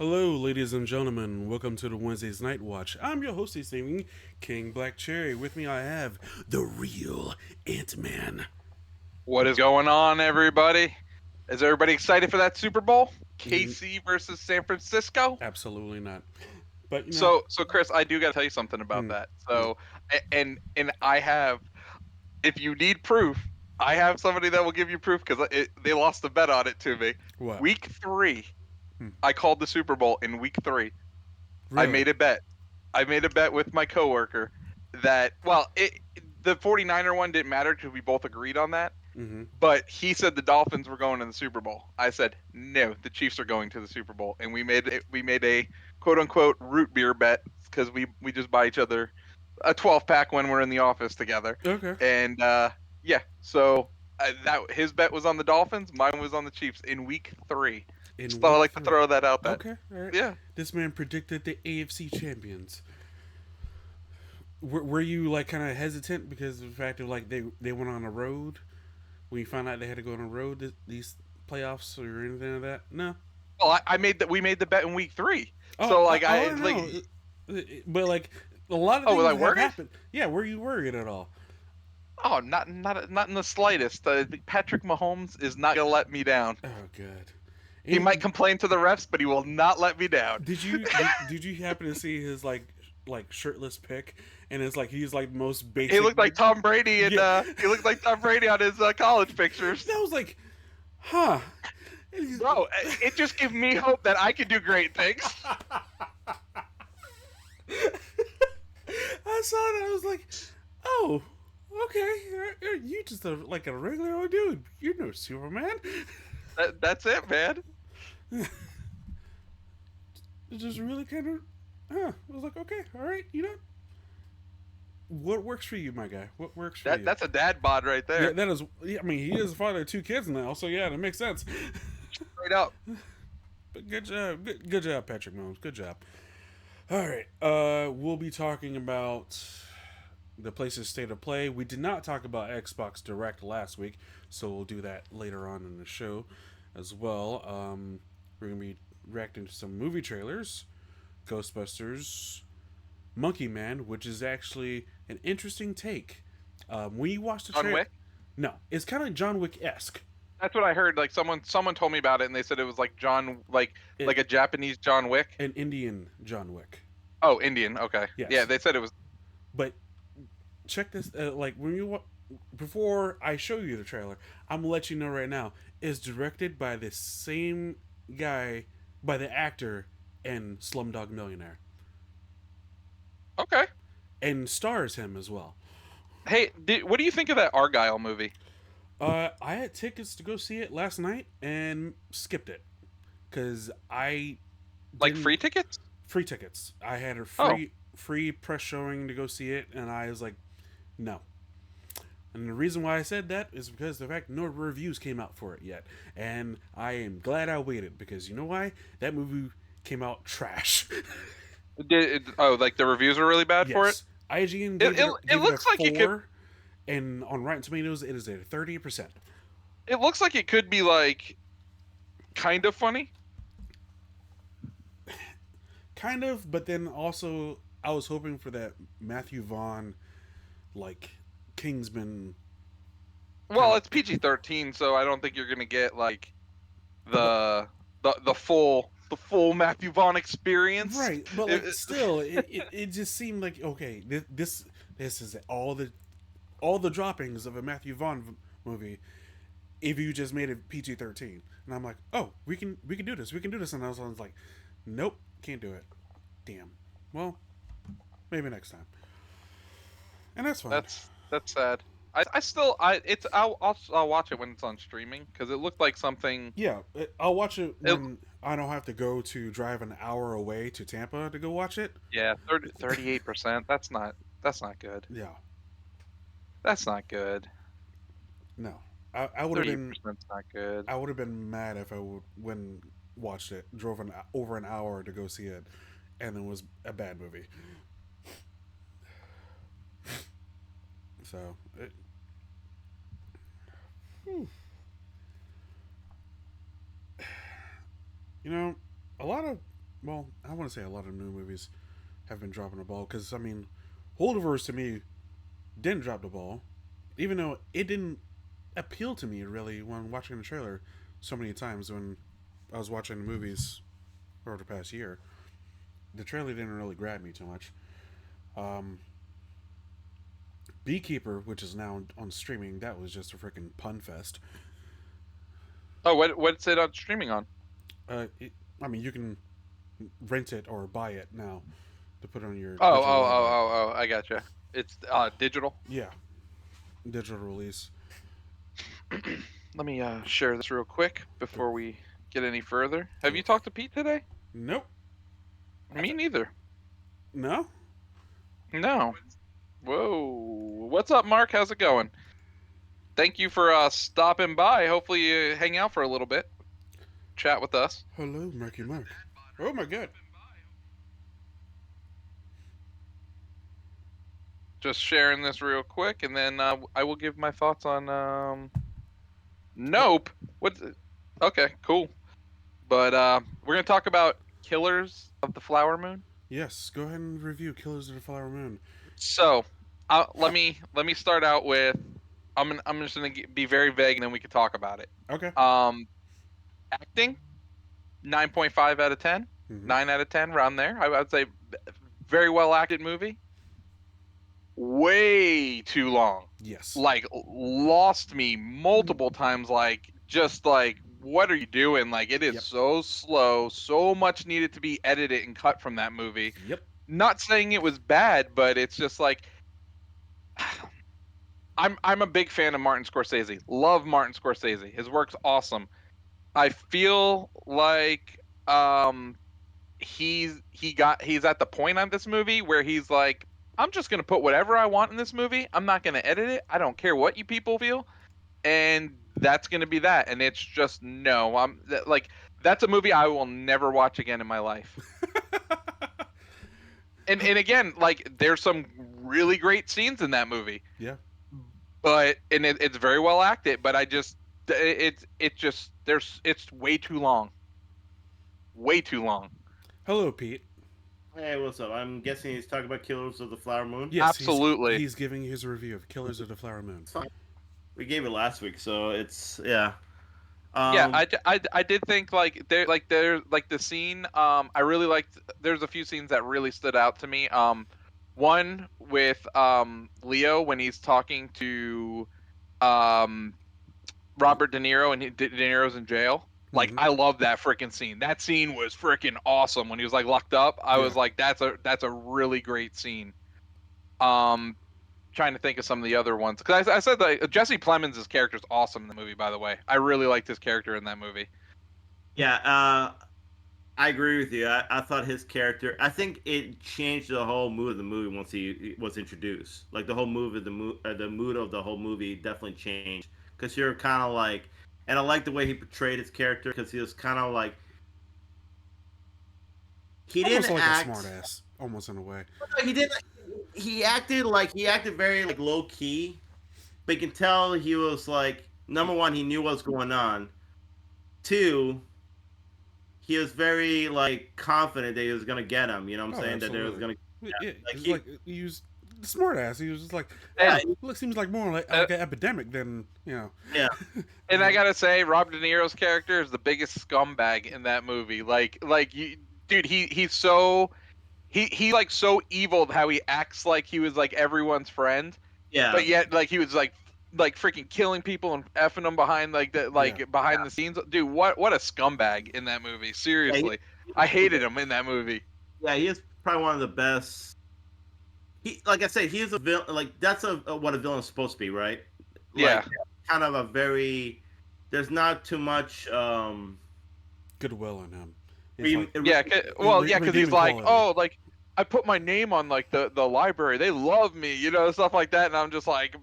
Hello, ladies and gentlemen. Welcome to the Wednesday's Night Watch. I'm your host this evening, King Black Cherry. With me, I have the real Ant Man. What is going on, everybody? Is everybody excited for that Super Bowl? Mm, KC versus San Francisco? absolutely not. But So Chris, I do got to tell you something about mm, that. yeah. And I have, if you need proof, I have somebody that will give you proof because they lost the bet on it to me. What? Week three, Hmm. I called the Super Bowl in week three. I Really? made a bet. I made a bet with my coworker that, the 49er one didn't matter because we both agreed on that. Mm-hmm. But he said the Dolphins were going to the Super Bowl. I said no, the Chiefs are going to the Super Bowl, and we made a quote unquote root beer bet because we just buy each other a 12 pack when we're in the office together, Okay. and yeah, so that his bet was on the Dolphins, mine was on the Chiefs in week three. In So I week like to three. throw that out. That Okay. All right. yeah. This man predicted the AFC champions. Were you like kind of hesitant because of the fact of like they went on a road when you found out they had to go on a road these playoffs or anything like that? No. Well, I made that. We made the bet in week three. Oh, So like I I don't like. know. But like a lot of Oh, was I things have worried? happened. Yeah, were you worried at all? Oh, not in the slightest. Patrick Mahomes is not gonna let me down. Oh, good. He might And complain to the refs, but he will not let me down. did you happen to see his like shirtless pic? And it's like he's like most He basic. looked like Tom Brady, and Yeah, he looked like Tom Brady on his college pictures. that was like, huh? Bro, it just gives me hope that I can do great things. I saw that. I was like, oh, okay. You just like a regular old dude. You're no Superman. That's it, man. It just really kind of, huh? I was like, okay, all right. What works for you, my guy? What works for you? That's a dad bod right Yeah, there, that is. Yeah, I mean, he is a father of two kids now, so yeah, that makes sense. straight up. But good job, good job, Patrick Mahomes. Good job. All right, we'll be talking about the place's state of play. We did not talk about Xbox Direct last week, so we'll do that later on in the show as well. We're gonna be reacting to some movie trailers, Ghostbusters, Monkey Man, which is actually an interesting take. When you watch the John trailer, Wick. no, it's kind of John Wick esque. That's what I heard. Like someone told me about it, and they said it was like John, like It a Japanese John Wick. an Indian John Wick. Oh, Indian. Okay. Yeah, Yes, they said it was. but check this. Like when before I show you the trailer, I'm gonna let you know right now. It's directed by the same guy, by the actor in Slumdog Millionaire, Okay. and stars him as well. Hey, what do you think of that Argyle movie? I had tickets to go see it last night and skipped it because I Like didn't free tickets? free tickets. I had a Oh, free press showing to go see it, and I was like, no. And the reason why I said that is because the fact no reviews came out for it yet, and I am glad I waited because you know why? That movie came out trash. like the reviews are really bad for it. Yes, IGN It it, it gave it a looks like it could. 4, and on Rotten Tomatoes it is a 30%. It looks like it could be like kind of funny. Kind of, but then also I was hoping for that Matthew Vaughn like Kingsman kind Well, of. it's PG-13, so I don't think you're gonna get like But the full Matthew Vaughn experience. right, but It- like it- still, it just seemed like okay, this is all the droppings of a Matthew Vaughn movie. If you just made it PG-13, and I'm like, oh, we can do this, we can do this, and I was like, nope, can't do it. Damn. Well, maybe next time, and that's fine. that's sad. I still I it's I'll watch it when it's on streaming because it looked like something. Yeah, I'll watch it It, when I don't have to go to drive an hour away to Tampa to go watch it. yeah, 38%. That's not good. Yeah, That's not good. no, I would have Thirty been percent's not good. I would have been mad if I would when watched it, drove over an hour to go see it, and it was a bad movie. So, whew. You know, a lot of well, I want to say a lot of new movies have been dropping the ball because I mean, Holdovers to me didn't drop the ball, even though it didn't appeal to me really when watching the trailer so many times when I was watching the movies over the past year. The trailer didn't really grab me too much. Um, Beekeeper, which is now on streaming, that was just a freaking pun fest. Oh, what's it on streaming on? It, I mean, you can rent it or buy it now to put on your Oh, digital oh, library. oh, oh, oh, I gotcha. It's digital. Yeah, digital release. Let me share this real quick The, before we get any further. Have the you talked to Pete today? nope. Me neither. No. No. Whoa. What's up, Mark? How's it going? Thank you for stopping by. Hopefully you hang out for a little bit, chat with us. Hello, Marky Mark. Oh my god. Just sharing this real quick, and then I will give my thoughts on Oh, Nope. What's okay, cool. But we're gonna talk about Killers of the Flower Moon. yes. Go ahead and review Killers of the Flower Moon. So, let Uh, me start out with I'm just gonna be very vague, and then we can talk about it. okay. Um, acting 9.5 out of 10, Mm-hmm. 9 out of 10, around there. I would say very well acted movie. Way too long. Yes. Like lost me multiple times. Like just like what are you doing? Like it is Yep. so slow. So much needed to be edited and cut from that movie. Yep. Not saying it was bad, but it's just like I'm a big fan of Martin Scorsese. Love Martin Scorsese. His work's awesome. I feel like he's at the point on this movie where he's like, I'm just gonna put whatever I want in this movie. I'm not gonna edit it. I don't care what you people feel, and that's gonna be that. And it's just no. Like that's a movie I will never watch again in my life. And again, like there's some really great scenes in that movie, yeah. but it's very well acted. But I just it just there's it's way too long, way too long. Hello, Pete. Hey, what's up? I'm guessing he's talking about Killers of the Flower Moon. Yes, Absolutely. he's giving his review of Killers of the Flower Moon. It's fine. We gave it last week, so it's yeah. Yeah, Um, I did think there's like the scene I really liked. There's a few scenes that really stood out to me. One with Leo when he's talking to um Robert De Niro and De Niro's in jail. Like Mm-hmm. I love that freaking scene. That scene was freaking awesome when he was like locked up. I Yeah. was like that's a really great scene. Um Trying to think of some of the other ones because I said that Jesse Plemons' character is awesome in the movie. By the way, I really liked his character in that movie. yeah, I agree with you. I thought his character. I think it changed the whole mood of the movie once he was introduced. Like the whole movie, the mood of the whole movie definitely changed because you're kind of like, and I like the way he portrayed his character because he was kind of like he Almost didn't like a act. smartass, almost in a way. He didn't. He acted very like low key, but you can tell he was like number one, he knew what was going on. Two, he was very like confident that he was gonna get him. You know what I'm Oh, saying? That there was absolutely. gonna Yeah, like it's he like he was the smartass. He was just like, yeah oh, look, seems like more Uh, like an epidemic than yeah and I gotta say, Robert De Niro's character is the biggest scumbag in that movie. Dude, he's so he like so evil how he acts like he was like everyone's friend, yeah but yet like he was like freaking killing people and effing them behind yeah. behind the scenes. Dude, what a scumbag in that movie. yeah Seriously, I hated him in that movie. yeah he is probably one of the best. He like I said, he is a villain. Like that's what a villain's supposed to be, right? Yeah, Like kind of a very. There's not too much. Goodwill in him. It's Re, like yeah. Well, yeah, because he's redeeming like, quality. oh, like I put my name on like the library. They love me, stuff like that. And I'm just like,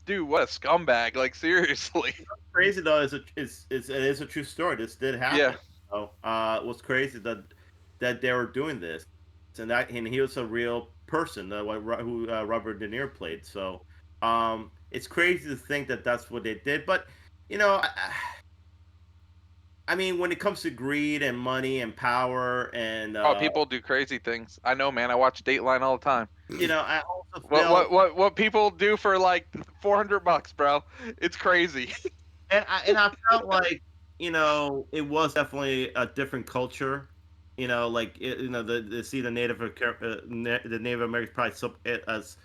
dude, what a scumbag. Like seriously. crazy though is it is a true story. This did Yeah. happen. It was crazy that they were doing this, and he was a real person. Who Robert De Niro played. So, it's crazy to think that that's what they did. But you know, I mean, when it comes to greed and money and power and Oh, people do crazy things. I know, man. I watch Dateline all the time. I also What felt what what what people do for like $400, bro? It's crazy. and I felt like it was definitely a different culture. Like the see the Native Americans probably as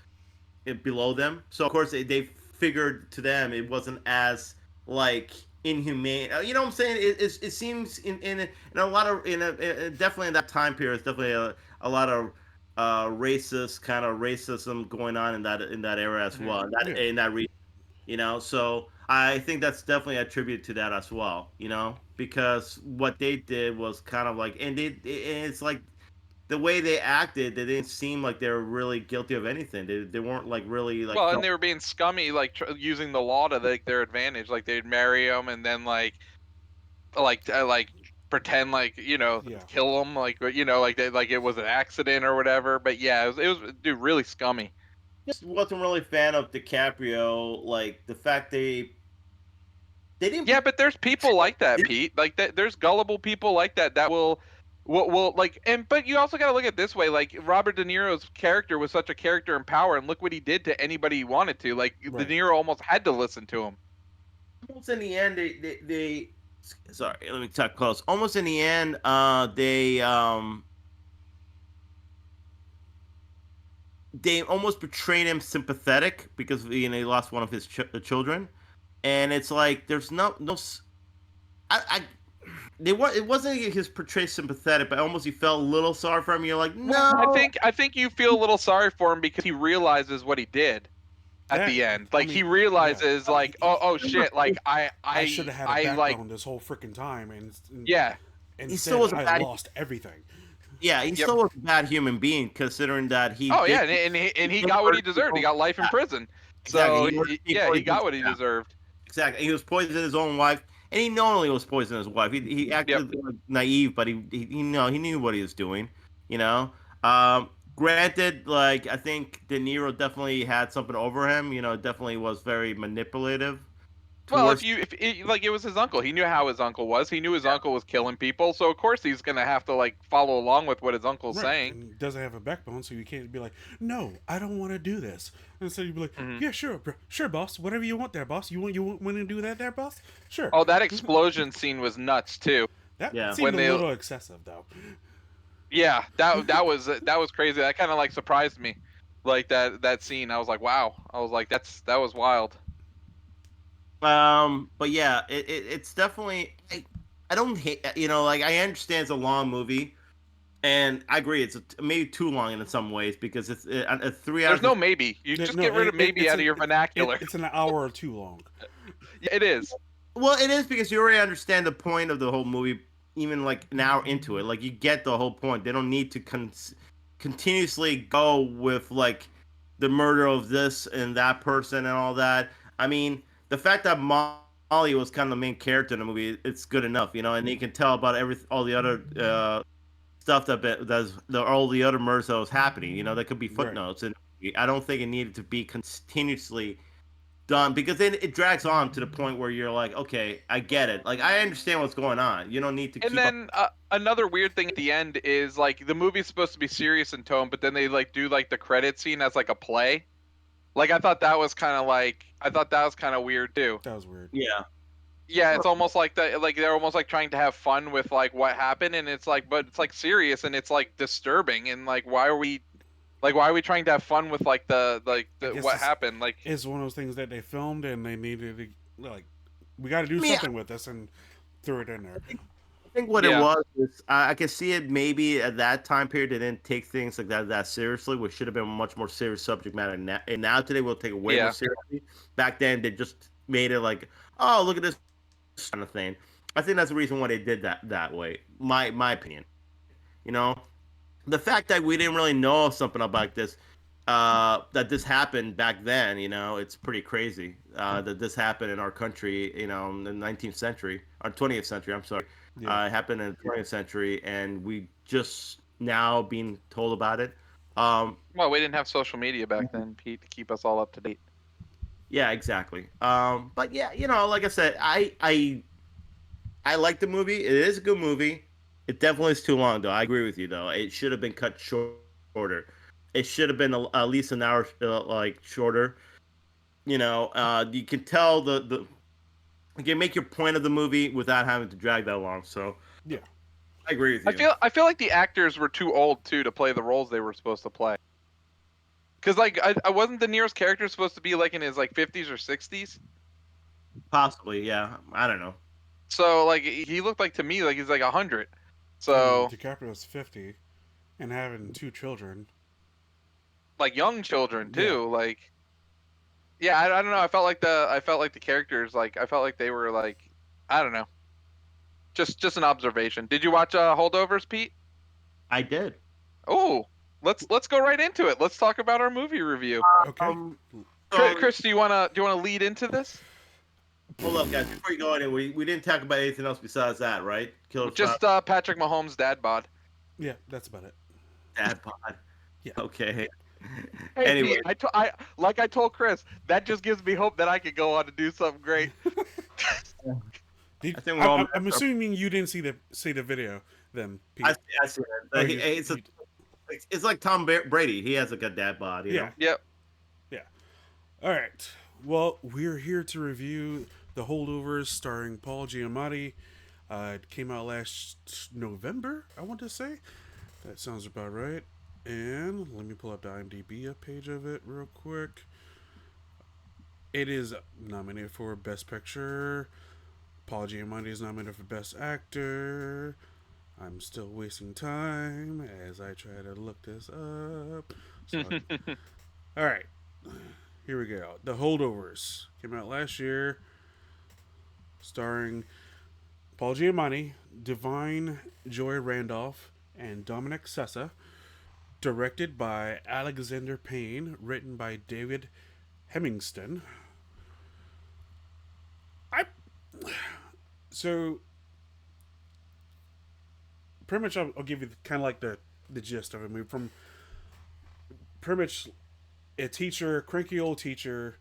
below them. So of course they figured to them it wasn't as like inhumane. You know what I'm saying? It seems in a lot of definitely in that time period, it's definitely a lot of racist kind of racism going on in that era as well. Yeah. In that region, So I think that's definitely a tribute to that as well. Because what they did was kind of like, and it's like the way they acted, they didn't seem like they were really guilty of anything. They weren't like really like Well, and felt. they were being scummy, like using the law to like their advantage. Like they'd marry them and then like pretend like Yeah. kill them, like like they like it was an accident or whatever. But yeah, it was dude really scummy. Just wasn't really a fan of DiCaprio. Like the fact they didn't. Yeah, but there's people like that, Pete. Like that, there's gullible people like that that will like. And but you also got to look at it this way. Like Robert De Niro's character was such a character in power, and look what he did to anybody he wanted to. Like De Right. Niro almost had to listen to him. Almost in the end, they sorry, let me talk close. Almost in the end, they almost portrayed him sympathetic because he lost one of his children, and it's like there's I it wasn't his portrayed sympathetic, but almost you felt a little sorry for him. You're like, Well, I no, think I think you feel a little sorry for him because he realizes what he did at That the end. I Like he mean, yeah. realizes, like, oh shit, like I should have had a I like, backbone this whole freaking time, and yeah, he still instead was a I bad. lost everything. Yeah, he yep. still was a bad human being, considering that he Oh yeah, did. and he He got what he murdered deserved. He people. got life in Yeah, prison. exactly. So He murdered yeah, people. he got what he Yeah, deserved. exactly. He was poisoning his own wife, and he knowingly was poisoning his wife. He Yep. acted like naive, but he knew what he was doing. You know. Granted, like I think De Niro definitely had something over him. Definitely was very manipulative Well, towards. if like it was his uncle, he knew how his uncle was. He knew his uncle was killing people, so of course he's gonna have to like follow along with what his uncle's Right, saying. and doesn't have a backbone, so you can't be like, "No, I don't want to do this." And so you'd be like, Hmm. "Yeah, sure, sure, boss. Whatever you want, there, boss. You want to do that, there, boss? Sure." Oh, that explosion scene was nuts too. That Yeah. seemed When a they, little excessive, though. yeah, that was crazy. That kind of like surprised me, like that scene. I was like, wow. I was like, that was wild. But yeah, it's definitely. I don't hate. Like I understand it's a long movie. And I agree, it's maybe too long in some ways because it's 3 hours. There's no maybe. You just No, get rid of maybe out of your vernacular. it's an hour or too long. Yeah, it is. Well, it is because you already understand the point of the whole movie, even like an hour into it. Like you get the whole point. They don't need to continuously go with like the murder of this and that person and all that. I mean, the fact that Molly was kind of the main character in the movie, it's good enough, and you can tell about all the other stuff that's all the other murders that was happening. There could be Right. footnotes, and I don't think it needed to be continuously done because then it drags on to the point where you're like, okay, I get it. Like I understand what's going on. You don't need to And keep up. then another weird thing at the end is like the movie's supposed to be serious in tone, but then they like do like the credit scene as like a play. Like I thought that was kind of weird too. That was weird. Yeah. Yeah, it's almost like that. Like they're almost like trying to have fun with like what happened, and it's like, but it's like serious and it's like disturbing, and like why are we trying to have fun with like I guess what happened? Like it's one of those things that they filmed and they needed to like, we got to do I mean, something with this and threw it in there. I think what it Yeah. was is I can see it maybe at that time period they didn't take things like that seriously, which should have been a much more serious subject matter. And now today we'll take it way more Yeah. seriously. Back then they just made it like, oh, look at this kind of thing. I think that's the reason why they did that way. My opinion. You know, the fact that we didn't really know something about this, that this happened back then, it's pretty crazy that this happened in our country, in the 19th century or 20th century. I'm sorry, Yeah. it happened in the 20th century, and we just now being told about it. Um, well, we didn't have social media back then, Pete, to keep us all up to date. yeah, exactly. But yeah, like I said, I like the movie. It is a good movie. It definitely is too long, though. I agree with you, though. It should have been cut shorter. It should have been at least an hour, like shorter. You can tell you can make your point of the movie without having to drag that long. So Yeah. I agree with you. I feel like the actors were too old too to play the roles they were supposed to play. Because like I wasn't De Niro's character supposed to be like in his like 50s or 60s. Possibly, yeah. I don't know. So like he looked like to me like he's like 100. And So DiCaprio's 50 and having 2 children. like young children Yeah. too. Like yeah, I don't know. I felt like the characters like I felt like they were like I don't know. Just an observation. Did you watch Holdovers, Pete? I did. Oh, let's go right into it. Let's talk about our movie review. Okay. Chris, do you wanna lead into this? Hold up, guys. Before you go in, we didn't talk about anything else besides that, right? Killer Just Patrick Mahomes' dad bod. Yeah, that's about it. Dad pod. Yeah. Okay. Hey, Anyway. Pete, I told Chris, that just gives me hope that I could go on to do something great. I think we're all- I'm assuming you didn't see the video then, Pete. I see that. It's like Tom Brady. He has like a dad bod, you know? Yep. All right. Well, we're here to review The Holdovers starring Paul Giamatti. It came out last November, I want to say. That sounds about right. And let me pull up the IMDb page of it real quick. It is nominated for Best Picture. Paul Giamatti is nominated for Best Actor. I'm still wasting time as I try to look this up. So all right. Here we go. The Holdovers came out last year, starring Paul Giamatti, Divine Joy Randolph, and Dominic Sessa. Directed by Alexander Payne, written by David Hemingston. So pretty much I'll give you kind of like the gist of it. I mean, from pretty much a cranky old teacher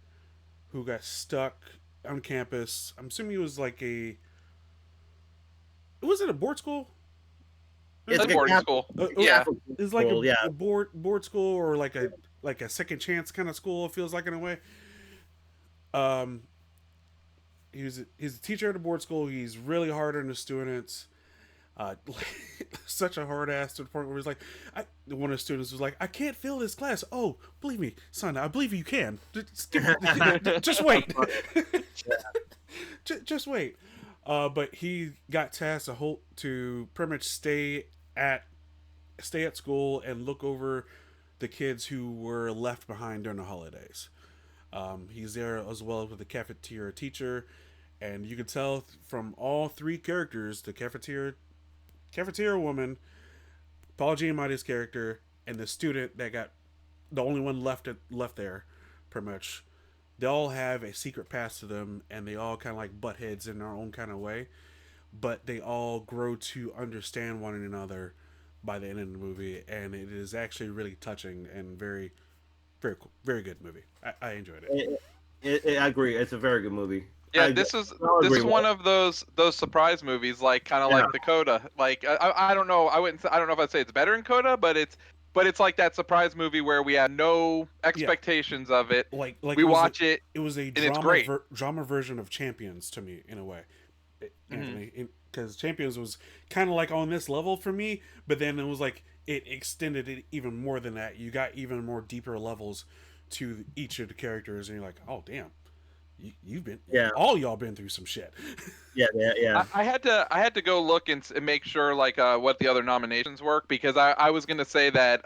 who got stuck on campus. I'm assuming it was like was it a board school? It's a boarding school. Yeah. It's like yeah. a board school or like a second chance kind of school. It feels like in a way. He's a teacher at a board school. He's really hard on the students. Such a hard ass to the point where he's like, one of the students was like, "I can't fail this class." "Oh, believe me, son, I believe you can. Just wait." Just wait. But he got tasked to pretty much stay at school and look over the kids who were left behind during the holidays. He's there as well with the cafeteria teacher, and you can tell from all three characters, the cafeteria woman, Paul Giamatti's character, and the student that got the only one left there, pretty much. They all have a secret past to them, and they all kind of like butt heads in their own kind of way, but they all grow to understand one another by the end of the movie, and it is actually really touching and very, very cool, very good movie. I enjoyed it. I agree. It's a very good movie. Yeah, this is one of those surprise movies, like kind of like the Coda. Like I don't know, I don't know if I'd say it's better than Coda, but it's like that surprise movie where we had no expectations of it. Like we watch it. It was a drama version of Champions to me in a way, Anthony. Because Champions was kind of like on this level for me, but then it was like it extended it even more than that. You got even more deeper levels to each of the characters, and you're like, oh damn. You've been all y'all been through some shit. Yeah. I had to go look and make sure like what the other nominations were, because I was gonna say that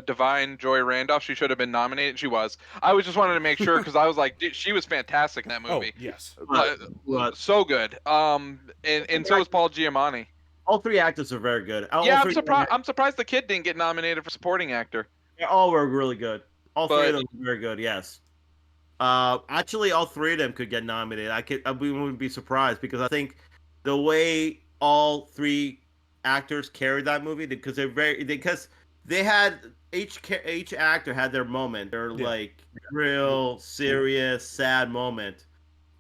Divine Joy Randolph, she should have been nominated. She was. I was just wanted to make sure because I was like, she was fantastic in that movie. Oh yes, so good. And so was Paul Giamatti. All three actors are very good. I'm surprised the kid didn't get nominated for supporting actor. They all were really good. All three of them were very good. Yes. Actually, all three of them could get nominated. I wouldn't be surprised because I think the way all three actors carried that movie because they had each actor had their moment, their like real serious sad moment,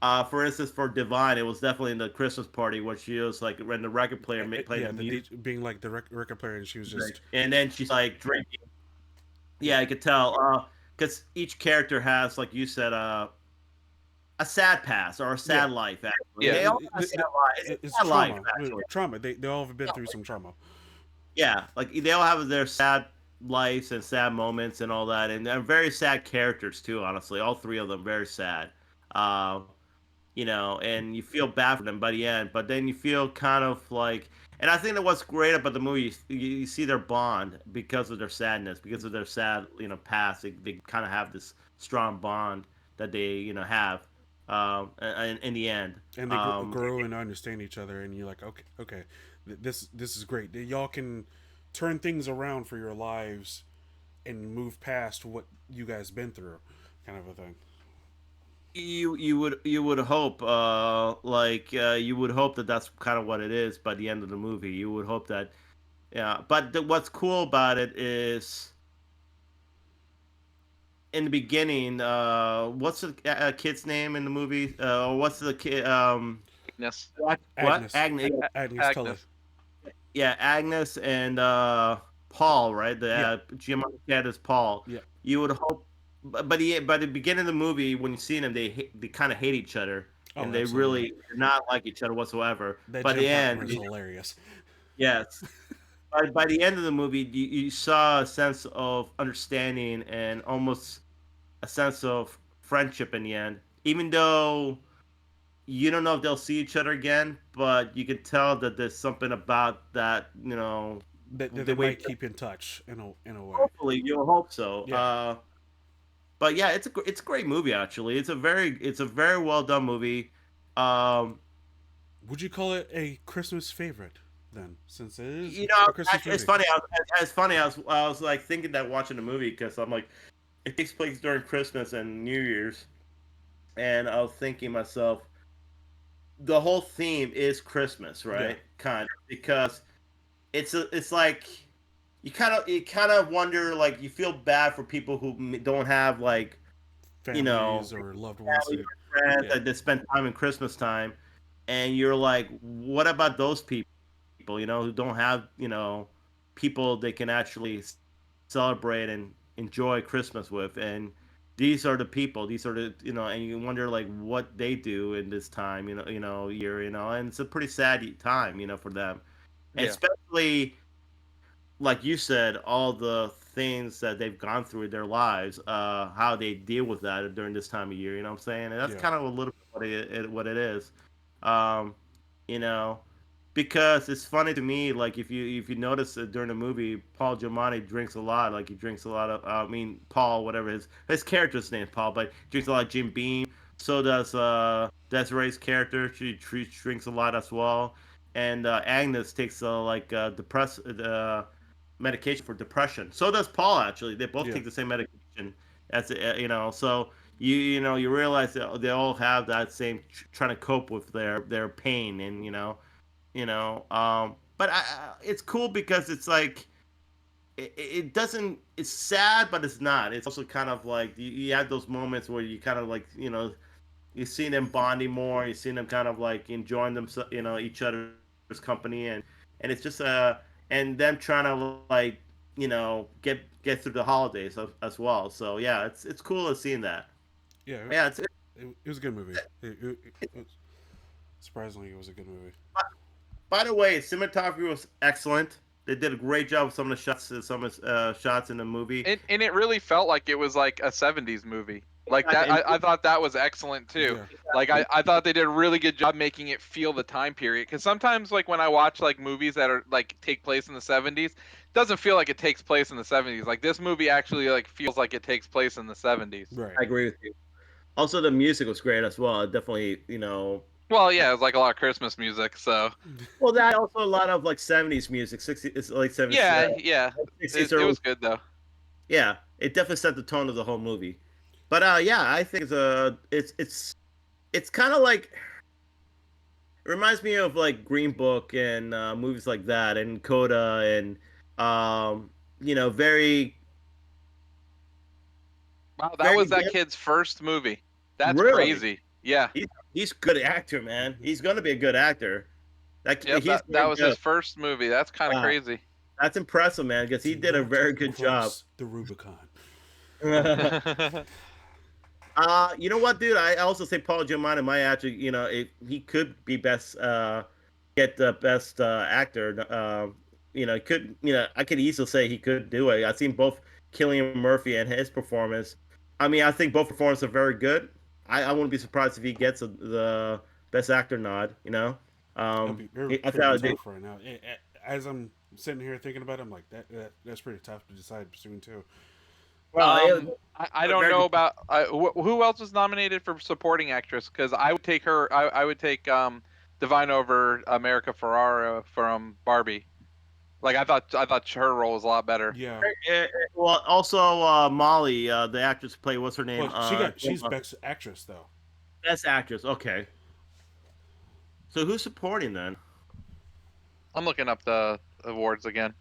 For instance, for Divine, it was definitely in the Christmas party where she was like when the record player played Yeah, the the music, being like the record player, and she was just and then she's like drinking. yeah, Yeah, I could tell because each character has, like you said, a sad past or a yeah. sad life. Actually, Yeah. they all have a sad life. It's a It's sad life, trauma, actually. trauma. They all have been through some trauma. Yeah, like they all have their sad lives and sad moments and all that, and they're very sad characters too. Honestly, all three of them very sad. Uh, and you feel bad for them by the end, but then you feel kind of like, and I think that what's great about the movie, you see their bond because of their sadness, because of their sad, past. They kind of have this strong bond that they, have, in the end. And they grow and understand each other, and you're like, okay, okay, this is great. Y'all can turn things around for your lives and move past what you guys been through, kind of a thing. You would hope you would hope that that's kind of what it is by the end of the movie. You would hope that, yeah. But what's cool about it is in the beginning, what's the kid's name in the movie? What's the kid? Agnes. What? Agnes, Agnes. Agnes Tully. Agnes. Yeah, Agnes and Paul, right? The Yeah, Giamatti cat is Paul. yeah. You would hope, but by the beginning of the movie, when you see them, they kind of hate each other, Oh, and they absolutely. really do not like each other whatsoever. That By gym the partner end, is hilarious. yes. By the end of the movie, you saw a sense of understanding and almost a sense of friendship in the end. Even though you don't know if they'll see each other again, but you can tell that there's something about that, That they the way. might keep in touch in a way. Hopefully, you'll hope so. Yeah. But yeah, it's a great movie actually. It's a very well done movie. Um, Would you call it a Christmas favorite then, since it is you know, a Christmas it's movie? funny. It's funny. I was like thinking that watching the movie because I'm like, it takes place during Christmas and New Year's, and I was thinking myself, the whole theme is Christmas, Yeah, right? Kind of because it's like you kind of wonder, like you feel bad for people who don't have like you know families or loved ones. family or friends Yeah, that spend time in Christmas time, and you're like, what about those people? Who don't have people they can actually celebrate and enjoy Christmas with, and these are the people. These are the and you wonder like what they do in this time, year, and it's a pretty sad time, for them, and Yeah. especially like you said, all the things that they've gone through in their lives, how they deal with that during this time of year. You know what I'm saying? And that's yeah, kind of a little bit what it is. Um, you know, because it's funny to me. Like if you notice during the movie, Paul Giamatti drinks a lot. Like he drinks a lot of. Paul, whatever his character's name, Paul, but he drinks a lot of Jim Beam. So does Desiree's character. She drinks a lot as well. And Agnes takes medication for depression. So does Paul actually. They both yeah, take the same medication. That's so you realize that they all have that same trying to cope with their pain and but it's cool because it's like it doesn't it's sad but it's not. It's also kind of like you have those moments where you kind of like you see them bonding more. You see them kind of like enjoying themselves, each other's company, and it's just and them trying to like get through the holidays as well. So yeah, it's cool to seeing that. yeah. Yeah, It was a good movie. Surprisingly, it was a good movie. by the way, cinematography was excellent. They did a great job with some of the shots in the movie. And it really felt like it was like a 70s movie. Like that, And I thought that was excellent too. Yeah, Like I thought they did a really good job making it feel the time period. Because sometimes like when I watch like movies that are like take place in the 70s, it doesn't feel like it takes place in the 70s. Like this movie actually like feels like it takes place in the 70s. right. I agree with you. Also, the music was great as well. It definitely, Well, yeah, it was like a lot of Christmas music. So well, that also a lot of like '70s music, '60s, it's like '70s, yeah, yeah, '60s, it was good though. yeah. It definitely set the tone of the whole movie. But yeah, I think it's kind of like it reminds me of like Green Book and movies like that, and Coda, and very, Wow, that very was that kid's first movie. That's really. crazy. Yeah. He's he's a good actor, man. He's gonna be a good actor. Yep, He's that very was good. his first movie. That's kind of Wow, crazy. that's impressive, man, because he Do did a not very good job. cross the Rubicon. You know what, dude? I also say Paul Giamatti might actually, if he could be best, get the best actor. He could, I could easily say he could do it. I've seen both Cillian Murphy and his performance. I mean, I think both performances are very good. I wouldn't be surprised if he gets the best actor nod. They're I pretty thought tough right now. As I'm sitting here thinking about it, I'm like that's pretty tough to decide between two. well, I don't very know good. about who else was nominated for supporting actress because I would take her. I would take Divine over America Ferrara from Barbie. Like I thought her role was a lot better. Yeah. Well, also Molly, the actress who played, what's her name? Well, she's best actress though. Best actress. Okay. So who's supporting then? I'm looking up the awards again.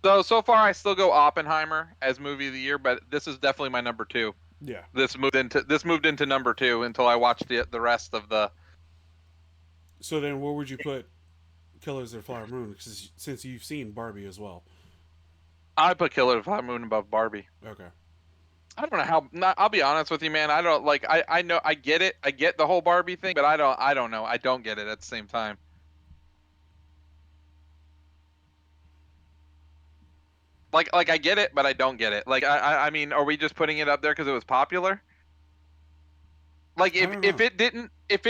So far I still go Oppenheimer as movie of the year, but this is definitely my number two. Yeah. This moved into number two until I watched the rest of the. So then, where would you put Killers of the Flower Moon? Since you've seen Barbie as well. I put Killer of the Flower Moon above Barbie. Okay. I don't know how. Not, I'll be honest with you, man. I don't like. I know. I get it. I get the whole Barbie thing, but I don't. I don't know. I don't get it at the same time. Like I get it, but I don't get it. Like I mean, are we just putting it up there because it was popular? Like I if don't if know.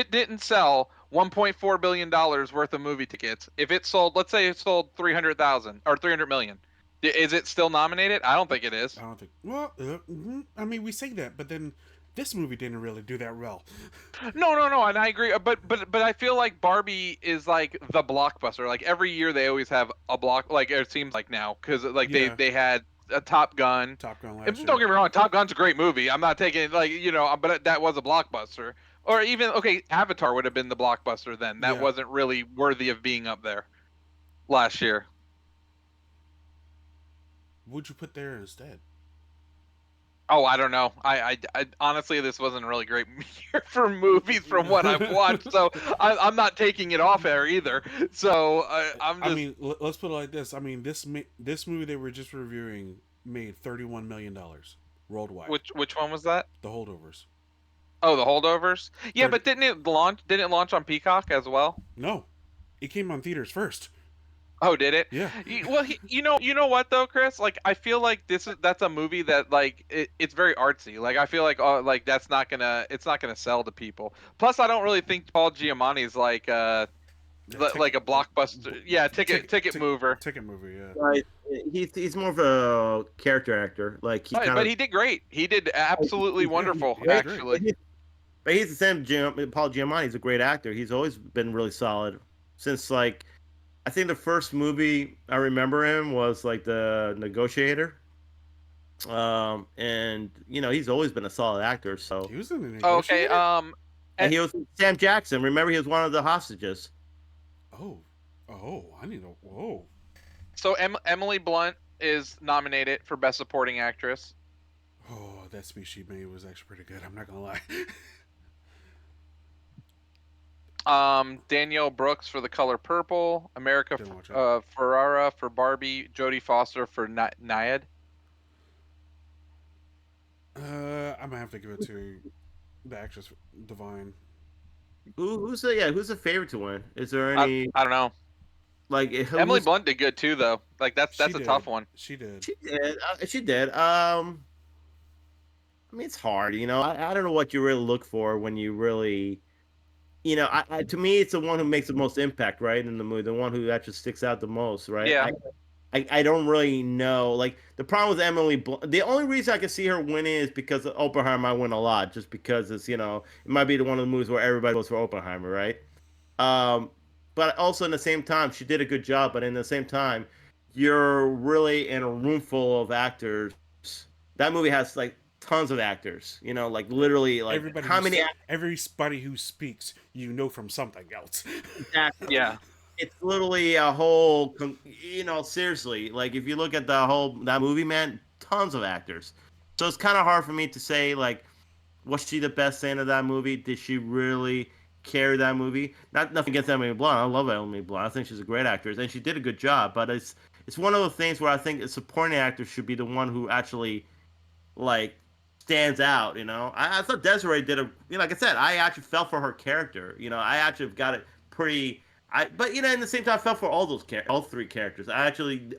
it didn't sell 1.4 billion dollars worth of movie tickets, if it sold, let's say it sold 300,000 or 300 million, is it still nominated? I don't think it is. I don't think. Well, I mean, we say that, but then this movie didn't really do that well. No, and I agree. But I feel like Barbie is like the blockbuster. Like every year they always have a block. Like it seems like now because like they Yeah. they had a Top Gun. Top Gun And last don't year. get me wrong, Top Gun's a great movie. I'm not taking like but that was a blockbuster. Or even okay, Avatar would have been the blockbuster then. That Yeah. wasn't really worthy of being up there last year. What'd you put there instead? Oh, I don't know. I honestly, this wasn't a really great year for movies from what I've watched, so I'm not taking it off air either. So I'm I just mean, let's put it like this. I mean, this movie they were just reviewing made $31 million worldwide. which one was that? The Holdovers. Oh, the Holdovers. Yeah, 30, but didn't it launch? Didn't it launch on Peacock as well? no, it came on theaters first. Oh, did it? Yeah. Well, you know what though, Chris? Like, I feel like that's a movie that like it's very artsy. Like, I feel like it's not gonna sell to people. Plus, I don't really think Paul Giamatti's like Yeah, like a blockbuster. Yeah, ticket mover. ticket movie. Yeah. Right. He's more of a character actor. Like he kind But of. he did great. He did absolutely wonderful, he did great. actually. But he's the same. Paul Giamatti's a great actor. He's always been really solid since like I think the first movie I remember him was like The Negotiator. And he's always been a solid actor. So He was in the Oh, okay. negotiator. and And he was Sam Jackson. Remember, he was one of the hostages. Oh, I need to. Whoa. so Emily Blunt is nominated for Best Supporting Actress. Oh, that speech she made was actually pretty good. I'm not gonna lie. Danielle Brooks for The Color Purple, America Didn't watch it. Ferrara for Barbie, Jodie Foster for Naiad. I'm gonna have to give it to the actress Divine. Who's the favorite to win? Is there I, any I don't know. like Emily who's, Blunt did good too, though. Like that's She a did. tough one. She did. She did. She did. I mean, it's hard. I don't know what you really look for when you really, to me, it's the one who makes the most impact, right, in the movie, the one who actually sticks out the most, right? Yeah. I don't really know. Like the problem with Emily Blunt, the only reason I can see her winning is because Oppenheimer might win a lot, just because it's it might be one of the movies where everybody goes for Oppenheimer, right? Um, but also in the same time, she did a good job. But in the same time, you're really in a room full of actors. That movie has like tons of actors. Like literally, like how many Everybody who speaks, from something else. actors? Yeah. It's literally a whole. Seriously, like if you look at that movie, man, tons of actors. So it's kind of hard for me to say like, was she the best in of that movie? Did she really carry that movie. Nothing against Emily Blunt. I love Emily Blunt. I think she's a great actress, and she did a good job. But it's one of those things where I think a supporting actor should be the one who actually like stands out. I thought Desiree did like I said, I actually felt for her character. I actually got it pretty. But in the same time, I felt for all three characters.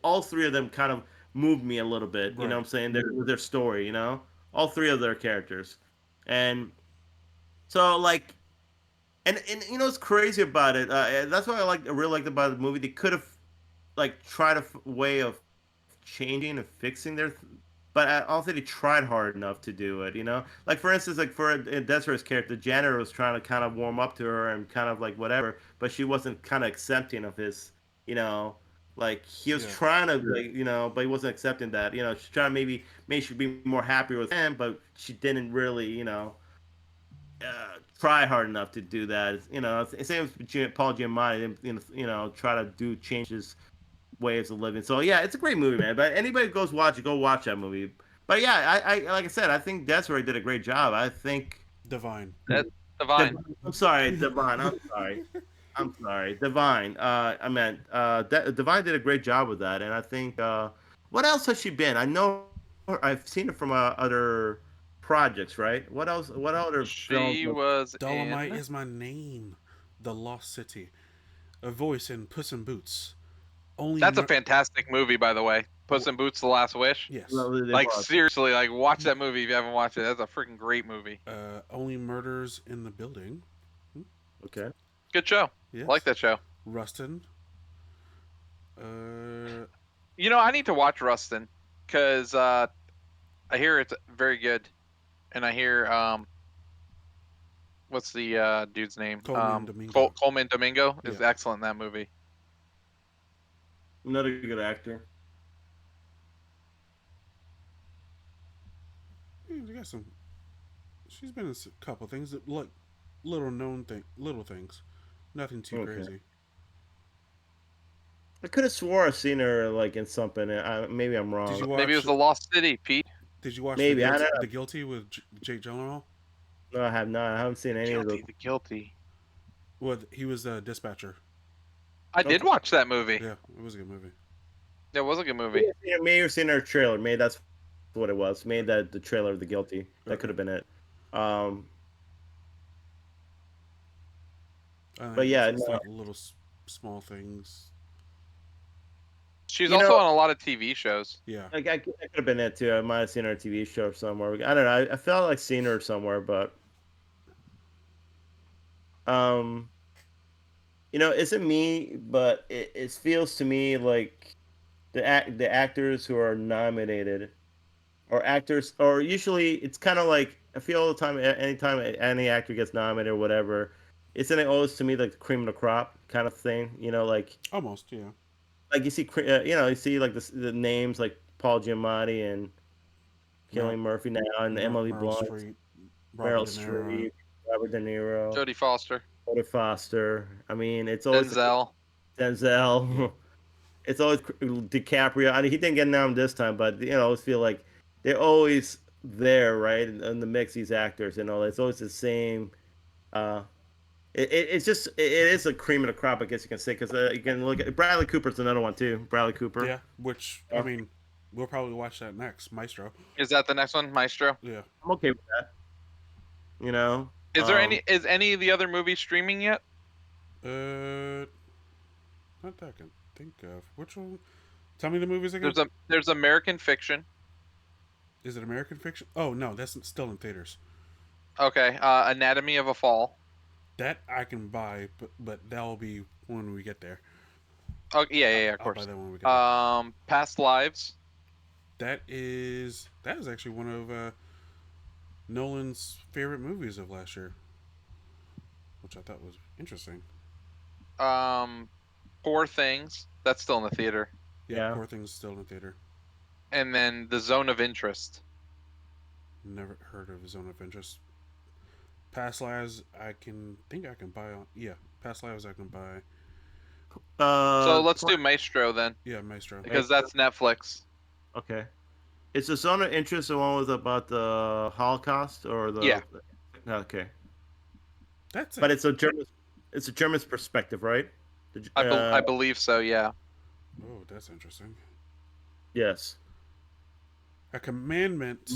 All three of them kind of moved me a little bit. You know Right. what I'm saying? Their story. All three of their characters, and so like, and what's crazy about it? That's what I really liked about the movie. They could have like tried way of changing and fixing but I don't think they tried hard enough to do it. Like for instance, like for Desiree's character, the janitor was trying to kind of warm up to her and kind of like whatever, but she wasn't kind of accepting of his, you know, like he was Yeah. trying to like, but he wasn't accepting that. She's trying to maybe she'd be more happy with him, but she didn't really, try hard enough to do that. Same with Paul Giamatti. Try to do changes ways of living. So yeah, it's a great movie, man. But anybody who goes watch it, go watch that movie. But yeah, I like I said, I think Desiree did a great job. I think Divine. That's Divine. I'm sorry, Divine. I'm sorry. I'm sorry, Divine. I meant Divine did a great job with that, and I think what else has she been? I know I've seen her from other projects, right? What else? What other films? She was Dolomite in. is my name. The Lost City. A voice in Puss in Boots. Only That's a mur- fantastic movie, by the way. Puss in Boots: The Last Wish. Yes. Like seriously, like watch that movie if you haven't watched it. That's a freaking great movie. Only Murders in the Building. Okay. Good show. Yes. I like that show. Rustin. I need to watch Rustin because I hear it's very good, and I hear what's the dude's name? Coleman Domingo. Coleman Domingo is Yeah. excellent in that movie. Another good actor. Yeah, they got some. She's been in a couple things that look little things, nothing too Okay. crazy. I could have swore I've seen her like in something. Maybe I'm wrong. Did you watch? Maybe it was The Lost City, Pete. Did you watch Maybe, the I Guilty, don't know. the Guilty with Jake Gyllenhaal? No, I have not. I haven't seen any of those. The Guilty. Well, he was the dispatcher. I did Okay. watch that movie. Yeah, it was a good movie. It was a good movie. Maybe you've seen her trailer. Maybe that's what it was. Maybe that the trailer of The Guilty. That Okay. could have been it. I think But yeah, it's no. like little small things. She's You also know- on a lot of TV shows. Yeah, Like that could have been it too. I might have seen her on a TV show somewhere. I don't know. I felt like seeing her somewhere, but isn't me, but it feels to me like the actors who are nominated or actors or usually it's kind of like I feel all the time anytime any actor gets nominated or whatever, isn't it always to me like the cream of the crop kind of thing? almost. Yeah, Like you see, you see like the names like Paul Giamatti and Cillian Murphy now and Emily Meryl Blunt, Streep, Meryl Robert De Niro. Streep, Robert De Niro, Jodie Foster, Jodie Foster. I mean, it's always Denzel. Denzel. It's always DiCaprio. I mean, he didn't get nominated this time, but I always feel like they're always there, right? In the mix, these actors, it's always the same. It's just it is a cream of the crop, I guess you can say, because you can look at Bradley Cooper's another one too. Bradley Cooper. Yeah, which I mean, we'll probably watch that next, Maestro. Is that the next one, Maestro? Yeah, I'm okay with that. Is there is any of the other movies streaming yet? not that I can think of. Which one? Tell me the movies again. There's American Fiction. Is it American Fiction? Oh no, that's still in theaters. Okay, Anatomy of a Fall. That I can buy, but that'll be when we get there. Oh yeah, of I'll course. buy that when we get there. Past Lives. That is actually one of Nolan's favorite movies of last year, which I thought was interesting. Poor Things. That's still in the theater. Yeah, Yeah. Poor Things still in theater. And then The Zone of Interest. Never heard of Zone of Interest. Past Lives, I can buy on. Yeah, Past Lives I can buy. So let's do Maestro then, Yeah, Maestro. because that's Netflix. Okay. Is the Zone of Interest the one with about the Holocaust or the? Yeah. Okay. That's but it. it's a German's perspective, right? I believe so. Yeah. Oh, that's interesting. Yes. A commandment,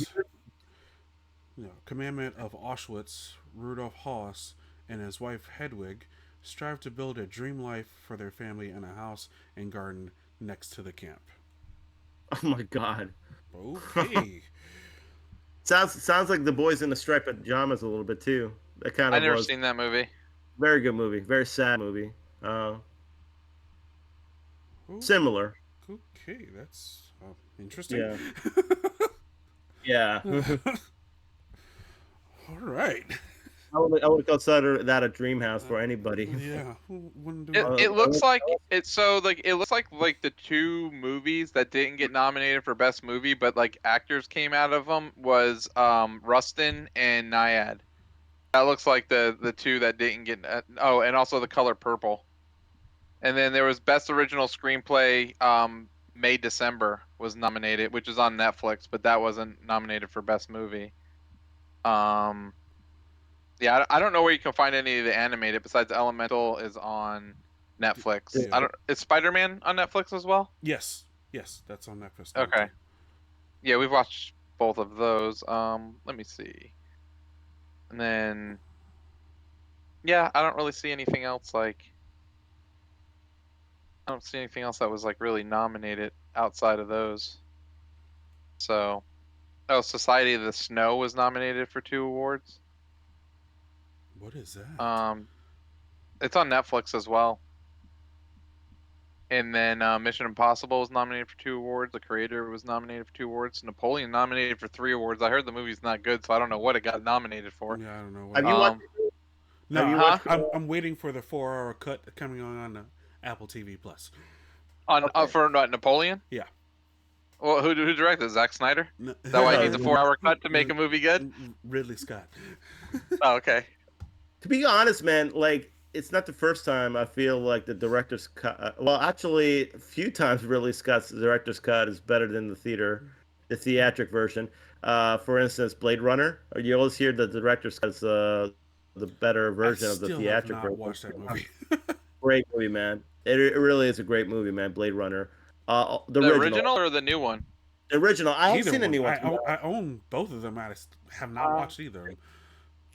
commandment of Auschwitz, Rudolf Haas and his wife Hedwig strive to build a dream life for their family in a house and garden next to the camp. Oh my God. Okay. Sounds like the boys in the striped pajamas a little bit too. That kind I of never was seen that movie. very good movie, very sad movie. Oh, Similar. okay, that's interesting. Yeah. Yeah. All right. I would consider that a dream house for anybody. Yeah, wouldn't do It that. it looks like it's so like it looks like the two movies that didn't get nominated for best movie, but like actors came out of them was Rustin and Naiad. That looks like the two that didn't get. Oh, and also The Color Purple. And then there was Best Original Screenplay. May December was nominated, which is on Netflix, but that wasn't nominated for Best Movie. Um, yeah, I don't know where you can find any of the animated besides Elemental is on Netflix. Yeah. I don't. Is Spider-Man on Netflix as well? Yes. Yes, that's on Netflix now Okay. too. Yeah, we've watched both of those. Let me see. And then yeah, I don't really see anything else like I don't see anything else that was like really nominated outside of those. So, oh, Society of the Snow was nominated for 2 awards. What is that? Um, it's on Netflix as well. And then Mission Impossible was nominated for 2 awards. The Creator was nominated for 2 awards. Napoleon nominated for 3 awards. I heard the movie's not good, so I don't know what it got nominated for. Yeah, I don't know what Have it you is. watched? Um, No, Have you huh? watched? I'm waiting for the 4 hour cut coming on Apple TV Plus. On Okay. for what, Napoleon? Yeah. Well, who directed it? Zack Snyder? No, Is that why he No, needs a 4 hour cut to make a movie good? Ridley Scott. Oh, okay. To be honest, man, like it's not the first time I feel like the director's cut. Well, actually, a few times Ridley Scott's director's cut is better than the theatric version. For instance, Blade Runner. You always hear the director's cut is the better I version of the still have theatric not version. watched that movie. Great movie, man. It really is a great movie, man. Blade Runner. The The original. original or the new one? The original. I haven't Either seen the one. new one. I own both of them. I just have not Uh, watched either of them.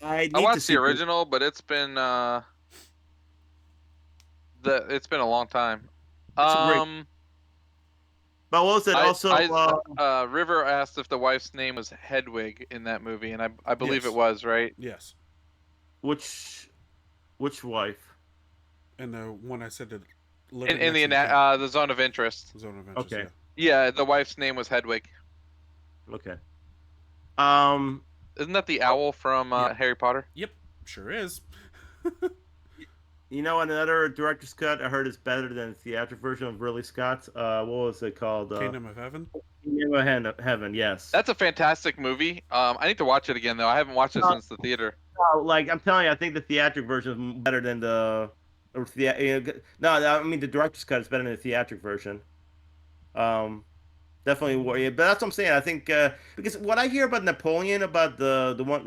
I I need to watched the see. original, but it's been a long time. It's a great. Um, But what was it? I Also, I River asked if the wife's name was Hedwig in that movie, and I believe it Yes. was, right? Yes. which which wife? And the one I said that In living in next the to the camp. the zone of interest. Zone of interest, Okay. yeah. Yeah, the wife's name was Hedwig. Okay. Um, Isn't that the owl from Yep. Harry Potter? Yep. Sure is. you know, another director's cut I heard is better than the theatric version of Ridley Scott's. What was it called? Kingdom of Heaven. Kingdom of Heaven. Yes. That's a fantastic movie. I need to watch it again though. I haven't watched it since the theater. Like I'm telling you, I think the theatric version is better than the. Or no, I mean the director's cut is better than the theatric version. Um, definitely, yeah, but that's what I'm saying. I think because what I hear about Napoleon, about the one,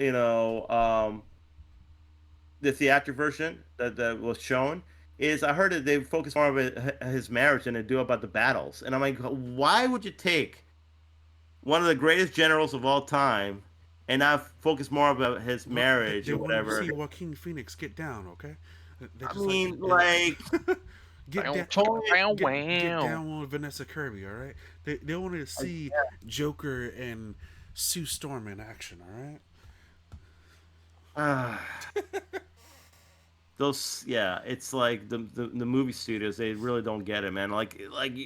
the theatric version that was shown, is I heard that they focus more on his marriage than they do about the battles, and I'm like, why would you take one of the greatest generals of all time and not focus more about his marriage They or want to whatever? see Joaquin Phoenix get down, okay? They I just mean, like, get down, get down with Vanessa Kirby, all right? They wanted to see Joker and Sue Storm in action, all right? those, yeah, it's like the movie studios, they really don't get it, man. Like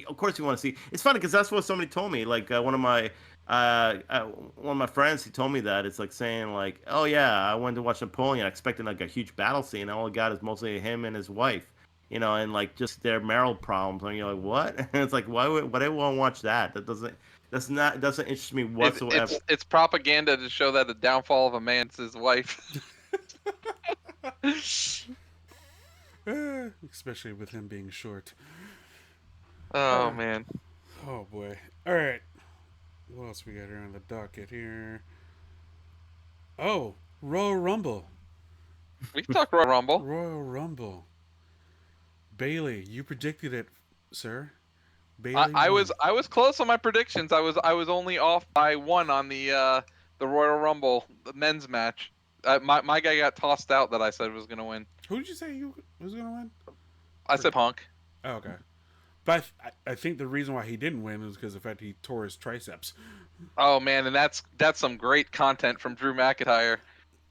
of course you want to see. It's funny because that's what somebody told me. Like one of my friends, he told me that it's like saying like, oh yeah, I went to watch Napoleon, expecting like a huge battle scene. All I got is mostly him and his wife, and like just their marital problems. And you're like, what? And it's like, why do I want to watch that? Doesn't interest me whatsoever. It's propaganda to show that the downfall of a man is his wife. Especially with him being short. Oh man. Oh boy. All right. What else we got here on the docket here? Oh, Royal Rumble. We can talk Royal Rumble. Royal Rumble. Bailey, you predicted it, sir. I, Bailey I was won. I was close on my predictions. I was only off by one on the Royal Rumble the men's match. My guy got tossed out that I said was gonna win. Who did you say you was gonna win? I said Punk. Oh, okay. But I think the reason why he didn't win is because of the fact he tore his triceps. Oh man, and that's some great content from Drew McIntyre.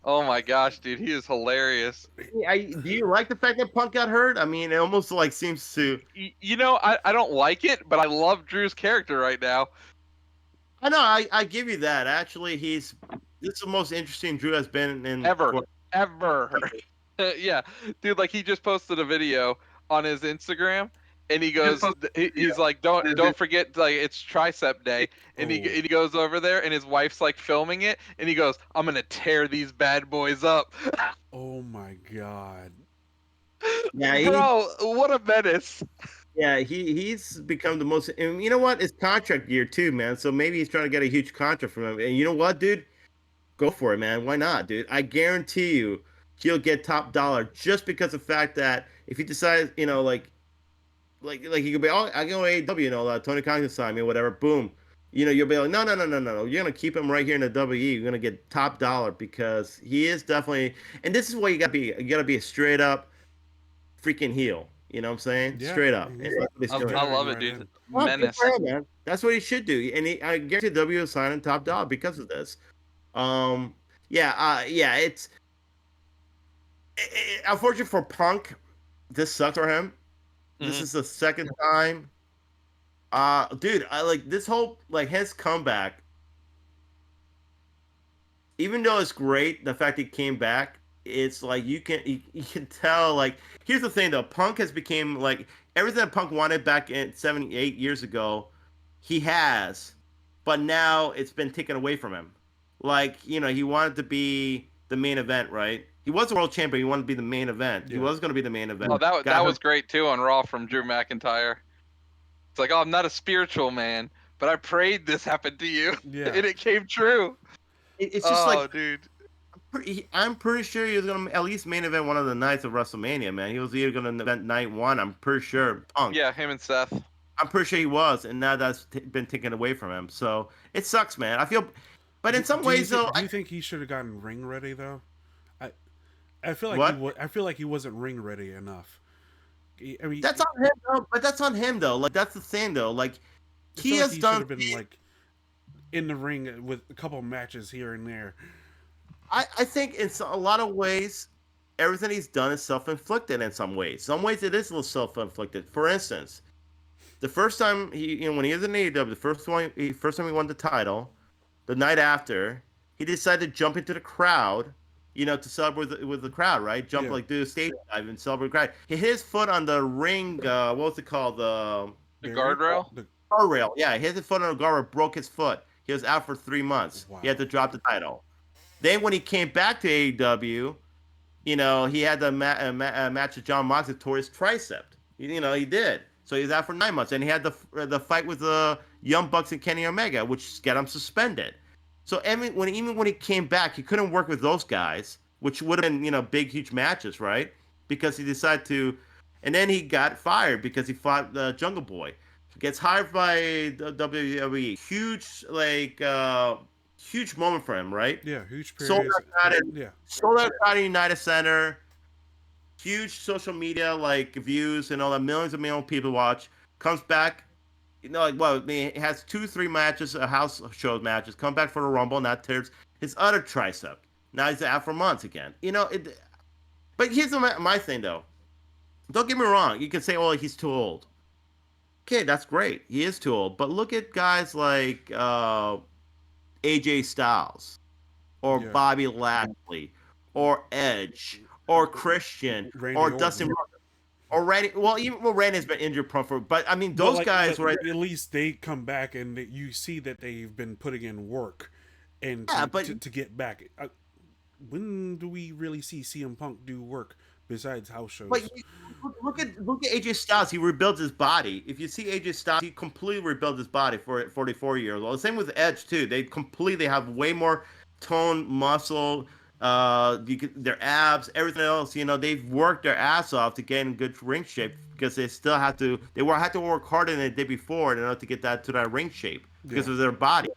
Oh my gosh, dude, he is hilarious. Do you like the fact that Punk got hurt? I mean, it almost like seems to. You know, I don't like it, but I love Drew's character right now. I know. I give you that. Actually, this is the most interesting Drew has been in Ever. Yeah, dude, like he just posted a video on his Instagram, and he goes, he's like, don't forget, like it's tricep day, and Oh. he goes over there, and his wife's like filming it, and he goes, I'm gonna tear these bad boys up. Oh my god. Yeah, Bro, what a menace. he's become the most. And you know what? It's contract year too, man. So maybe he's trying to get a huge contract from him. And you know what, dude? Go for it, man. Why not, dude? I guarantee you, he'll get top dollar just because of the fact that if he decides, like he could be, oh, I go AEW, Tony Khan can sign me, whatever. Boom. You'll be like, no. You're gonna keep him right here in the WE. You're gonna get top dollar because he is definitely. And this is what you gotta be. You gotta be a straight up freaking heel. You know what I'm saying? Yeah. Straight up. He's- And that's what he's doing. I love it, Right dude. in. Well, good Menace. for him, man. That's what he should do. And I guarantee W is signing top dollar because of this. Yeah. Unfortunate for Punk. This sucks for him. This Mhm. is the second time. Dude, I like this whole like his comeback. Even though it's great, the fact he came back, it's like you can tell. Like, here's the thing though, Punk has became like everything that Punk wanted back in 7, 8 years ago. He has, but now it's been taken away from him. Like, he wanted to be the main event, right? He was a world champion. He wanted to be the main event. He Yeah. was going to be the main event. Oh, that Got was hurt. great too on Raw from Drew McIntyre. It's like, oh, I'm not a spiritual man, but I prayed this happened to you, Yeah. and it came true. It's just like dude. I'm pretty sure he was going to at least main event one of the nights of WrestleMania, man. He was either going to event night one. I'm pretty sure. Punk. Yeah, him and Seth. I'm pretty sure he was, and now that's been taken away from him. So it sucks, man. I feel, but in some ways, though, do you think he should have gotten ring ready though? I feel like What? I feel like he wasn't ring ready enough. I mean, that's on him, though. But that's on him, though. Like, that's the thing, though. Like, I he feel like has he should done. have been like in the ring with a couple matches here and there. I think in a lot of ways, everything he's done is self-inflicted. In some ways, it is a little self-inflicted. For instance, the first time when he was in AEW, first time he won the title, the night after, he decided to jump into the crowd, to celebrate with the crowd, right? Jump Yeah. like do a stage dive and celebrate the crowd. He hit his foot on the ring. What was it called? The Barrier? guardrail. The- Guardrail. Yeah, he hit his foot on the guardrail, broke his foot. He was out for 3 months. Wow. He had to drop the title. Then when he came back to AEW, he had the match with John Moxley, tore his tricep. He did. So he was out for 9 months, and he had the fight with the Young Bucks and Kenny Omega, which got him suspended. So even when he came back, he couldn't work with those guys, which would have been big, huge matches, right? Because he decided to, and then he got fired because he fought the Jungle Boy. Gets hired by the WWE. Huge moment for him, right? Yeah, huge Sold periods. out crowd Yeah. sold out crowd in United Center. Huge social media views and all that. Millions of people watch. Comes back, he has 2-3 matches, house show matches. Come back for the Rumble, and that tears his other tricep. Now he's out for months again. But here's my thing though. Don't get me wrong. You can say, "Oh, he's too old." Okay, that's great. He is too old. But look at guys like AJ Styles, or Yeah. Bobby Lashley, or Edge, or Christian, Randy or Orton. Dustin, or Randy. Well, Randy's been injured prone for, but I mean, But, those like, guys, but right? at least they come back and you see that they've been putting in work and Yeah, but to get back. When do we really see CM Punk do work besides house shows? But look at AJ Styles. He rebuilt his body. If you see AJ Styles, he completely rebuilt his body for 44 years old. Same with Edge too. They completely have way more tone, muscle, their abs, everything else. They've worked their ass off to get in good ring shape because they still have to. Had to work harder than they did before in order to get that to that ring shape because Yeah. of their body.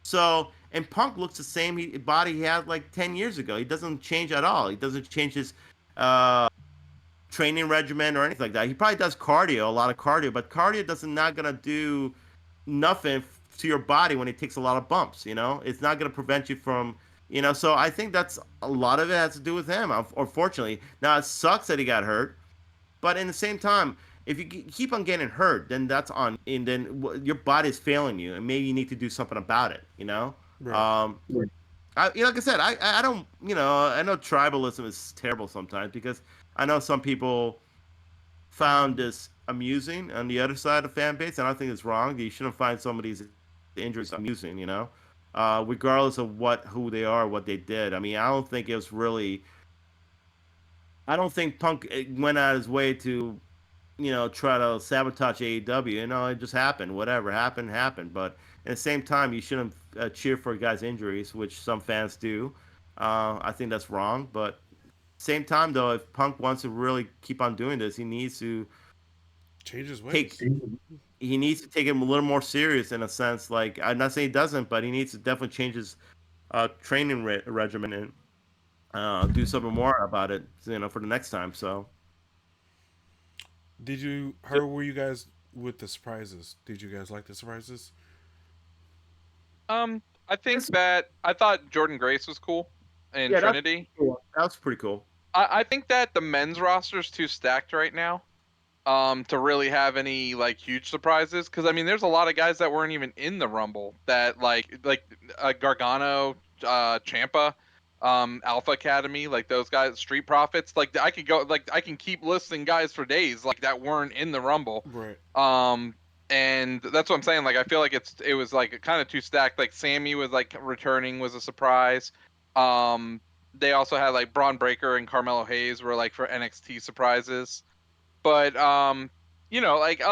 So, and Punk looks the same body he had like 10 years ago. He doesn't change at all. He doesn't change his uh, training regimen or anything like that. He probably does cardio, a lot of cardio, but cardio doesn't not gonna do nothing to your body when it takes a lot of bumps. It's not gonna prevent you from. So I think that's a lot of it has to do with him. Unfortunately, now it sucks that he got hurt, but in the same time, if you keep on getting hurt, then that's on, and then your body's failing you, and maybe you need to do something about it. Right. Um, like I said, I don't, I know tribalism is terrible sometimes because I know some people found this amusing on the other side of the fan base, and I think it's wrong. You shouldn't find somebody's injuries amusing, regardless of who they are, what they did. I mean, I don't think it was really. I don't think Punk went out of his way to try to sabotage AEW. It just happened. Whatever happened, happened. But at the same time, you shouldn't cheer for guys' injuries, which some fans do. I think that's wrong. But same time, though, if Punk wants to really keep on doing this, he needs to Change his take. ways. He needs to take him a little more serious in a sense. Like I'm not saying he doesn't, but he needs to definitely change his training regimen and do something more about it. For the next time. So. Did you? How were you guys with the surprises? Did you guys like the surprises? I think that I thought Jordan Grace was cool in Yeah, that's Trinity. cool. That's pretty cool. I think that the men's roster is too stacked right now. To really have any like huge surprises, because I mean, there's a lot of guys that weren't even in the Rumble that like Gargano, Champa, Alpha Academy, like those guys, Street Profits. Like I could go, like I can keep listing guys for days like that weren't in the Rumble. Right. And that's what I'm saying. Like I feel like it was like kind of too stacked. Like Sammy was like returning was a surprise. They also had like Braun Breaker and Carmelo Hayes were like for NXT surprises. But like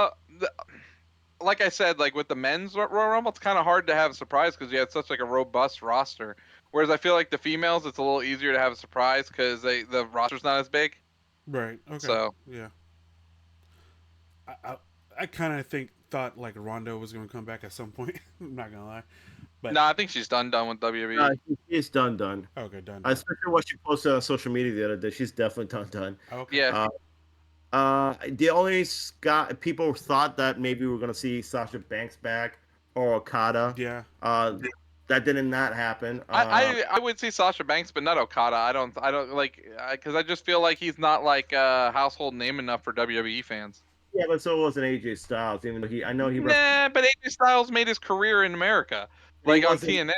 like I said, like with the men's Royal Rumble, it's kind of hard to have a surprise because you had such like a robust roster. Whereas I feel like the females, it's a little easier to have a surprise because the roster's not as big. Right. Okay. So Yeah. I I, I kind of thought like Rondo was going to come back at some point. I'm not gonna lie, but no, I think she's done with WWE. She's done. okay, done. Especially what she posted on social media the other day. She's definitely done. Okay. Yeah, The only people thought that maybe we are gonna see Sasha Banks back or Okada. Yeah. That did not happen. I would see Sasha Banks, but not Okada. I don't like because I just feel like he's not like a household name enough for WWE fans. Yeah, but so wasn't AJ Styles. Even though I know he Nah, but AJ Styles made his career in America, like on TNA.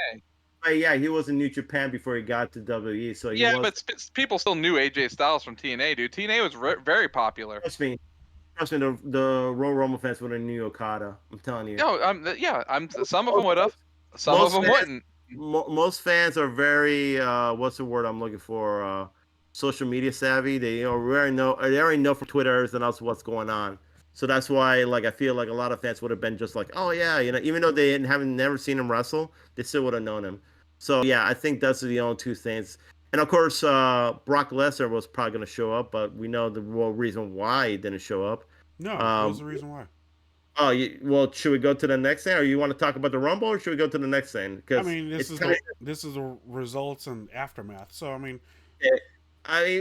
Yeah, he was in New Japan before he got to WWE. So he Yeah, was, but people still knew AJ Styles from TNA, dude. TNA was very popular. trust me, the Royal Rumble fans would have knew Okada. I'm telling you. No, some of them would have, some of them wouldn't. Most fans are very what's the word I'm looking for? Social media savvy. They already know from Twitters and else what's going on. So that's why, like, I feel like a lot of fans would have been just like, oh yeah, even though they haven't never seen him wrestle, they still would have known him. So yeah, I think that's the only two things. And of course, Brock Lesnar was probably going to show up, but we know the real reason why he didn't show up. No, what was the reason why? Oh, well, should we go to the next thing, or you want to talk about the Rumble, or should we go to the next thing? I mean, this is the results and aftermath. So I mean,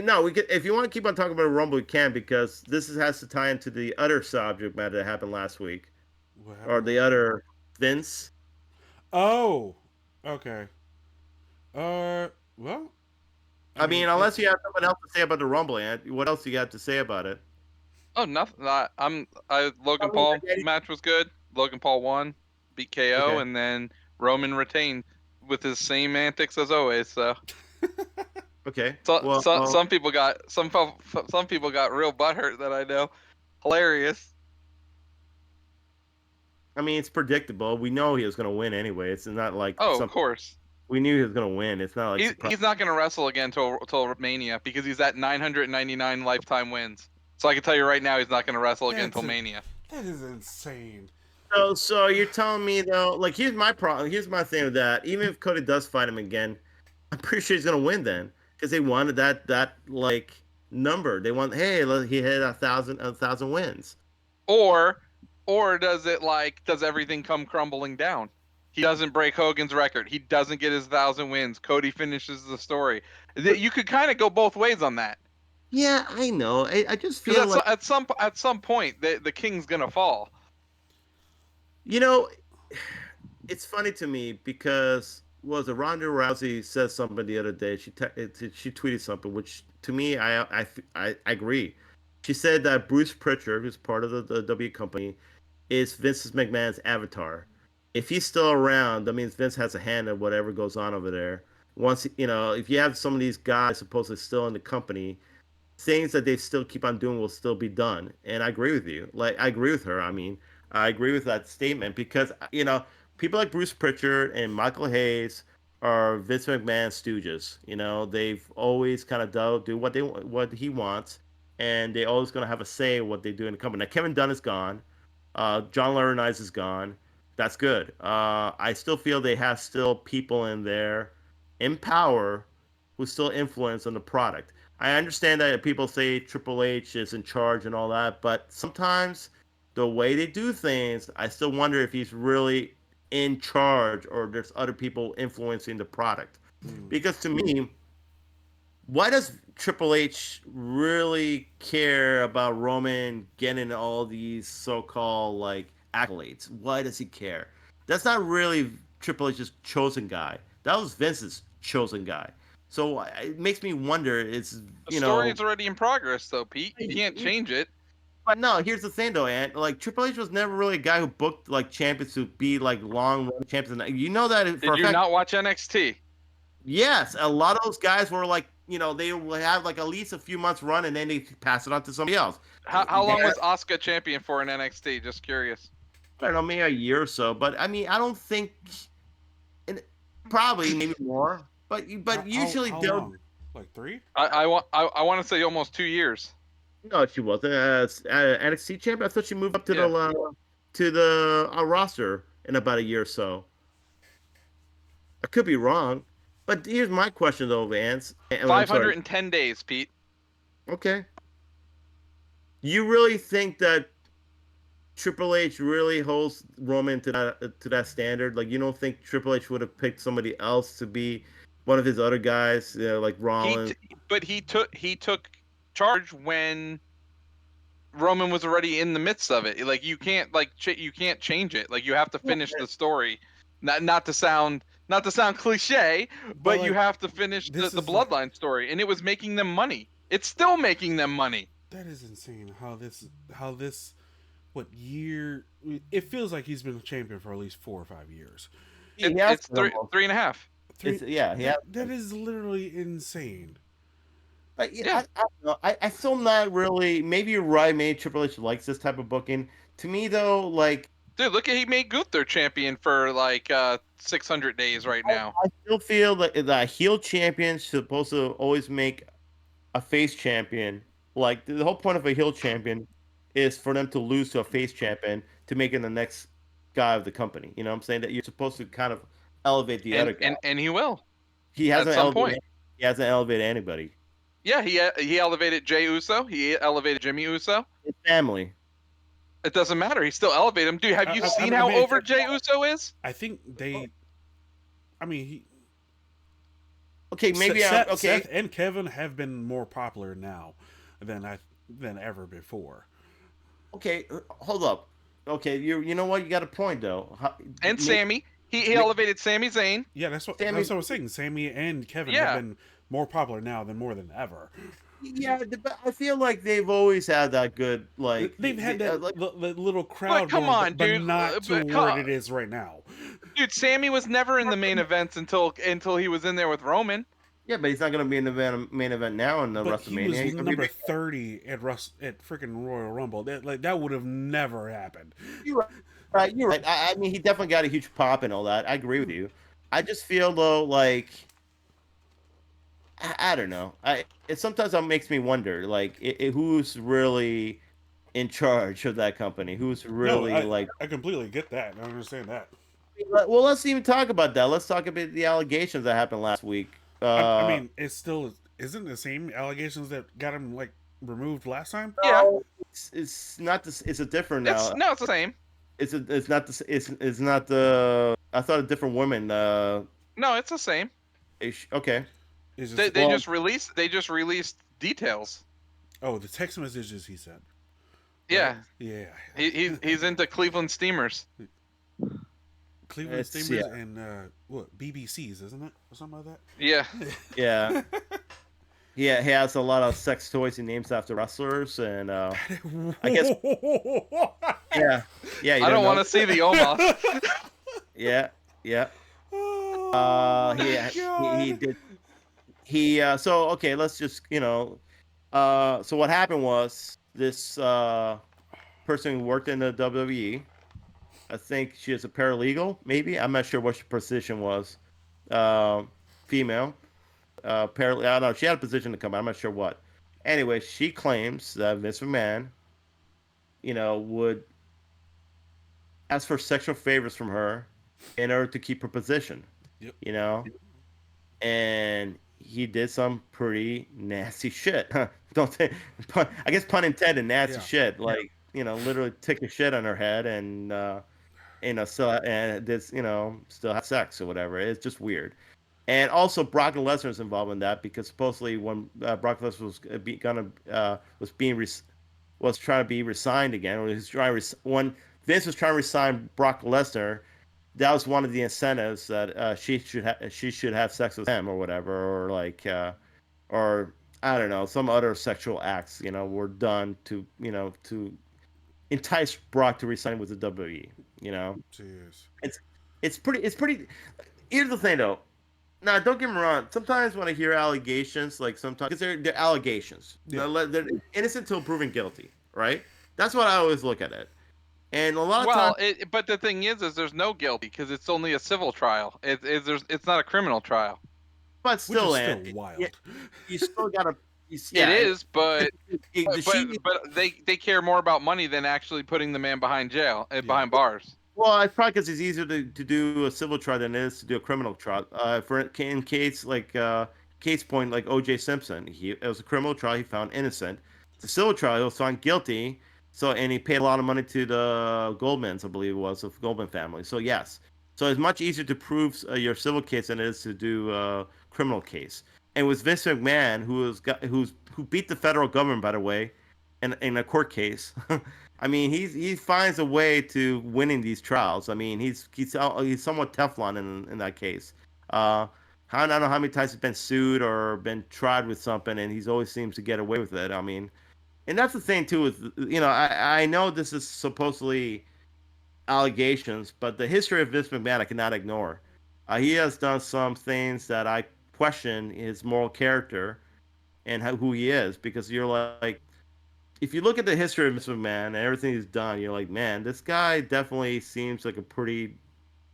no, we could. If you want to keep on talking about the Rumble, we can, because has to tie into the other subject matter that happened last week, or the other Vince. Oh, okay. Well, I mean, unless you have something else to say about the Rumble, Ant, what else do you have to say about it? Oh, nothing. Logan Paul match was good. Logan Paul won, beat KO, and then Roman retained with his same antics as always. So. Okay. Some people got real butthurt that I know. Hilarious. I mean, it's predictable. We know he was going to win anyway. It's not like of course. We knew he was going to win. It's not like he's not going to wrestle again till Mania because he's at 999 lifetime wins. So I can tell you right now, he's not going to wrestle again until Mania. That is insane. So you're telling me though, like, here's my problem. Here's my thing with that. Even if Cody does fight him again, I'm pretty sure he's gonna win then because they wanted that like number. They want hey he had a thousand wins. Or does it like does everything come crumbling down? He doesn't break Hogan's record. He doesn't get his 1,000 wins. Cody finishes the story. You could kind of go both ways on that. Yeah, I know. I just feel Because like at some point the king's gonna fall. you know it's funny to me because was it Ronda Rousey said something the other day. She tweeted something which to me I agree. She said that Bruce Pritchard, who's part of the W company, is Vince McMahon's avatar. If he's still around, that means Vince has a hand in whatever goes on over there. Once if you have some of these guys supposedly still in the company, things that they still keep on doing will still be done. And I agree with you. Like I agree with her. I mean, I agree with that statement because people like Bruce Pritchard and Michael Hayes are Vince McMahon's stooges. They've always kind of do what he wants, and they always gonna have a say in what they do in the company. Now Kevin Dunn is gone. John Laurinaitis is gone. That's good. I still feel they have still people in there in power who still influence on the product. I understand that people say Triple H is in charge and all that, but sometimes the way they do things, I still wonder if he's really in charge or there's other people influencing the product. Mm. Because to me, why does Triple H really care about Roman getting all these so-called like accolades? Why does he care? That's not really Triple H's chosen guy. That was Vince's chosen guy. So it makes me wonder. It's The story is already in progress, though, Pete. You can't change it. but no. Here's the thing, though, Ant. Like Triple H was never really a guy who booked like champions to be like long run champions. You know that for Did a you fact. not watch NXT? Yes, a lot of those guys were like, they would have like at least a few months run and then they pass it on to somebody else. How long was Asuka champion for in NXT? Just curious. I don't know, maybe a year or so. But I mean, I don't think, and probably maybe more. But usually How they'll. long? Like 3? I want to say almost 2 years. No, she wasn't. NXT champion. I thought she moved up to Yeah. the roster in about a year or so. I could be wrong. But here's my question though, Vance. I'm sorry. 510 days, Pete. Okay. You really think that Triple H really holds Roman to that standard? Like you don't think Triple H would have picked somebody else to be one of his other guys, like Rollins? But he took charge when Roman was already in the midst of it. Like you can't you can't change it. Like you have to finish the story. Not to sound cliche, but you like, have to finish this the is like bloodline story, and it was making them money. It's still making them money. that is insane. How this what year? It feels like he's been a champion for at least 4 or 5 years. It's three and a half. Yeah, yeah. That is literally insane. But Yeah. I don't know. I still not really. Maybe you're right. Maybe Triple H likes this type of booking. To me, though, like Dude, look at he made Gunther champion for like 600 days right now. I still feel that the heel champion is supposed to always make a face champion. Like the whole point of a heel champion is for them to lose to a face champion to make it the next guy of the company. You know what I'm saying? That you're supposed to kind of elevate the other guy. And he will He at hasn't some elevated. point. He hasn't elevated anybody. Yeah, he elevated Jey Uso. He elevated Jimmy Uso. His family. It doesn't matter. He still elevated him. Dude, have you seen how mean, over Jey Uso is? I think they. I mean, Okay, maybe Seth, okay. Seth and Kevin have been more popular now than ever before. Okay, hold up. Okay, you know what? You got a point though. And Sammy. He elevated Sami Zayn. Yeah, that's what Sammy- I was saying. Sammy and Kevin Yeah. have been more popular now than more than ever. Yeah, but I feel like they've always had that good like. They've had that like, the little crowd, come going, on, but dude. not to But where it is right now. Dude, Sammy was never in the main events until he was in there with Roman. yeah, but he's not going to be in the main event now in the But he was WrestleMania. He's gonna number be 30 at freaking Royal Rumble. That would have never happened. You're right. You're right. I mean, he definitely got a huge pop and all that. I agree with you. I just feel though, like I don't know. It sometimes makes me wonder, like, who's really in charge of that company? Who's really No, like? I completely get that. I understand that. Well, let's even talk about that. Let's talk about the allegations that happened last week. I Uh, mean, it's still isn't the same allegations that got him like removed last time. Yeah, no, it's not this. It's a different it's now. no, it's the same. It's not this. It's not the. I thought a different woman. No, it's the same. Okay. Is They just they Well, just released they just released details. oh the text messages he sent, right? Yeah, Yeah, he's into Cleveland Steamers. Cleveland it's yeah, Steamers and what BBCs, isn't it, or something like Yeah, yeah, yeah. He has a lot of sex toys he names after wrestlers, and I guess yeah, yeah. You I don't don't want know? to see the Omos. Yeah, yeah. Oh my He god! did. So okay, let's just so what happened was this person who worked in the WWE. I think she is a paralegal, maybe. I'm not sure what her position was. Uh, Female. I don't know. She had a position to come. I'm not sure what. Anyway, she claims that Vince McMahon, would ask for sexual favors from her in order to keep her position. Yep. You know, and he did some pretty nasty shit. Don't think, I guess pun intended, nasty Yeah. shit. Like literally took a shit on her head and still and this still have sex or whatever. It's just weird. And also Brock Lesnar is involved in that because supposedly when Brock Lesnar was being was trying to be resigned again, or he was trying when Vince was trying to resign Brock Lesnar, that was one of the incentives that she should have sex with him or whatever, or like or I don't know, some other sexual acts were done to to entice Brock to resign with the WWE. You know, Jeez. it's it's pretty. Here's the thing though. Now, don't get me wrong. Sometimes when I hear allegations, like sometimes because they're allegations, Yeah. they're innocent until proven guilty, right? That's what I always look at it. And a lot of times, Well, but the thing is there's no guilty because it's only a civil trial. It's not a criminal trial. but Which is still, still and wild. you still gotta, It yeah. is, but Does she? they care more about money than actually putting the man behind jail, Yeah. behind bars. Well, it's probably because it's easier to do a civil trial than it is to do a criminal trial. In case like case point like O.J. Simpson, it was a criminal trial. He found innocent. The civil trial, he was found guilty. So and he paid a lot of money to the Goldmans, I believe it was, of Goldman family. So yes, so it's much easier to prove your civil case than it is to do a criminal case. And with Vince McMahon, who beat the federal government, by the way, in a court case. I mean, he finds a way to winning these trials. I mean, he's somewhat Teflon in that case. I don't know how many times he's been sued or been tried with something, and he's always seems to get away with it. I mean, and that's the thing too. Is I know this is supposedly allegations, but the history of Vince McMahon I cannot ignore. He has done some things that I question his moral character and who he is because you're like if you look at the history of Vince McMahon and everything he's done, you're like, man, this guy definitely seems like a pretty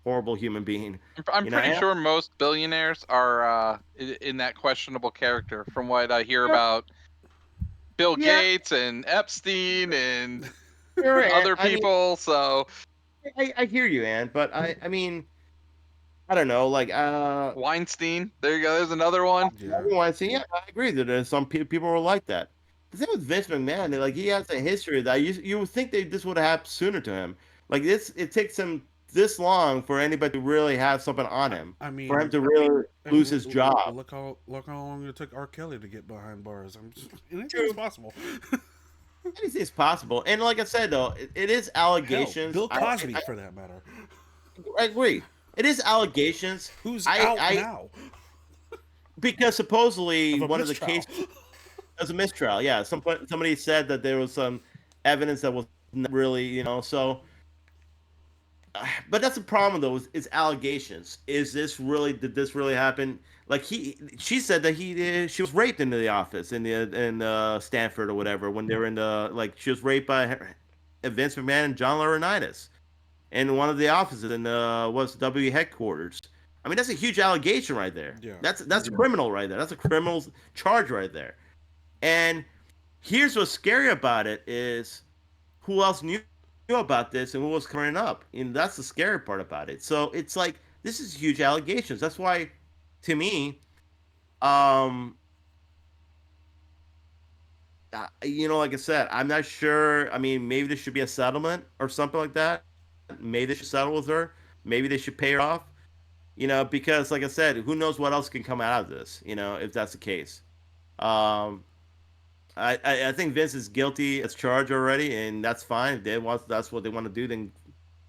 horrible human being. I'm You know, pretty and, sure most billionaires are in that questionable character. From what I hear about Bill yeah, Gates and Epstein and sure. And, other I mean, people, so I hear you, Ann, but I mean, I don't know, like, Weinstein. There you go. There's another one. Yeah. everyone say, yeah, I agree that there's some people were like that. The thing with Vince McMahon, like, he has a history that you would think this would have happened sooner to him. Like, it takes him this long for anybody to really have something on him, I for him mean, to really lose his job. look how long it took R. Kelly to get behind bars. Anything's True. possible. Anything is possible. And like I said, though, it is Hell, allegations. Bill Cosby for that matter. I agree. It is allegations. Who's I, out I now because supposedly of a one of the mistrial? cases was a mistrial. Yeah, somebody said that there was some evidence that was not really, So, but that's the problem though. Is allegations. Is this really? Did this really happen? Like she said that she was raped in the office in Stanford or whatever when they were in the like she was raped by Vince McMahon and John Laurinaitis in one of the offices in was W headquarters. I mean, that's a huge allegation right there. Yeah. That's criminal right there. That's a criminal charge right there. And here's what's scary about it is who else knew about this and who was covering up. And that's the scary part about it. So it's like this is huge allegations. That's why, to me, Um, like I said, I'm not sure. I mean, maybe there should be a settlement or something like that. Maybe they should settle with her. Maybe they should pay her off. Because like I said, who knows what else can come out of this? If that's the case. Um, I think Vince is guilty as charged already, and that's fine. If that's what they want to do, then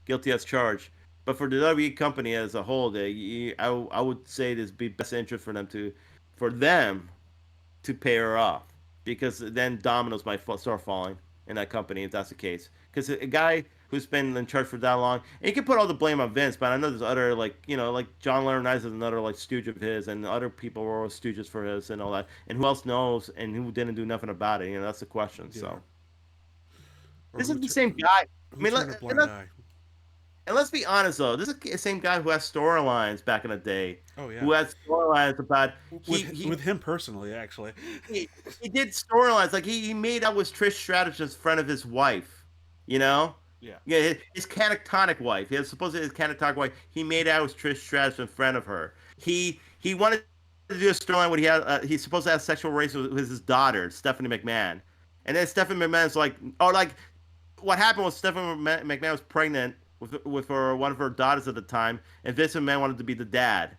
guilty as charged. But for the WWE company as a whole, I would say this be best interest for them to pay her off, because then dominoes might start falling in that company if that's the case. Because a guy who's been in charge for that long, and you can put all the blame on Vince, but I know there's other like John Laurinaitis is another like stooge of his, and other people were all stooges for his and all that. And who else knows and who didn't do nothing about it? That's the question. Yeah. So Or this who is the same guy. I who mean, turned a blind eye. and let's be honest though, this is the same guy who has storylines back in the day. Oh yeah. Who had storylines about with him personally, actually. he did storylines like he made out with Trish Stratus in front of his wife. You know? Yeah. Yeah, his catatonic wife. He was supposedly his catatonic wife. He made out with Trish Stratus in front of her. He wanted to do a storyline where he's supposed to have sexual relations with his daughter, Stephanie McMahon. And then Stephanie McMahon's like, what happened was Stephanie McMahon was pregnant with one of her daughters at the time, and Vince McMahon wanted to be the dad.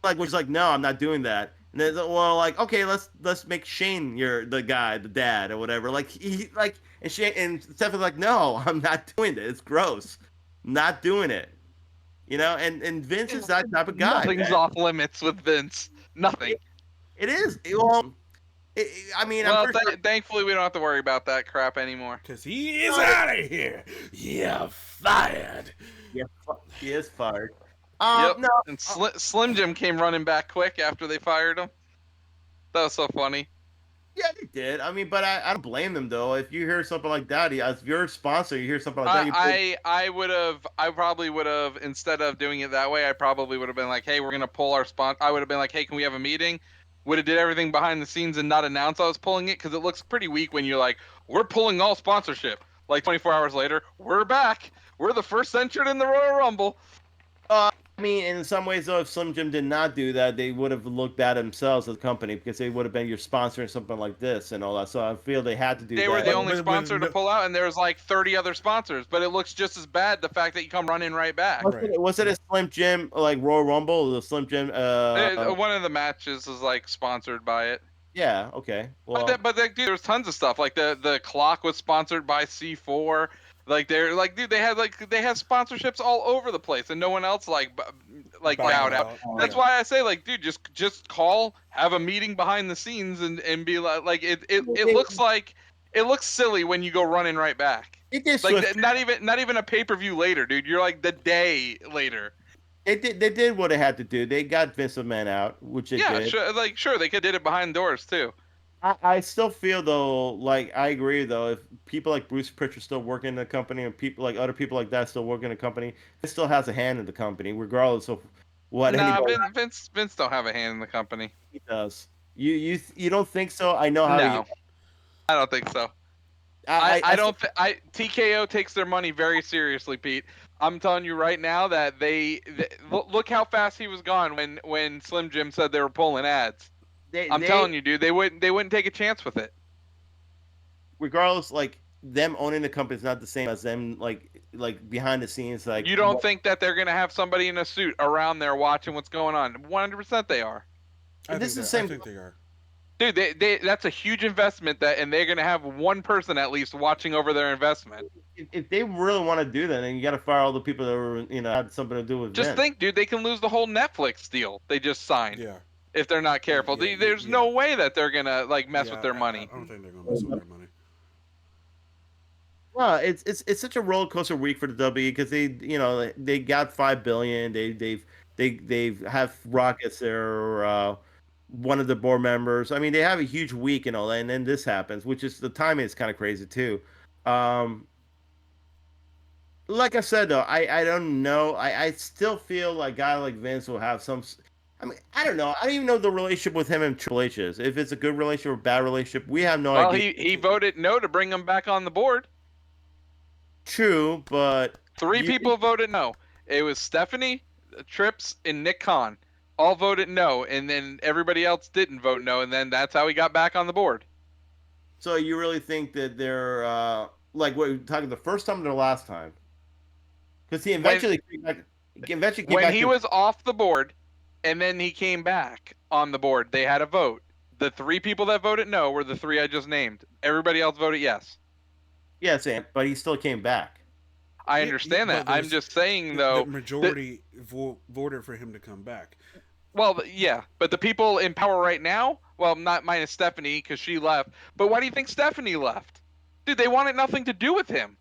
Which is like, no, I'm not doing that. And then, well, like, okay, let's make Shane the guy, the dad, or whatever. And Stephanie's like, no, I'm not doing it. It's gross. I'm not doing it. And Vince is that type of guy. Nothing's off limits with Vince. Nothing. It is. Thankfully we don't have to worry about that crap anymore. Because he is out of here. You're fired. Yeah, he is fired. Yep. No. And Slim Jim came running back quick after they fired him. That was so funny. Yeah, they did. But I don't blame them though. If you hear something like that, as your sponsor, you hear something like that. I probably would have, instead of doing it that way, I probably would have been like, hey, we're gonna pull our sponsor. I would have been like, hey, can we have a meeting? Would have did everything behind the scenes and not announce I was pulling it, because it looks pretty weak when you're like, we're pulling all sponsorship. Like 24 hours later, we're back. We're the first entered in the Royal Rumble. In some ways, though, if Slim Jim did not do that, they would have looked bad themselves as a company, because they would have been your sponsor in something like this and all that. So I feel they had to do that. They were the only sponsor to pull out, and there was like 30 other sponsors. But it looks just as bad, the fact that you come running right back. Was it a Slim Jim, like, Royal Rumble? The Slim Jim... one of the matches is, like, sponsored by it. Yeah, okay. Well, but dude, there's tons of stuff. Like, the clock was sponsored by C4. Like, they're like, dude, they have sponsorships all over the place, and no one else bowed out. That's why I say, like, dude, just call, have a meeting behind the scenes, and be like it looks silly when you go running right back. It is like not even a pay-per-view later, dude. You're like the day later. They did what they had to do. They got Vince McMahon out, which they did. Sure, they could did it behind doors too. I still feel though, like, I agree though, if people like Bruce Pritchard still working in the company, and people like other people like that still working in the company, he still has a hand in the company, regardless of what. Vince don't have a hand in the company. He does. You don't think so? I know how. No, I don't think so. I don't. TKO takes their money very seriously, Pete. I'm telling you right now that they look how fast he was gone when Slim Jim said they were pulling ads. I'm telling you, dude, they wouldn't take a chance with it. Regardless, like, them owning the company is not the same as them like behind the scenes. Like, you don't think that they're gonna have somebody in a suit around there watching what's going on? 100% they are. I think they are. Dude, that's a huge investment, and they're gonna have one person at least watching over their investment. If they really want to do that, then you got to fire all the people that were had something to do with. Just think, dude, they can lose the whole Netflix deal they just signed. Yeah. If they're not careful, there's no way that they're gonna mess with their money. I don't think they're gonna mess with their money. Well, it's such a roller coaster week for the W, because they got $5 billion. They have Rockets there. One of the board members. I mean, they have a huge week and all that, and then this happens, which is the timing is kind of crazy too. Like I said though, I don't know. I still feel like a guy like Vince will have some. I mean, I don't know. I don't even know the relationship with him and Triple H is. If it's a good relationship or bad relationship, we have no idea. Well, he voted no to bring him back on the board. True, but three people voted no. It was Stephanie, Trips, and Nick Khan. all voted no, and then everybody else didn't vote no, and then that's how he got back on the board. So you really think that they're like what you're talking the first time or the last time? Because he eventually came back. He eventually came When back he to. was off the board, and then he came back on the board, they had a vote. The 3 people that voted no were the 3 I just named. Everybody else voted yes. Yeah, Sam, but he still came back. I Yeah, understand that. but I'm there's just saying the though that majority voted for him to come back. well, yeah, but the people in power right now, well, not minus Stephanie because she left. But why do you think Stephanie left? Dude, they wanted nothing to do with him.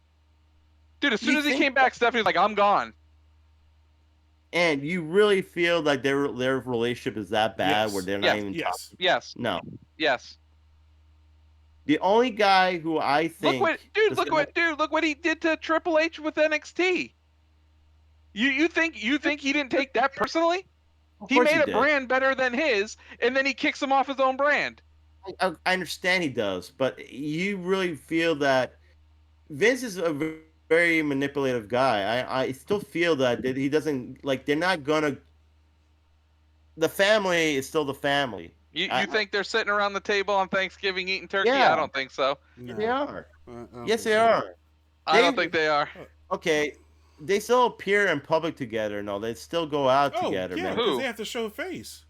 Dude, as soon You as he think, came back, Stephanie's like, I'm gone. and you really feel like their relationship is that bad where Yes, they're not Yes, even yes. talking? yes, No. yes. The only guy who I Look what, think dude. is gonna, Look what he did to Triple H with NXT. You think he didn't take that personally? of He course he made a did. brand better than his, and then he kicks him off his own brand. I understand he does, but you really feel that Vince is a very manipulative guy. I still feel that he doesn't like. They're not gonna. The family is still the family. You think they're sitting around the table on Thanksgiving eating turkey? I Yeah, don't think so. they No, are. I don't Yes, think they so. are. I don't They think they are. okay. They still appear in public together. No, they still go out Oh together, yeah, man. because they Who? have to show face.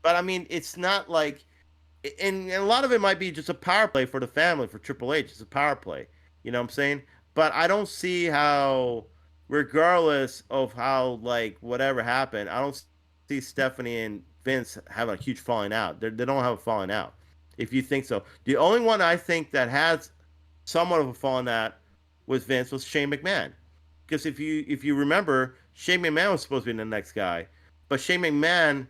But I mean, it's not like, and a lot of it might be just a power play for the family for Triple H. It's a power play. You know what I'm saying? But I don't see how, regardless of how like whatever happened, I don't see Stephanie and Vince having a huge falling out. They don't have a falling out. If you think so, the only one I think that has somewhat of a falling out with Vince was Shane McMahon. Because if you remember, Shane McMahon was supposed to be the next guy, but Shane McMahon,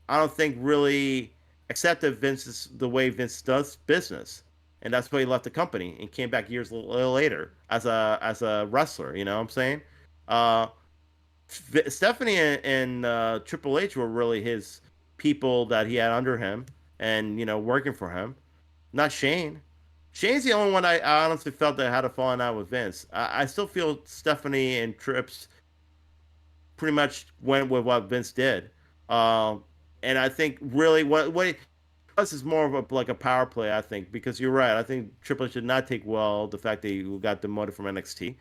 I don't think really accepted Vince's the way Vince does business, and that's why he left the company and came back years later as a wrestler. You know what I'm saying? Uh, Stephanie and Triple H were really his people that he had under him and working for him, not Shane. Shane's the only one I honestly felt that had a falling out with Vince. I still feel Stephanie and Trips pretty much went with what Vince did. Um, and I think really what it was is more of like a power play. I think because you're right. I think Triple H did not take well the fact that he got demoted from NXT,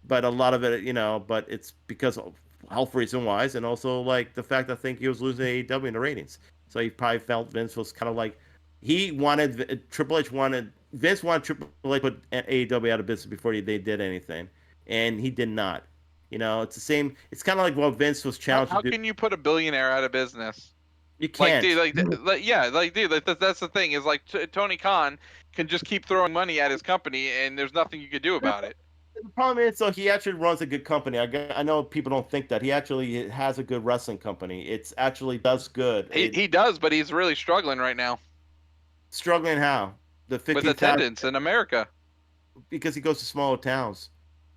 but a lot of it, but it's because of health reason wise, and also like the fact I think he was losing AEW in the ratings. So he probably felt Vince was kind of like he wanted Triple H wanted Vince wanted Triple H to put AEW out of business before they did anything, and he did not. It's the same. It's kind of like what Vince was challenged to How do. can you put a billionaire out of business? You Like, can't. dude, yeah, like, dude, that's the thing is like Tony Khan can just keep throwing money at his company, and there's nothing you could do about it. The problem is, so he actually runs a good company. I know people don't think that he actually has a good wrestling company. It's actually does good. He does, but he's really struggling right now Struggling how the with 50,000 attendance in America. because he goes to smaller towns.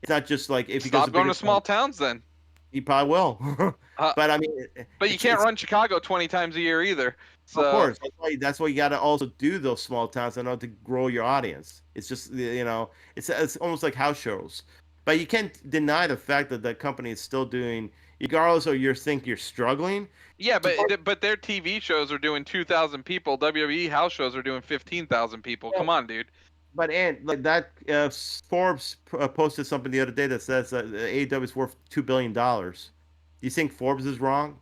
It's not just like if he goes Stop to going bigger to small towns, towns then. he probably will. Uh, But I mean, but you it's can't it's run Chicago 20 times a year either. of So course that's why you got to also do those small towns in order to grow your audience. It's just it's almost like house shows. But you can't deny the fact that the company is still doing, regardless of you think you're struggling. yeah, but their TV shows are doing 2,000 people. WWE house shows are doing 15,000 people. Come on, dude. But and like that, Forbes posted something the other day that says that AEW is worth $2 billion. Do you think Forbes is wrong?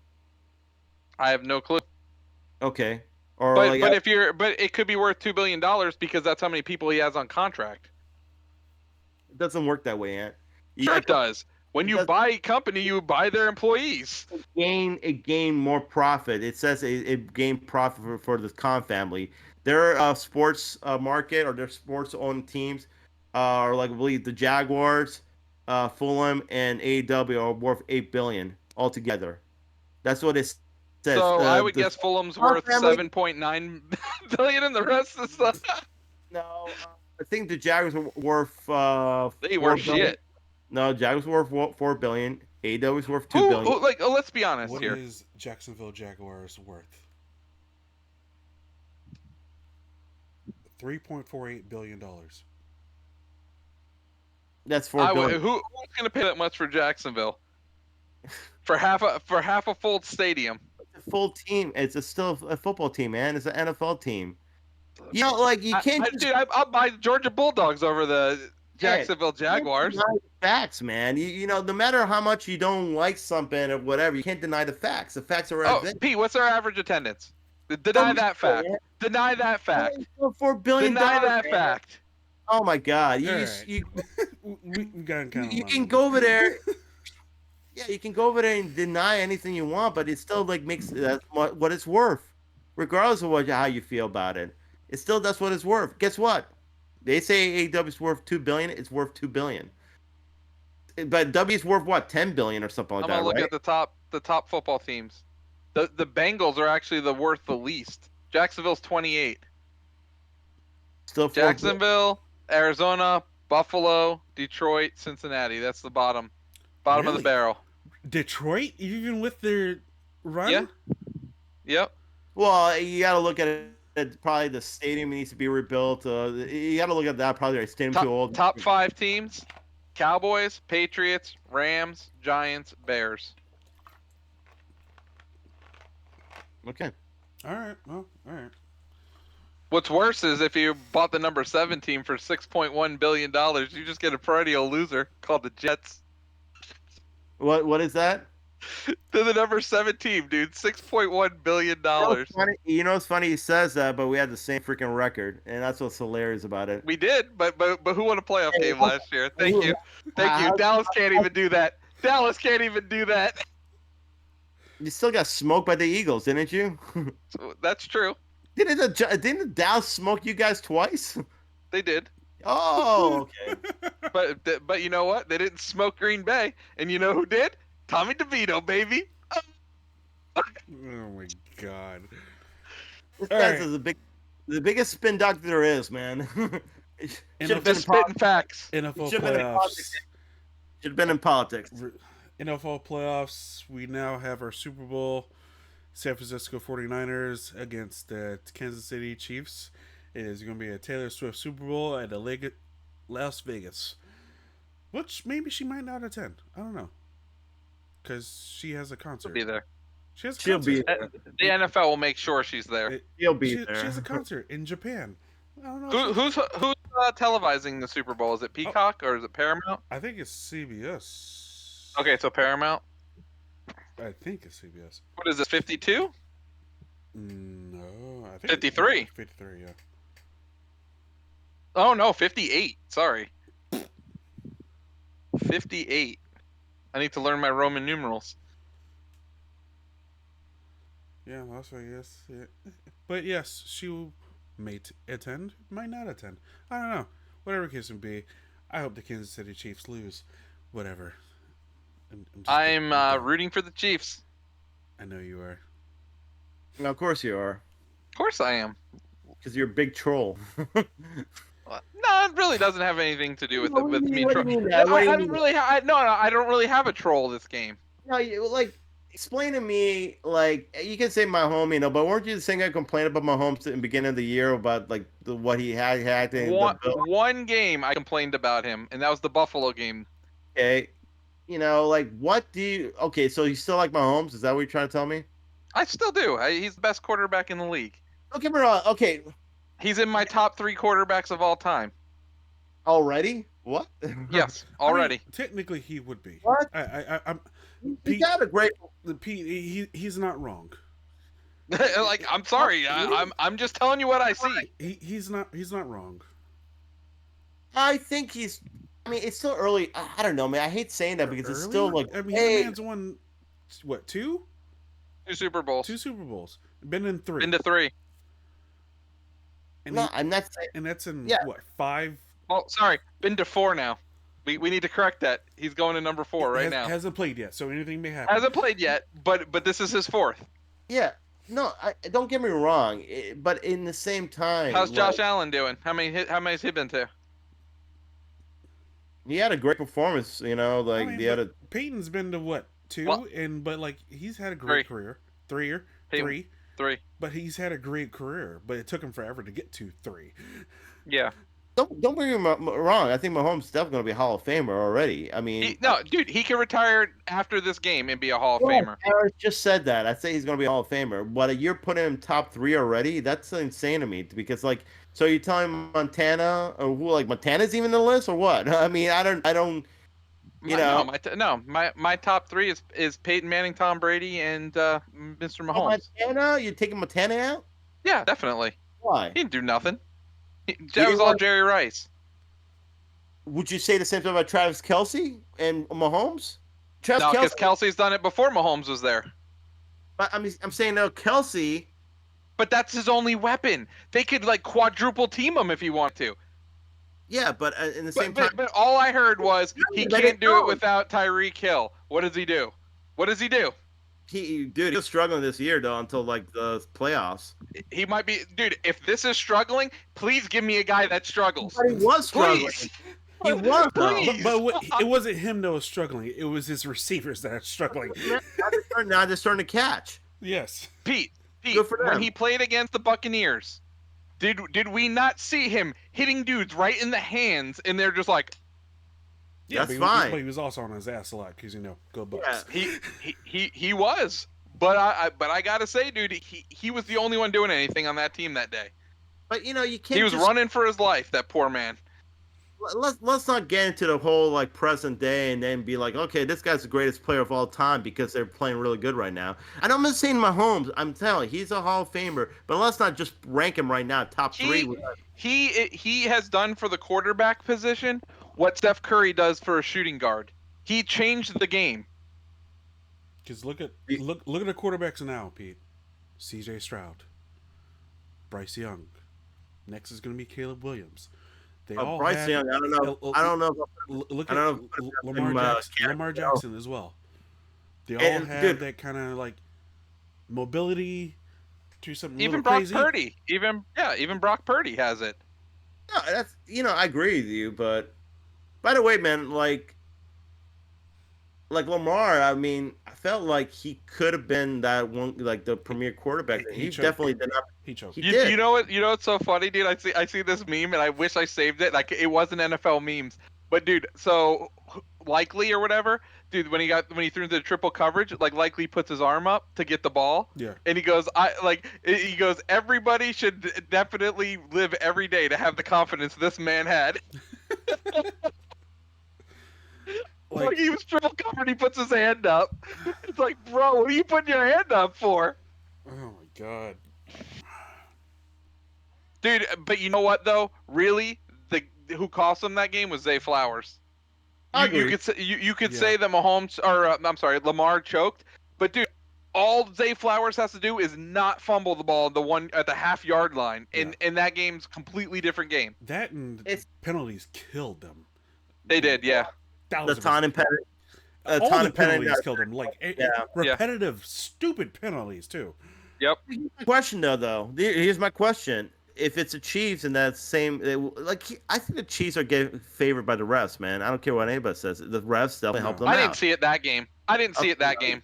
I have no clue. Okay, or But like but if you're but it could be worth $2 billion because that's how many people he has on contract. it doesn't work that way, Ant. Sure, it does. When It you does buy a company, you buy their employees. gain more profit. It says it gain profit for the Khan family. Their sports market or their sports owned teams are like I believe the Jaguars, Fulham, and AEW are worth 8 billion altogether. That's what it says. So I would The guess Fulham's Khan worth family. 7.9 billion, and the rest is No, I think the Jaguars are worth they four were billion. shit. No, Jaguars were worth 4 billion. AEW is worth 2 billion. Who like? Oh, let's be honest What here. is Jacksonville Jaguars worth? $3.48 billion. That's 4 billion. Who's gonna pay that much for Jacksonville for half a full stadium? full team. It's still a football team, man. It's an NFL team. You know, like you can't just I'll buy Georgia Bulldogs over the yeah, Jacksonville you can't Jaguars. deny the facts, man. You know, no matter how much you don't like something or whatever, you can't deny the facts. The facts are right Oh, there. Pete, what's our average attendance? Deny that fact. Man. Deny that fact. $4 billion. Deny that Man. fact. Oh my God! All right. We got kind of You can go over there. Yeah, you can go over there and deny anything you want, but it still like makes that's what it's worth, regardless of how you feel about it. It still that's what it's worth. Guess what? They say AEW is worth $2 billion. It's worth $2 billion. But W is worth what, 10 billion or something like I'm that, gonna look right? at the top football teams. The Bengals are actually worth the least. Jacksonville's 28. Still 4 billion. Jacksonville, Arizona, Buffalo, Detroit, Cincinnati. That's the bottom of the Really? barrel. Detroit, even with their run. Yeah. Yep. Well, you got to look at it. Probably the stadium needs to be rebuilt. You got to look at that. Probably the stadium too old. Top 5 teams: Cowboys, Patriots, Rams, Giants, Bears. Okay. All right. Well, all right. What's worse is if you bought the number 7 team for $6.1 billion, you just get a perennial loser called the Jets. What is that? They're the number 7 team, dude. $6.1 billion. You know, it's funny he says that, but we had the same freaking record, and that's what's hilarious about it. We did, but who won a playoff game last year? Thank you. Dallas can't even do that. Dallas can't even do that. You still got smoked by the Eagles, didn't you? So that's true. Didn't Dallas smoke you guys twice? They did. Oh, okay. But you know what? They didn't smoke Green Bay, and you know who did? Tommy DeVito, baby. Oh my God. This All guy's right. the biggest spin doctor there is, man. Just spitting facts. NFL Should've been in playoffs. politics. Should have been in politics. NFL playoffs. We now have our Super Bowl. San Francisco 49ers against the Kansas City Chiefs. It is going to be a Taylor Swift Super Bowl at Las Vegas. Which maybe she might not attend. I don't know. Because she has a concert. She'll be there. She has a She'll concert. be there. The NFL will make sure she's there. She'll be She there. has a concert in Japan. I don't know. Who's televising the Super Bowl? Is it Peacock or is it Paramount? I think it's CBS. Okay, so Paramount. I think it's CBS. What is this? 52? No, I think 53. 53, yeah. Oh no, 58. Sorry. 58. I need to learn my Roman numerals. Yeah, Las Vegas. Yeah. But yes, she may attend, might not attend. I don't know. Whatever case may be, I hope the Kansas City Chiefs lose. Whatever. I'm rooting for the Chiefs. I know you are. No, of course you are. Of course I am. Because you're a big troll. No, it really doesn't have anything to do with What do with you me. mean- what do you mean that? I What do you don't mean? really. I don't really have a troll this game. No, like, explain to me, like, you can say my home, but weren't you the same guy complaining about my home in the beginning of the year about, like, what he had One game I complained about him, and that was the Buffalo game. Okay. Like, what do you... Okay, so you still like Mahomes? Is that what you're trying to tell me? I still do. He's the best quarterback in the league. Don't get me wrong. Okay, He's in my top 3 quarterbacks of all time. already? What? Yes, already. I mean, technically, he would be. What? I'm. He got a great... Pete, he's not wrong. Like, I'm sorry. I'm just telling you what I see. He's not wrong. I think he's... I mean, it's still early. I don't know, man. I hate saying that because it's still like... I mean, hey, the man's won, what, 2? 2 Super Bowls. 2 Super Bowls. Been in 3. Into 3. And no, I'm not saying... And that's in, Yeah. what, 5? Oh, sorry. Been to 4 now. We need to correct that. He's going to number 4 right now. Hasn't played yet, so anything may happen. Hasn't played yet, but this is his 4th. Yeah. No, don't get me wrong, but in the same time... How's Josh Allen doing? How many has he been to? He had a great performance, like, I mean, the other... Peyton's been to, what, 2? Well, but, like, he's had a great 3. career. 3. Peyton, 3. But he's had a great career, but it took him forever to get to 3. Yeah. Don't get me wrong. I think Mahomes is definitely going to be a Hall of Famer already. I mean, No, dude, he can retire after this game and be a Hall of yeah, Famer. Harris just said that. I say he's going to be a Hall of Famer. But you're putting him top 3 already? That's insane to me. Because like, so you're telling Montana or who? Like Montana's even in the list or what? I mean, I don't. You know, My top 3 is Peyton Manning, Tom Brady, and Mr. Mahomes. Montana, you're taking Montana out? Yeah, definitely. Why? He didn't do nothing. You That was didn't all want- Jerry Rice. Would you say the same thing about Travis Kelsey and Mahomes? Travis No, because Kelsey, Kelsey's done it before Mahomes was there. I mean, I'm saying no, Kelsey. But that's his only weapon. They could like quadruple team him if he wanted to. Yeah, but in the same time, But all I heard was he Let can't it do it go. without Tyreek Hill. What does he do? What does he do? he was struggling this year though until like the playoffs. He might be, dude. If this is struggling, please give me a guy that struggles. But he was struggling. Please, He was though. Please. It wasn't him that was struggling. It was his receivers that are struggling. Now they're starting to catch. Yes. Pete. Good for When them. he played against the Buccaneers, did we not see him hitting dudes right in the hands, and they're just like, Yeah, That's but fine. But he was also on his ass a lot because go Bucks. he was. But I gotta say, dude, he was the only one doing anything on that team that day. But you can't. He was running for his life. That poor man. Let's not get into the whole like present day and then be like, okay, this guy's the greatest player of all time because they're playing really good right now. And I'm not saying Mahomes. I'm telling you, he's a Hall of Famer. But let's not just rank him right now top 3. He has done for the quarterback position what Steph Curry does for a shooting guard. He changed the game. Because look at the quarterbacks now, Pete. C.J. Stroud, Bryce Young. Next is going to be Caleb Williams. They all Bryce had, Young. I don't know. I don't know. Look I at don't know Lamar Jackson as well. They all And, have dude, that kind of like mobility to something Even a Brock little crazy. Purdy. Even Brock Purdy has it. No, that's I agree with you, but by the way, man, like Lamar, I mean, I felt like he could have been that one, like the premier quarterback. He choked. definitely did not. He choked. He did. You know what? You know what's so funny, dude? I see this meme and I wish I saved it. Like it wasn't NFL memes, but dude, so Likely or whatever, dude, when he threw into the triple coverage, like Likely puts his arm up to get the ball. Yeah. And he goes, everybody should definitely live every day to have the confidence this man had. Like he was triple covered, he puts his hand up. It's like, bro, what are you putting your hand up for? Oh my god. Dude, but you know what though? Really, who cost him that game was Zay Flowers. You could say that Mahomes or Lamar choked, but dude, all Zay Flowers has to do is not fumble the ball at the half-yard line, and that game's a completely different game. That and penalties killed them. They did, yeah. The Taunton penalty. All the penalties killed them. Like repetitive, stupid penalties too. Yep. Question though, here's my question: if it's the Chiefs and that same, I think the Chiefs are getting favored by the refs, man. I don't care what anybody says. The refs definitely help them out. I didn't see it that game. I didn't see it that game.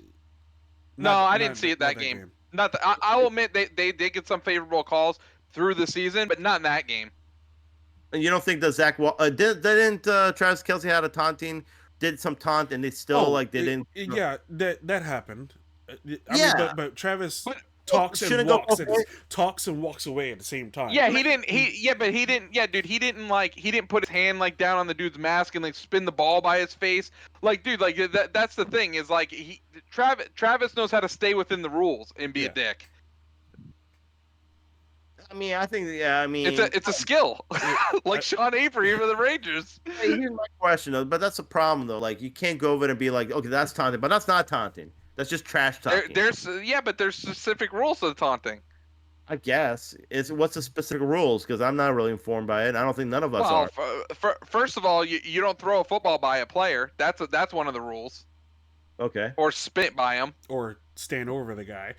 I didn't see it that game. I will admit they did get some favorable calls through the season, but not in that game. And you don't think that didn't Travis Kelsey had a taunting, did some taunt, and they still they didn't? Yeah, that happened. I Yeah. mean, but Travis talks and walks away at the same time. Yeah, he didn't. But he didn't. Yeah, dude, he didn't put his hand like down on the dude's mask and like spin the ball by his face. Like, dude, like that's the thing is like Travis knows how to stay within the rules and be a dick. I mean, I think, it's a skill, like Sean Avery for the Rangers. Hey, here's my question though, but that's a problem though. Like, you can't go over and be like, okay, that's taunting, but that's not taunting. That's just trash talking. But there's specific rules to the taunting. I guess what's the specific rules? Because I'm not really informed by it. I don't think none of us are. First of all, you don't throw a football by a player. That's one of the rules. Okay. Or spit by him. Or stand over the guy.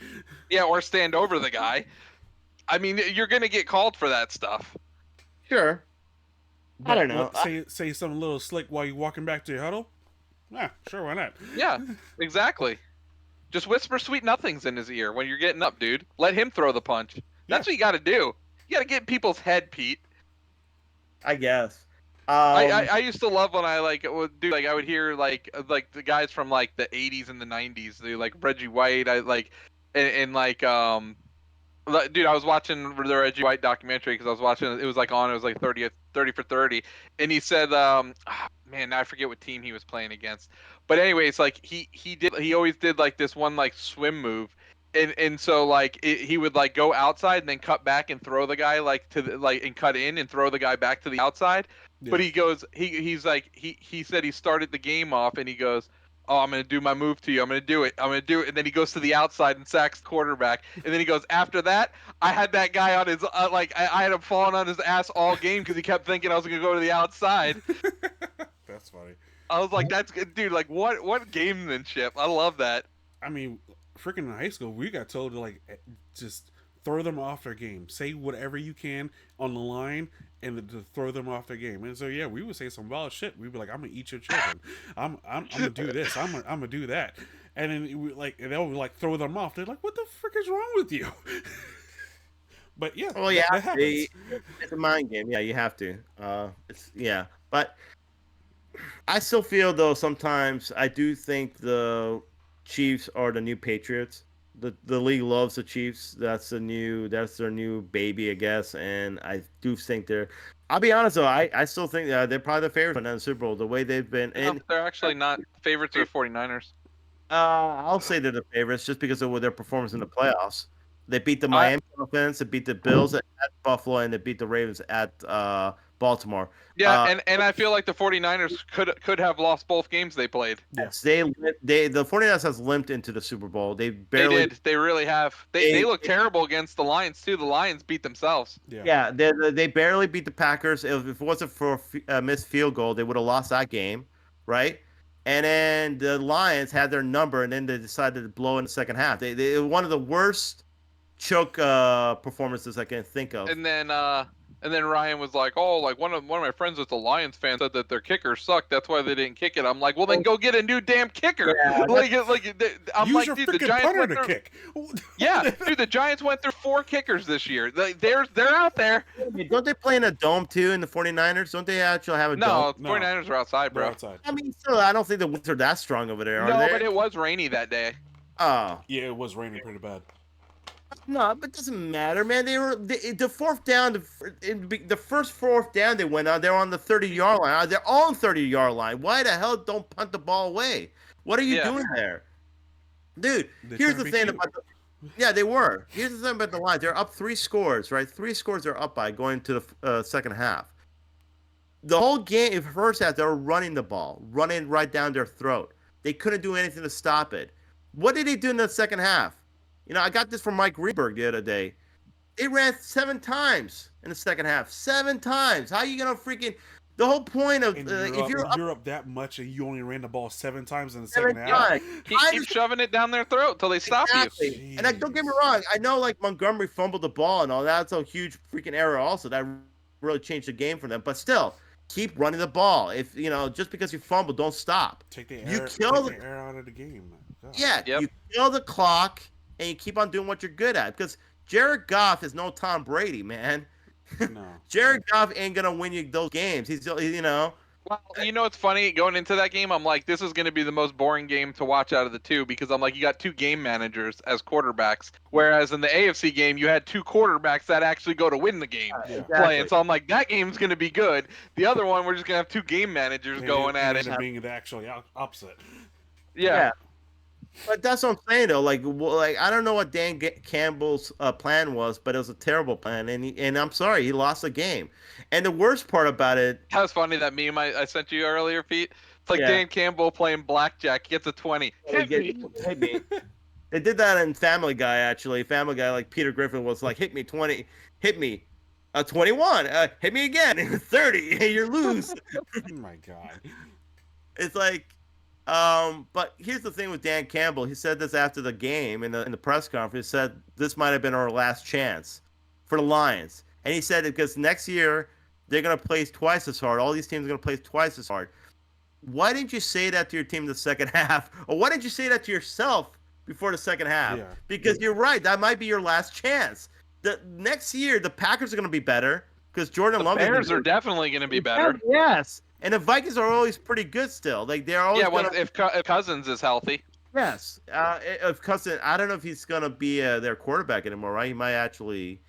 Yeah, or stand over the guy. I mean, you're gonna get called for that stuff. Sure. I don't know. Say something a little slick while you're walking back to your huddle. Yeah, sure, why not? Yeah, exactly. Just whisper sweet nothings in his ear when you're getting up, dude. Let him throw the punch. That's what you got to do. You got to get in people's head, Pete. I guess. I used to love when I would do I would hear the guys from like the 80s and the 90s, they like Reggie White, I like and dude, I was watching the Reggie White documentary because I was watching it was like on it was like 30 for 30, and he said man, I forget what team he was playing against, but anyways, like he always did like this one like swim move, and so he would like go outside and then cut back and throw the guy like to the, like and cut in and throw the guy back to the outside. But Yeah. he goes he's like he said he started the game off and he goes, oh, I'm gonna do my move to you. I'm gonna do it. I'm gonna do it. And then he goes to the outside and sacks the quarterback. And then he goes, after that, I had that guy on his I had him falling on his ass all game because he kept thinking I was gonna go to the outside. That's funny. I was like, that's good, dude. Like, what gamemanship? I love that. I mean, freaking in high school, we got told to like just throw them off their game. Say whatever you can on the line, and to throw them off their game. And so yeah, we would say some wild shit. We'd be like, "I'm gonna eat your children. I'm gonna do this. I'm gonna do that." And then and they'll like throw them off. They're like, "What the frick is wrong with you?" But yeah, Well, yeah, that happens. it's a mind game. Yeah, you have to. But I still feel though sometimes I do think the Chiefs are the new Patriots. The league loves the Chiefs. That's their new baby, I guess. And I do think they're. I'll be honest though, I still think they're probably the favorites in the Super Bowl. The way they've been, No, and they're actually not favorites of the 49ers. I'll say they're the favorites just because of their performance in the playoffs. They beat the I Miami offense, they beat the Bills at Buffalo, and they beat the Ravens at Baltimore. Yeah, and I feel like the 49ers could have lost both games they played. Yes, the 49ers has limped into the Super Bowl. They barely They did. They really have. They look terrible against the Lions too. The Lions beat themselves. Yeah, they barely beat the Packers. If it wasn't for a missed field goal, they would have lost that game, right? And then the Lions had their number, and then they decided to blow in the second half. They one of the worst choke performances I can think of. And then Ryan was like, "Oh, like one of my friends that's a Lions fan said that their kicker sucked. That's why they didn't kick it." I'm like, "Well, then go get a new damn kicker." Yeah, I'm Use like, your dude, the freaking Giants punter went to through. kick. Yeah, dude, the Giants went through 4 kickers this year. They're out there. Don't they play in a dome too in the 49ers? Don't they actually have a No, dome? 49ers are outside, They're bro. outside. I mean, still, I don't think the winds are that strong over there, are No, they? but it was rainy that day. Oh. Yeah, it was raining pretty bad. No, but it doesn't matter, man. The fourth down, the first fourth down they went on. They're on the 30-yard line. They're on 30-yard line. Why the hell don't punt the ball away? What are you doing there, dude? Here's the thing about yeah, they were. Here's the thing about the line. They're up 3 scores, right? 3 scores they're up by going to the second half. The whole game, first half, they were running the ball, running right down their throat. They couldn't do anything to stop it. What did they do in the second half? You know, I got this from Mike Greenberg the other day. They ran 7 times in the second half. 7 times. How are you gonna freaking? The whole point of if you're up that much and you only ran the ball 7 times in the second half, keep shoving it down their throat till they stop you. Jeez. And don't get me wrong. I know like Montgomery fumbled the ball and all that's a huge freaking error. Also, that really changed the game for them. But still, keep running the ball. If just because you fumble, don't stop. Take the air out of the game. God. Yeah, Yep. you kill the clock and you keep on doing what you're good at. Because Jared Goff is no Tom Brady, man. No. Jared Goff ain't gonna win you those games. He's Well, it's funny going into that game. I'm like, this is going to be the most boring game to watch out of the two because I'm like, you got 2 game managers as quarterbacks, whereas in the AFC game you had 2 quarterbacks that actually go to win the game playing. So I'm like, that game's going to be good. The other one, we're just going to have 2 game managers going at it. Being the actually opposite. Yeah. But that's what I'm saying though. Like I don't know what Dan Campbell's plan was, but it was a terrible plan, and I'm sorry, he lost the game. And the worst part about it, That was funny, that meme I sent you earlier, Pete. It's like Yeah. Dan Campbell playing blackjack. He gets a 20. Hit me. They did that in Family Guy actually. Family Guy, like Peter Griffin was like, hit me 20, hit me. 21, hit me again, 30, and you lose. Oh my God. It's like, but here's the thing with Dan Campbell. He said this after the game in the press conference. He said this might have been our last chance for the Lions, and he said it because next year they're gonna play twice as hard. All these teams are gonna play twice as hard. Why didn't you say that to your team in the second half, or why didn't you say that to yourself before the second half? Yeah. Because you're right. That might be your last chance. The next year, the Packers are gonna be better. because Jordan The Love. Bears are definitely going to be better. Yes, and the Vikings are always pretty good still. Like they're always If Cousins is healthy. Yes. If Cousin, I don't know if he's gonna be their quarterback anymore, right? He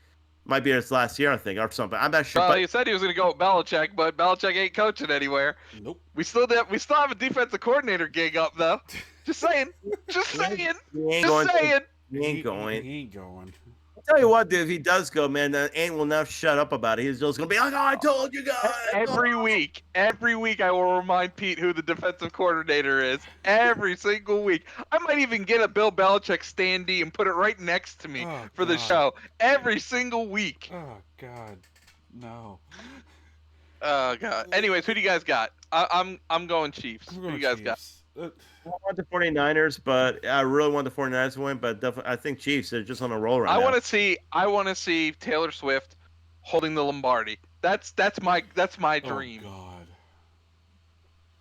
might be his last year, I think, or something. I'm not sure. Well, But he said he was going to go with Belichick, but Belichick ain't coaching anywhere. Nope. We still have a defensive coordinator gig up though. Just saying. Just saying. he ain't Just going. saying. He ain't going. He ain't going. I'll tell you what, dude. If he does go, man, Ain't will not shut up about it. He's just gonna be like, "Oh, I told you guys." Every week, I will remind Pete who the defensive coordinator is. Every single week. I might even get a Bill Belichick standee and put it right next to me for the show. Every single week. Oh God, no. Oh God. Anyways, who do you guys got? I'm going Chiefs. Who do you guys got? I want the 49ers, but I really want the 49ers to win. But definitely, I think Chiefs. They're just on a roll right now. I want to see Taylor Swift holding the Lombardi. That's my dream. Oh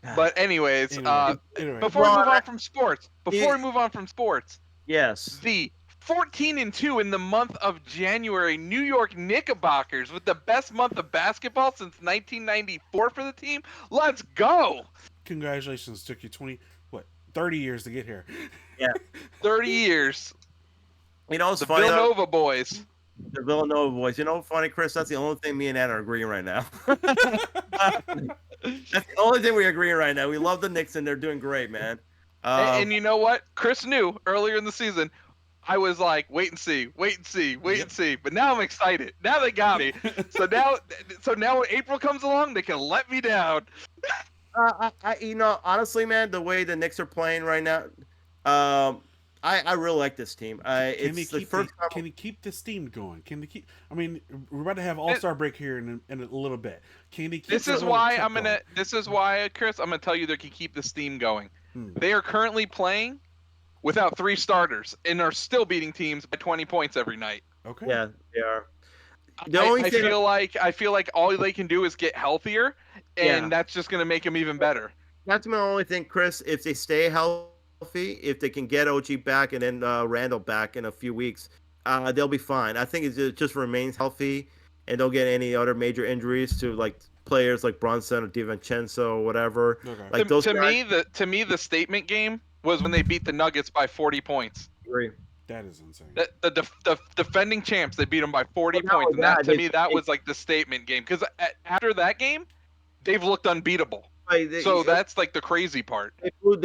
God. But anyways, Anyway. before we move on from sports, Yes. the 14-2 in the month of January, New York Knickerbockers with the best month of basketball since 1994 for the team. Let's go! Congratulations, took you 30 years to get here. Yeah. 30 years. You know, it's The funny. Villanova boys. The Villanova boys. You know what's funny, Chris? That's the only thing me and Ann are agreeing right now. That's the only thing we're agreeing right now. We love the Knicks and they're doing great, man. And you know what? Chris knew earlier in the season. I was like, wait and see. But now I'm excited. Now they got me. So now when April comes along, they can let me down. Honestly, man, the way the Knicks are playing right now, I really like this team. Can they keep the steam going? Can they keep? I mean, we're about to have All-Star break here in a little bit. Can they keep? This is why, Chris, I'm gonna tell you they can keep the steam going. They are currently playing without 3 starters and are still beating teams by 20 points every night. Okay. Yeah, they are. I feel like all they can do is get healthier, and that's just gonna make them even better. That's my only thing, Chris. If they stay healthy, if they can get OG back and then Randall back in a few weeks, they'll be fine. I think it just remains healthy and don't get any other major injuries to like players like Brunson or DiVincenzo or whatever. Okay. Like to me, the statement game was when they beat the Nuggets by 40 points. Agree. That is insane. The defending champs, they beat them by 40 points, and that was like the statement game. Because after that game, they've looked unbeatable. So that's like the crazy part. They beat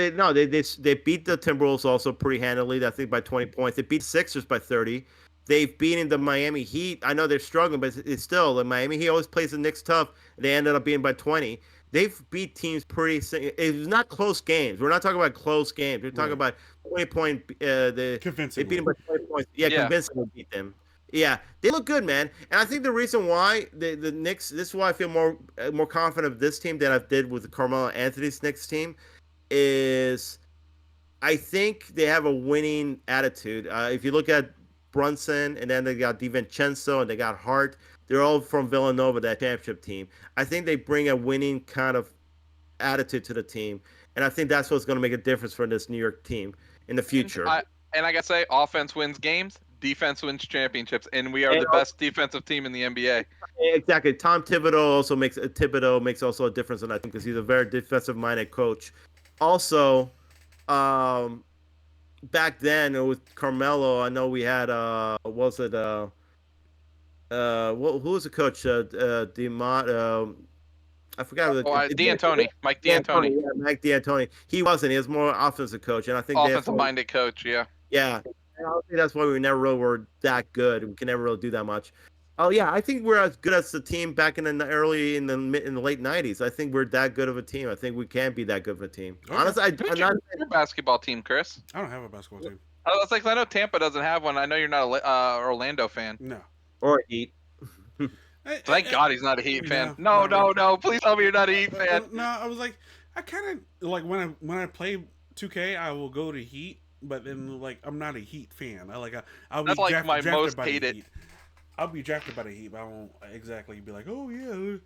the Timberwolves also pretty handily. I think by 20 points. They beat the Sixers by 30. They've beaten the Miami Heat. I know they're struggling, but it's still the Miami Heat always plays the Knicks tough. They ended up being by 20. They've beat teams pretty. It's not close games. We're not talking about close games. We're talking about 20-point. They beat them by 20 points. Yeah, convincingly beat them. Yeah, they look good, man. And I think the reason why the Knicks, this is why I feel more confident of this team than I did with the Carmelo Anthony's Knicks team, is I think they have a winning attitude. If you look at Brunson, and then they got DiVincenzo, and they got Hart. They're all from Villanova, that championship team. I think they bring a winning kind of attitude to the team, and I think that's what's going to make a difference for this New York team in the future. And I got to say, offense wins games, defense wins championships, and we are the best defensive team in the NBA. Exactly. Tom Thibodeau makes also a difference in that team because he's a very defensive-minded coach. Also, back then with Carmelo, I know we had who was the coach? I forgot. D'Antoni, Mike D'Antoni. Yeah, Mike D'Antoni. He wasn't. He was more offensive coach, and I think offensive-minded coach. Yeah. Yeah, and I think that's why we never really were that good. We can never really do that much. Oh yeah, I think we're as good as the team back in the late '90s. I think we're that good of a team. I think we can be that good of a team. Okay. Honestly, I'm not your basketball team, Chris. I don't have a basketball team. I know Tampa doesn't have one. I know you're not a Orlando fan. No. Or Heat. Thank God he's not a Heat fan. No. Please tell me you're not a Heat fan. No, I was like, I kind of like when I play 2K, I will go to Heat, but then like I'm not a Heat fan. I'll be drafted by the Heat. I'll be drafted by the Heat, but I won't exactly be like, oh yeah.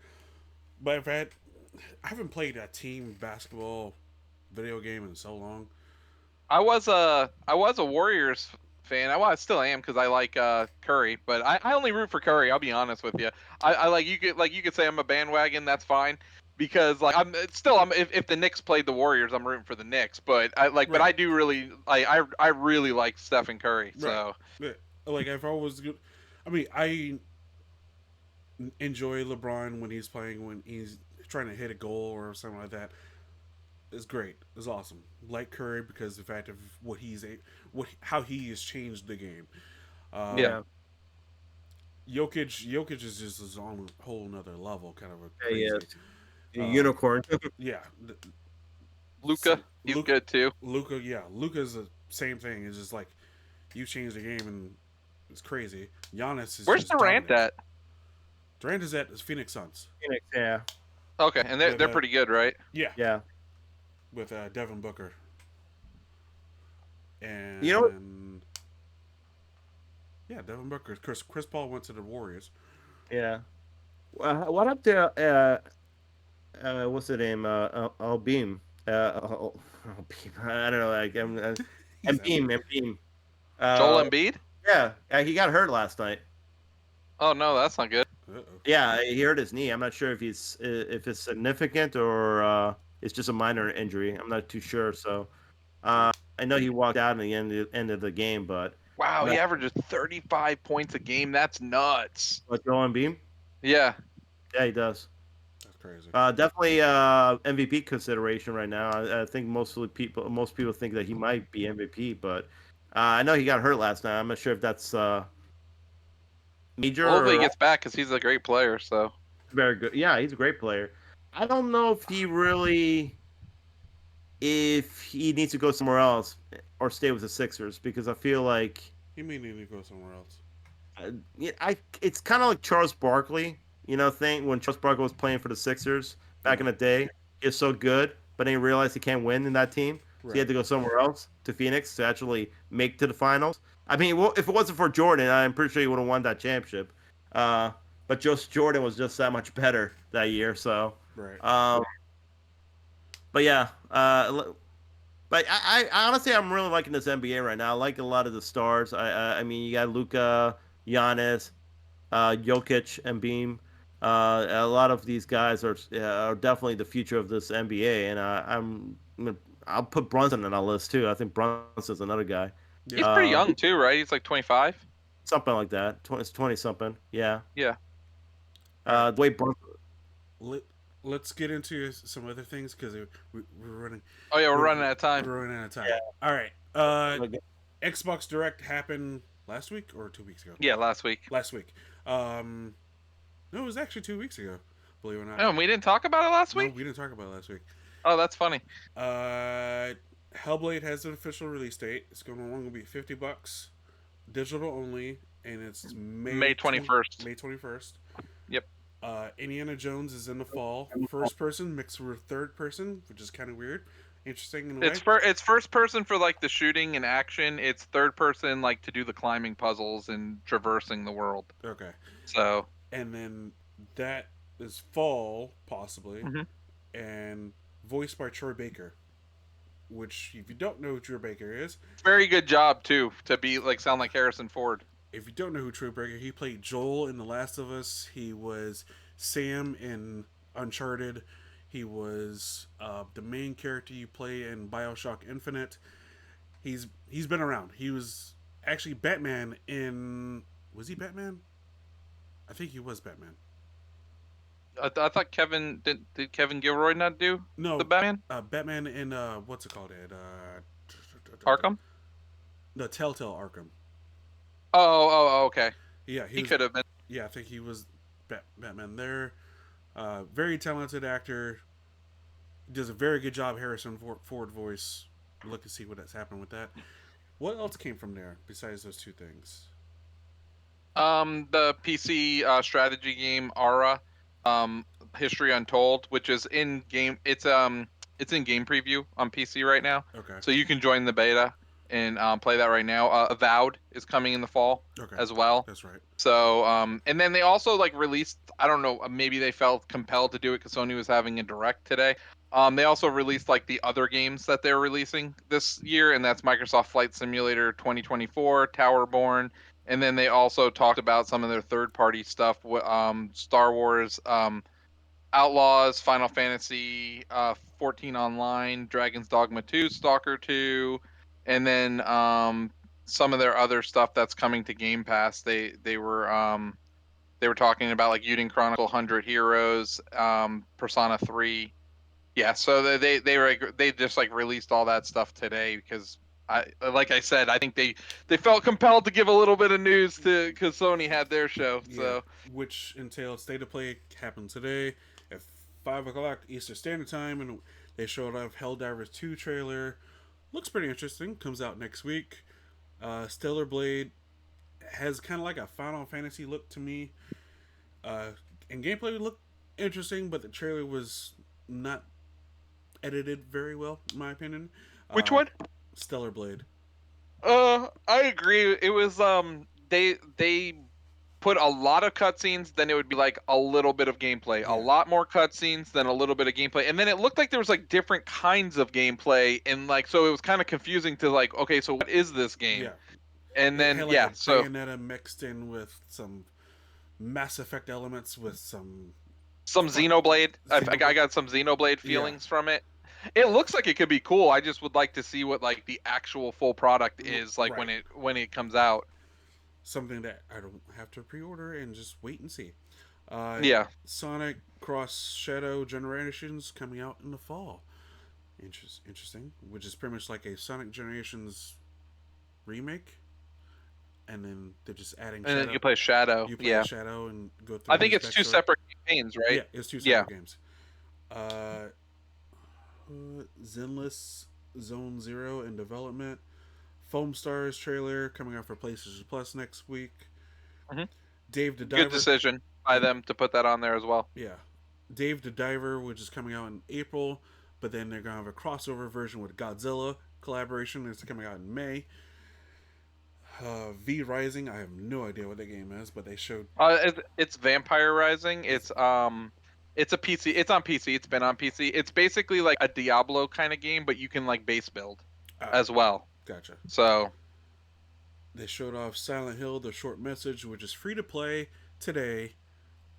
But in fact, I haven't played a team basketball video game in so long. I was a Warriors fan. I still am because I like Curry, but I only root for Curry. I'll be honest with you. I like you could say I'm a bandwagon. That's fine because like I'm if the Knicks played the Warriors, I'm rooting for the Knicks. But I Right. do really I really like Stephen Curry. Right. So Yeah. Like I've always, I mean, I enjoy LeBron when he's playing, when he's trying to hit a goal or something like that. It's great. It's awesome. Like Curry because the fact of what how he has changed the game. yeah, Yeah, Um, Jokic is just his own whole nother level, kind of a he crazy. is a Um, unicorn. yeah, Luca, he's Luca, good too. Luca's the same thing. It's just like you change the game and it's crazy. Giannis is Where's just Durant dominant. at? Durant is at Phoenix Suns Phoenix, yeah, Okay, and with they're pretty good, right? yeah, yeah. with Devin Booker You know what? and yeah, Devin Booker. Chris Paul went to the Warriors. Yeah. What up to what's the name? Beam. Beam. I don't know. Like He's out. M Beam. Joel Embiid? Yeah, he got hurt last night. Oh no, that's not good. Uh-oh. Yeah, he hurt his knee. I'm not sure if it's significant or it's just a minor injury. I'm not too sure. So I know he walked out in the end of the game, but Wow, I'm he not. averages 35 points a game. That's nuts. But Joel Beam. Yeah. Yeah, he does. That's crazy. Definitely MVP consideration right now. I think most people think that he might be MVP, but I know he got hurt last night. I'm not sure if that's major Well, hopefully he or gets back because he's a great player. So very good. Yeah, he's a great player. I don't know if he needs to go somewhere else or stay with the Sixers because I feel like He may need to go somewhere else. it's kind of like Charles Barkley, thing when Charles Barkley was playing for the Sixers back in the day. He was so good, but then he realized he can't win in that team, so he had Right. to go somewhere else to Phoenix to actually make to the finals. I mean, well, if it wasn't for Jordan, I'm pretty sure he would have won that championship. But just Jordan was just that much better that year. So, Right. but yeah, but I honestly I'm really liking this NBA right now. I like a lot of the stars. I mean, you got Luca, Giannis, Jokic, and Beam. A lot of these guys are definitely the future of this NBA, and I'll put Brunson on that list too. I think Brunson's another guy. Yeah. he's pretty Uh, young too, right? He's like 25. Something like that. 20 something. Yeah. Yeah. All right. The way Brunson. Let's get into some other things because we're running. Oh yeah, we're We're, running out of time. we're running out of time. Yeah. All right. Xbox Direct happened last week or 2 weeks ago. Yeah, last week. Last week. No, it was actually 2 weeks ago. Believe it or not. Oh, and we didn't talk about it last No, week. we didn't talk about it last week. Oh, that's funny. Hellblade has an official release date. It's going to be $50, digital only, and it's May 21st. May 21st. Yep. Indiana Jones is in the fall. First person mixed with third person, which is kind of weird. Interesting in a way. It's first person for like the shooting and action. It's third person like to do the climbing puzzles and traversing the world. Okay. So And then that is fall, possibly, Mhm. and voiced by Troy Baker. Which, if you don't know who Troy Baker is, very good job too to be like sound like Harrison Ford. if you don't know who Troy Baker, he played Joel in The Last of Us. He was Sam in Uncharted. He was the main character you play in Bioshock Infinite. He's been around. He was actually Batman in. Was he Batman? I think he was Batman. I thought Kevin did Kevin Gilroy not do No, the Batman? Batman in what's it called? Arkham? The Telltale Arkham. Oh, okay. Yeah, He was, could have been. Yeah, I think he was Batman there. Very talented actor. Does a very good job. Harrison Ford voice. Look to see what that's happening with that. What else came from there besides those two things? The PC strategy game Aura, History Untold, which is in game. It's in game preview on PC right now, Okay. so you can join the beta and play that right now. Avowed is coming in the fall Okay. as well. That's right. So and then they also like released. I don't know. Maybe they felt compelled to do it because Sony was having a direct today. They also released like the other games that they're releasing this year, and that's Microsoft Flight Simulator 2024, Towerborn, and then they also talked about some of their third-party stuff, Star Wars, Outlaws, Final Fantasy 14 Online, Dragon's Dogma 2, Stalker 2, and then some of their other stuff that's coming to Game Pass. They were talking about like Uden Chronicle 100 Heroes, Persona 3. Yeah, so they just like released all that stuff today because like I said, I think they felt compelled to give a little bit of news to because Sony had their show. Yeah, So which entailed State of Play happened today at 5 o'clock Eastern Standard Time, and they showed off Helldivers 2 trailer. Looks pretty interesting. Comes out next week. Stellar Blade has kind of like a Final Fantasy look to me. Uh, and gameplay looked interesting, but the trailer was not edited very well, in my opinion. which Uh, one? Stellar Blade. I agree. It was they put a lot of cutscenes, then it would be like a little bit of gameplay, a Yeah, lot more cutscenes, then a little bit of gameplay, and then it looked like there was like different kinds of gameplay, and like so it was kind of confusing to like, okay, so what is this game? yeah. And It then had like yeah, a so Bayonetta mixed in with some Mass Effect elements with some some Xenoblade. I Xenoblade. got some Xenoblade Yeah, feelings from it. It looks like it could be cool. I just would like to see what like the actual full product is like right. when it comes out. Something that I don't have to pre-order and just wait and see. Yeah. Sonic Cross Shadow Generations coming out in the fall. Interesting. Which is pretty much like a Sonic Generations remake, and then they're just adding And then Shadow. you play Shadow. You play Yeah. as Shadow and go I through think his it's two backstory. separate campaigns, right? Yeah, it's two Yeah. separate games. Uh, Zenless Zone Zero in development. Foam Stars trailer coming out for PlayStation Plus next week. Hmm. Dave the Good Diver. decision by them to put that on there as well. Yeah, Dave the Diver, which is coming out in April, but then they're gonna have a crossover version with Godzilla collaboration. It's coming out in May. V Rising, I have no idea what that game is, but they showed. It's Vampire Rising. It's, It's a PC. It's on PC. It's been on PC. It's basically like a Diablo kind of game, but you can like base build ah, as well. gotcha. So They showed off Silent Hill, the short message, which is free to play today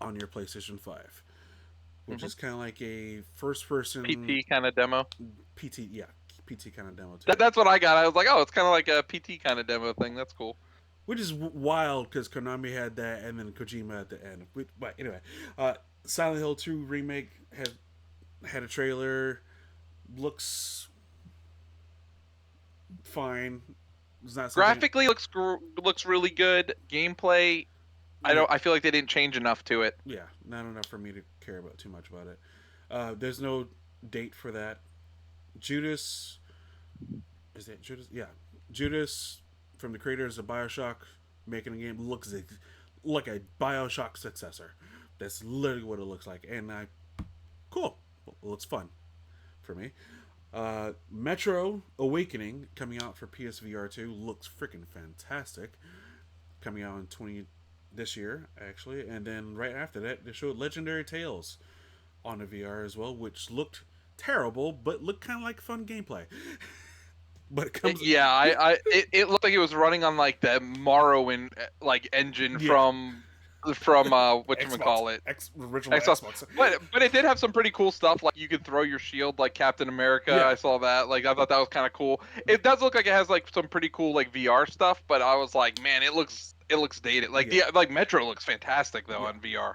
on your PlayStation 5, which mhm. is kind of like a first person PT kind of demo. PT, yeah, PT kind of demo too. That's what I got. I was like, oh, it's kind of like a PT kind of demo thing. That's cool. Which is wild because Konami had that and then Kojima at the end. But anyway, uh, Silent Hill 2 remake had a trailer. Looks fine. It's not something. Graphically looks really good. Gameplay, Yeah, I feel like they didn't change enough to it. yeah, not enough for me to care about too much about it. There's no date for that. Judas, is that Judas? Yeah, Judas from the creators of Bioshock making a game looks like a Bioshock successor. That's literally what it looks like, and cool. It looks fun for me. Metro Awakening coming out for PSVR 2 looks freaking fantastic. Coming out in 20 this year actually, and then right after that they showed Legendary Tales on the VR as well, which looked terrible but looked kind of like fun gameplay. But it comes, Yeah, it looked like it was running on like the Morrowind like engine yeah, from Xbox, whatchamacallit. original Xbox. Xbox. But it did have some pretty cool stuff. Like you could throw your shield like Captain America. Yeah, I saw that. Like I thought that was kind of cool. It does look like it has like some pretty cool like VR stuff. But I was like, man, it looks dated. Like yeah, the like Metro looks fantastic though yeah. on VR.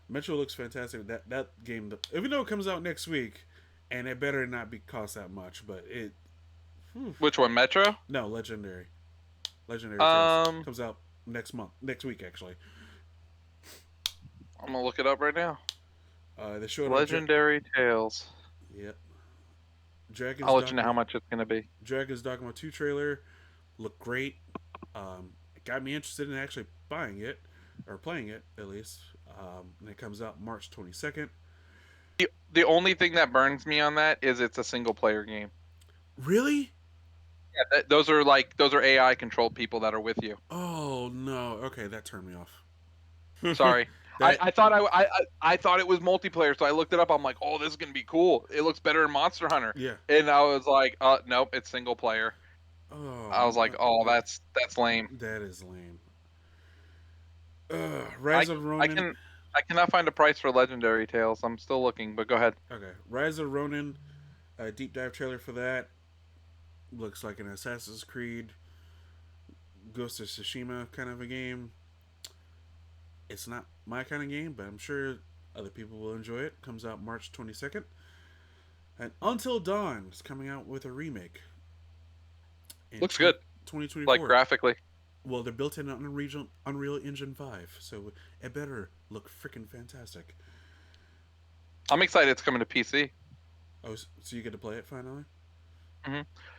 Metro looks fantastic. That game, even though it comes out next week, and it better not be cost that much, but it. Whew. Which one, Metro? No, Legendary Tales Um, comes out next week actually. I'm gonna look it up right now. They showed Legendary Tales. yep. Dragon's I'll let you know Dogma, how much it's gonna be. Dragon's Dogma 2 trailer looked great. It got me interested in actually buying it or playing it at least. And it comes out March 22nd. The only thing that burns me on that is it's a single player game. Really? Yeah, those are AI controlled people that are with you. Oh no. Okay, that turned me off. Sorry. That I thought I thought it was multiplayer, so I looked it up. I'm like, oh, this is gonna be cool. It looks better than Monster Hunter. yeah. And I was like, nope, it's single player. Oh, I was like, oh, that's lame. that is lame. I Rise of I Ronin. can I cannot find a price for Legendary Tales. I'm still looking, but go ahead. Okay, Rise of Ronin. A deep dive trailer for that. Looks like an Assassin's Creed, Ghost of Tsushima kind of a game. It's not my kind of game, but I'm sure other people will enjoy it. Comes out March 22nd. And Until Dawn is coming out with a remake. In Looks good, like 2024. graphically. Well, they're built in on Unreal Engine 5, so it better look freaking fantastic. I'm excited it's coming to PC. Oh, so you get to play it finally?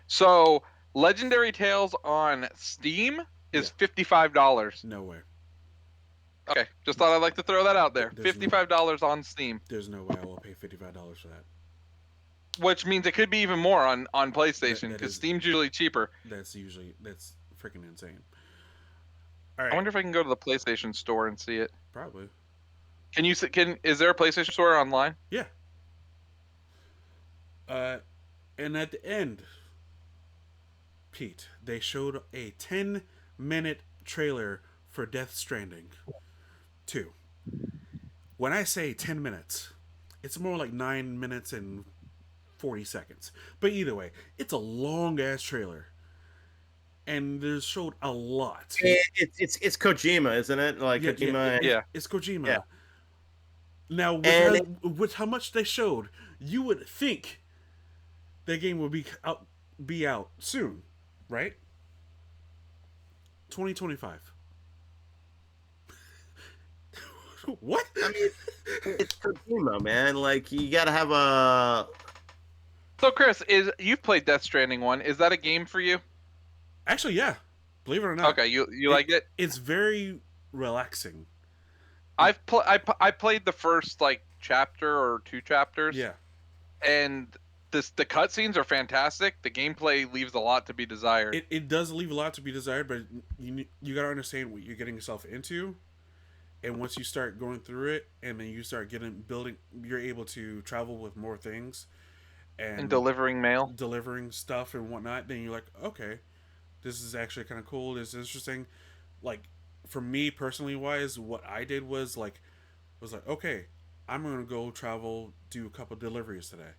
So Legendary Tales on Steam is $55. No way. Okay, just thought I'd like to throw that out there. There's no- $55 on Steam, There's no way I will pay $55 for that. which means it could be even more on PlayStation that because is- Steam's usually cheaper. That's freaking insane. All right, I wonder if I can go to the PlayStation Store and see it. probably. Is there a PlayStation Store online? Yeah. And at the end, Pete, they showed a 10-minute trailer for Death Stranding 2. When I say 10 minutes, it's more like 9 minutes and 40 seconds. But either way, it's a long ass trailer. And they showed a lot. It's Kojima, isn't it? Like Kojima. Yeah. It's Kojima. Yeah. Now, with how much they showed, you would think the game will be out soon, right? 2025. What? I mean, it's Kojima, man. Like you gotta have a. So Chris, you've played Death Stranding 1? Is that a game for you? Actually, yeah. Believe it or not. Okay, you like it? It's very relaxing. I played the first like chapter or 2 chapters. Yeah. And the cutscenes are fantastic. The gameplay leaves a lot to be desired. It does leave a lot to be desired, but you gotta understand what you're getting yourself into. And once you start going through it, and then you start building, you're able to travel with more things, and delivering mail, delivering stuff and whatnot. Then you're like, okay, this is actually kind of cool. This is interesting. Like for me personally, wise, what I did was like, okay, I'm gonna go travel, do a couple deliveries today.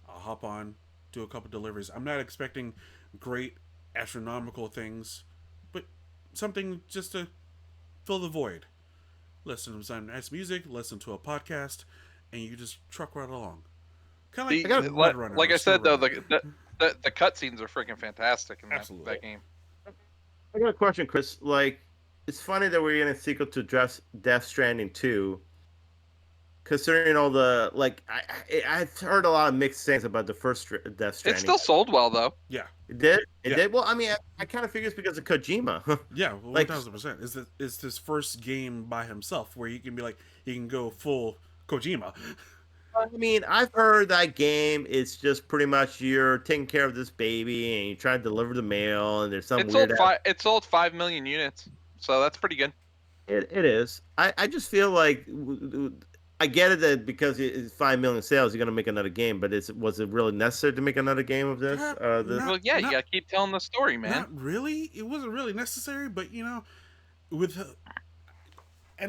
I'll hop on, do a couple deliveries. I'm not expecting great astronomical things, but something just to fill the void. Listen to some nice music, listen to a podcast, and you just truck right along. Kind of like I said though, the cutscenes are freaking fantastic in that game. I got a question, Chris. Like, it's funny that we're getting a sequel to Death Stranding 2. Considering all the I've heard a lot of mixed things about the first Death Stranding. It still sold well though. Yeah, it did. It did. Well, I mean, I kind of figure it's because of Kojima. Yeah, 1000%. It's this first game by himself where you can be like, you can go full Kojima. I mean, I've heard that game is just pretty much you're taking care of this baby and you try to deliver the mail and there's some it sold 5 million units, so that's pretty good. It is. I just feel like I get it that because it's 5 million sales, you're gonna make another game. But was it really necessary to make another game of this? Well, yeah, you gotta keep telling the story, man. Not really. It wasn't really necessary, but and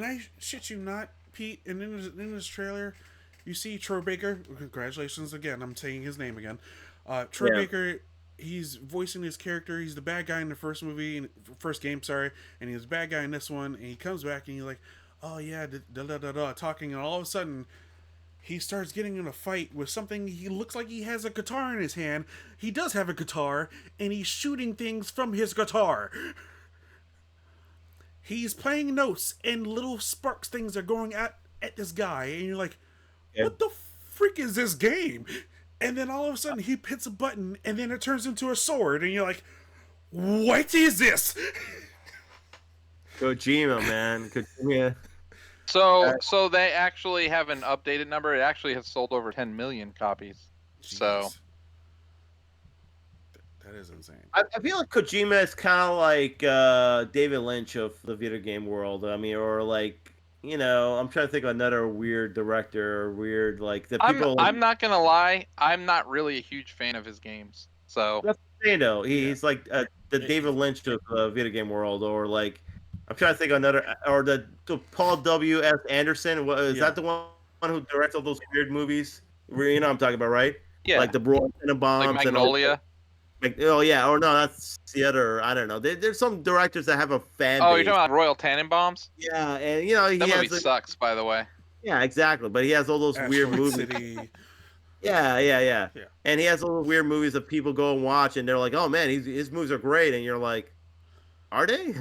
I shit you not, Pete. And in this trailer, you see Troy Baker. Congratulations again. I'm saying his name again. Troy Baker. He's voicing his character. He's the bad guy in the first game. Sorry, and he's the bad guy in this one. And he comes back and he's like, oh yeah, talking, and all of a sudden he starts getting in a fight with something. He looks like he has a guitar in his hand. He does have a guitar, and he's shooting things from his guitar. He's playing notes, and little sparks things are going at this guy, and you're like, what the freak is this game? And then all of a sudden he hits a button, and then it turns into a sword, and you're like, what is this? Kojima, man. Kojima. So they actually have an updated number. It actually has sold over 10 million copies. Jeez. So That is insane. I feel like Kojima is kind of like David Lynch of the video game world. I mean, or like I'm trying to think of another weird director, or weird like the people. I'm not gonna lie, I'm not really a huge fan of his games. So That's the thing, though. Yeah. He's like the Eh, David Lynch of the video game world, or like I'm trying to think of another, or the Paul W. S. Anderson. Is Yeah. that the one who directs all those weird movies? Where, I'm talking about, right? yeah, Like the Royal like Tenenbaums and all. Magnolia. Like, oh yeah, or no, that's the other. I don't know. There's some directors that have a fan Oh, you're base. talking about Royal Tannenbaums? Yeah, and That he movie has sucks, by the way. yeah, exactly. But he has all those weird Asteroid movies. City. Yeah, yeah, yeah. Yeah. And he has all those weird movies that people go and watch, and they're like, "Oh man, his movies are great," and you're like, "Are they?"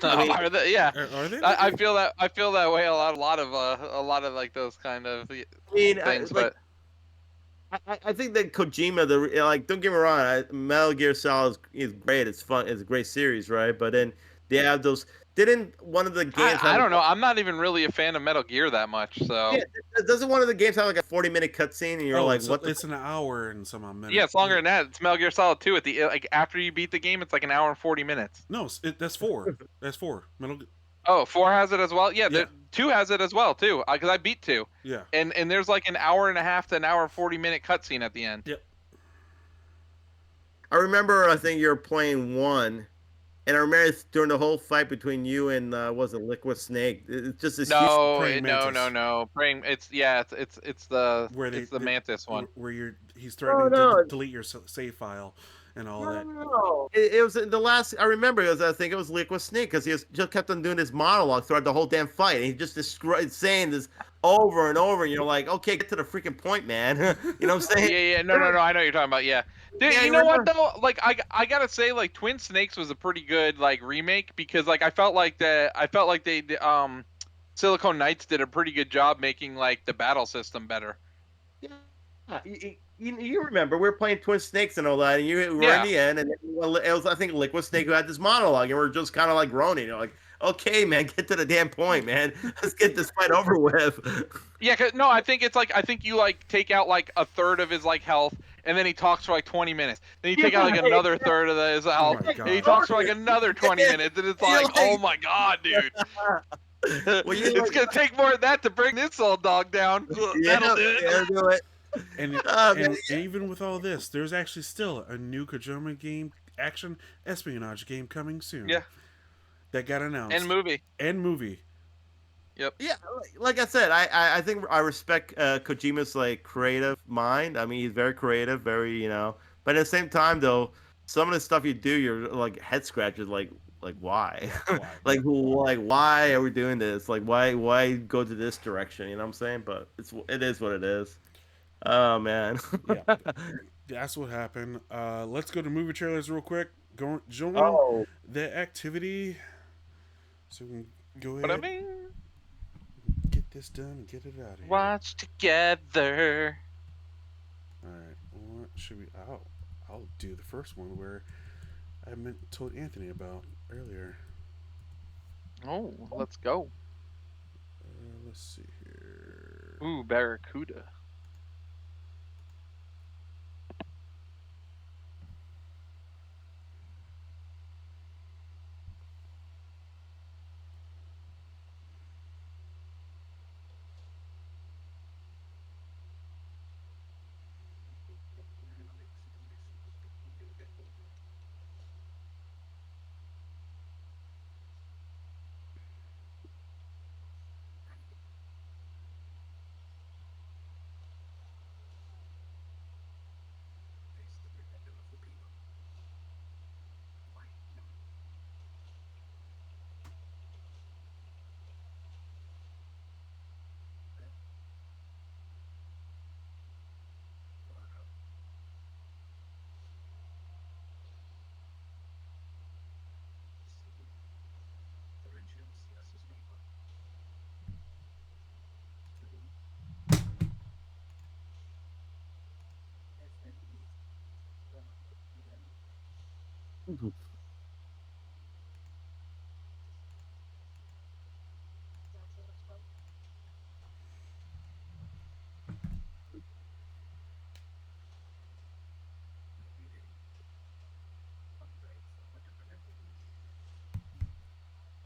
I mean, Yeah, Are they? I feel that way a lot of like those kind of things, like but I think that Kojima, like, don't get me wrong, Metal Gear Solid is great. It's fun. It's a great series, right? But then they have those. Didn't one of the games I have? don't know. I'm not even really a fan of Metal Gear that much, so Yeah, doesn't one of the games have like a 40-minute cutscene, and you're Oh, like, "What the?" it's an hour and some odd minutes. yeah, it's longer than that. It's Metal Gear Solid 2 at the like after you beat the game, it's like an hour and 40 minutes. No, that's four. That's four. Oh, 4 has it as well. Yeah, Yeah. 2 has it as well too. Because I beat 2, Yeah. and there's like an hour and a half to an hour and 40-minute cutscene at the end. Yep. I remember. I think you're playing one. And I remember during the whole fight between you and was it Liquid Snake? It's just this huge. No, Praying mantis. no. Praying. It's Where it's the Mantis one. where he's No, threatening no, to delete your save file and all that. no. It was the last. I remember. I think it was Liquid Snake because he just kept on doing this monologue throughout the whole damn fight. And he just saying this over and over, and you're like, okay, get to the freaking point, man. You know what I'm saying? Yeah. No. I know what you're talking about. Yeah. Dude, Yeah, you you know what remember? though? Like I gotta say, like Twin Snakes was a pretty good like remake because like I felt like Silicon Knights did a pretty good job making like the battle system better. Yeah, you remember we were playing Twin Snakes and all that, and you were in Yeah. the end, and it was I think Liquid Snake who had this monologue, and we're just kind of like groaning, like, okay, man, get to the damn point, man, let's get this fight over with. Yeah, no, I think it's like I think you like take out like a third of his like health, and then he talks for like 20 minutes. Then you take out like another third of his Oh health, my and he god. talks for like another 20 minutes, and it's like, oh my god, dude, Well, it's gonna take more than that to bring this old dog down. That'll do it. yeah, do it. And, Oh, man. and even with all this, there's actually still a new Kojima game, action espionage game coming soon. Yeah. That got announced. And movie. And movie. Yep. Yeah, like I said, I think I respect Kojima's like creative mind. I mean, he's very creative, very But at the same time, though, some of the stuff you do, you're like head scratches, like why? Why? like why are we doing this? Like why go to this direction? You know what I'm saying? But it is what it is. Oh man. Yeah. That's what happened. Let's go to movie trailers real quick. Join Oh. the activity. So we can go ahead. But I mean, Get this done and get it out of here. watch together. Alright, what should we... I'll do the first one where I told Anthony about earlier. Oh, let's go. Let's see here. Ooh, Barracuda.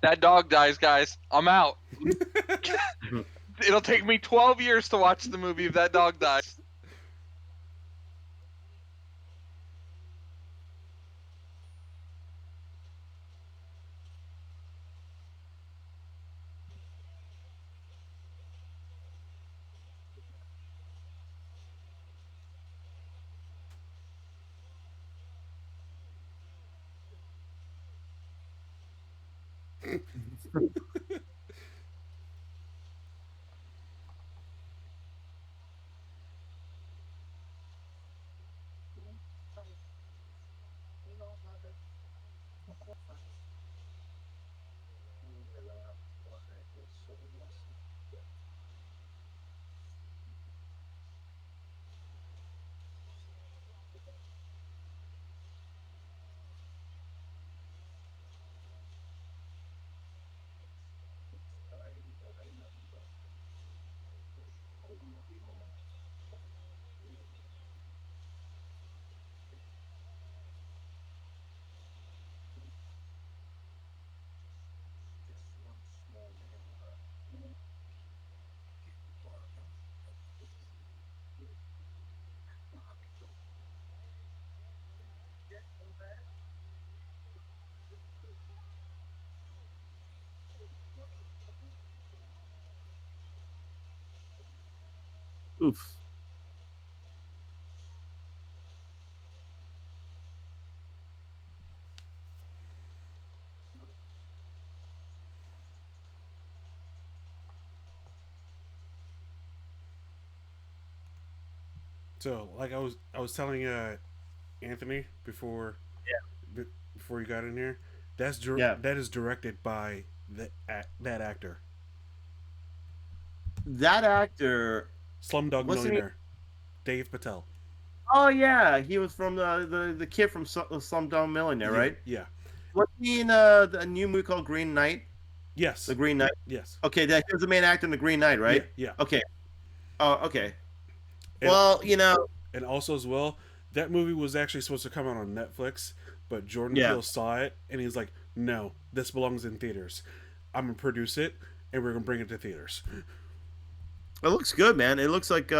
That dog dies, guys. I'm out. It'll take me 12 years to watch the movie if that dog dies. Oof. So, like I was telling Anthony before you got in here, Yeah. that is directed by that actor, That actor Slumdog wasn't he? Millionaire, Dave Patel. Oh yeah, he was from the kid from Slumdog Millionaire, Yeah, right? yeah, Was he in the new movie called Green Knight? The yes, Green Knight. yes, Okay, that he was the main actor in the Green Knight, yeah, right? yeah, Okay. Oh, okay. and Well, and also as well, that movie was actually supposed to come out on Netflix, but Jordan yeah, Peele saw it and he's like, "No, this belongs in theaters. I'm gonna produce it and we're gonna bring it to theaters." it looks good, man. It looks like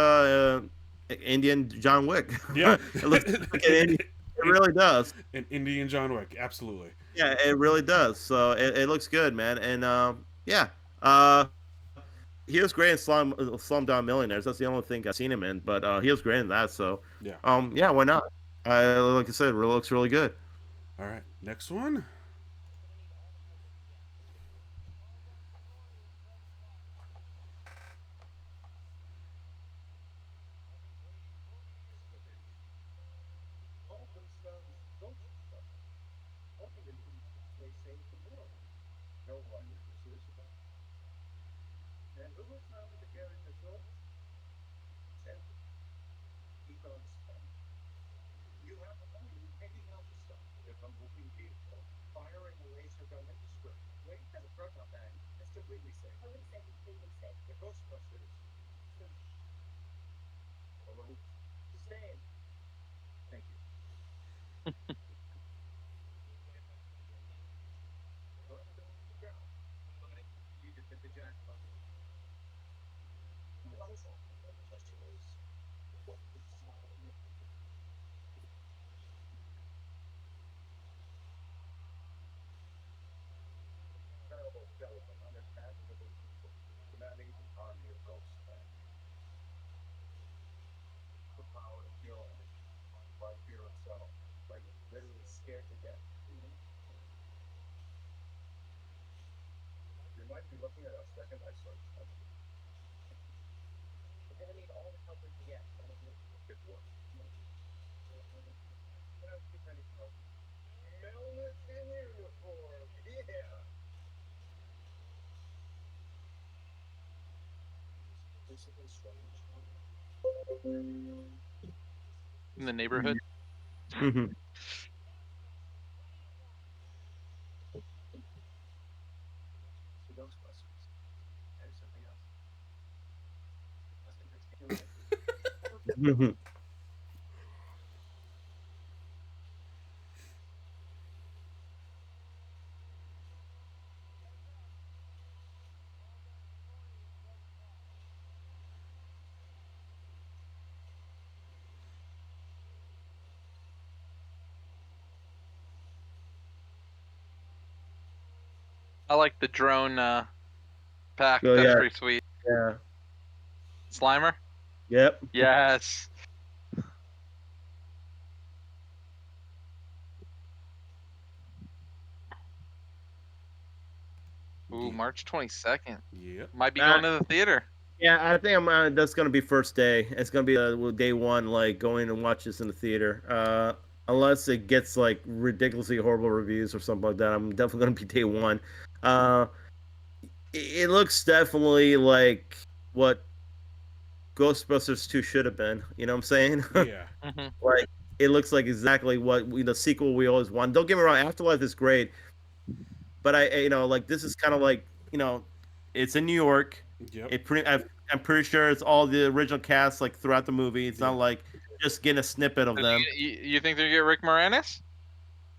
Indian John Wick. Yeah, It looks like an Indian. It really does. an Indian John Wick, absolutely. Yeah, it really does. So it looks good, man. And yeah, uh, he was great in Slumdog Millionaires. That's the only thing I've seen him in, but he was great in that. So Yeah. yeah, why not? Like I said, it looks really good. All right, next one. In the neighborhood. Mhm. Mhm. I like the drone pack. Oh That's yeah, pretty sweet. yeah, Slimer. yep. Yes. Ooh, Yeah. March 22nd. Yep. Might be Uh, going to the theater. yeah, I think I'm. That's gonna be first day. It's gonna be day one, like going and watch this in the theater. Unless it gets like ridiculously horrible reviews or something like that, I'm definitely gonna be day one. Uh, it looks definitely like what Ghostbusters 2 should have been. You know what I'm saying? Yeah. Hmm. Like it looks like exactly what the sequel we always want. Don't get me wrong, Afterlife is great, but like this is kind of like it's in New York. Yep. I'm pretty sure it's all the original cast like throughout the movie. It's Yeah. not like just getting a snippet of them. You think they're gonna get Rick Moranis?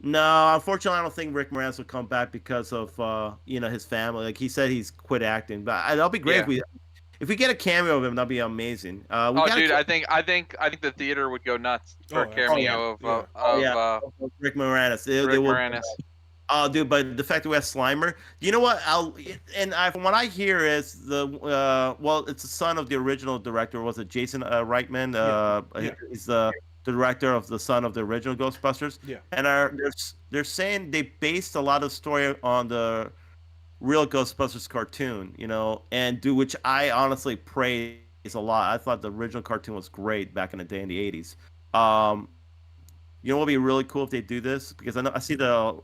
No, unfortunately, I don't think Rick Moranis will come back because of his family. Like he said, he's quit acting. But that'll be great Yeah. if we get a cameo of him. That'd be amazing. We Oh, got dude, I think the theater would go nuts for a Oh, absolutely. cameo Yeah. oh yeah, Rick Moranis. They Rick will. Moranis. Oh, dude, but the fact that we have Slimer, you know what? From what I hear is it's the son of the original director. Was it Jason Reitman? Yeah. He's the director of the son of the original Ghostbusters. Yeah. And they're saying they based a lot of the story on the real Ghostbusters cartoon, and which I honestly praise a lot. I thought the original cartoon was great back in the day in the '80s. Um, what would be really cool if they do this? Because I see the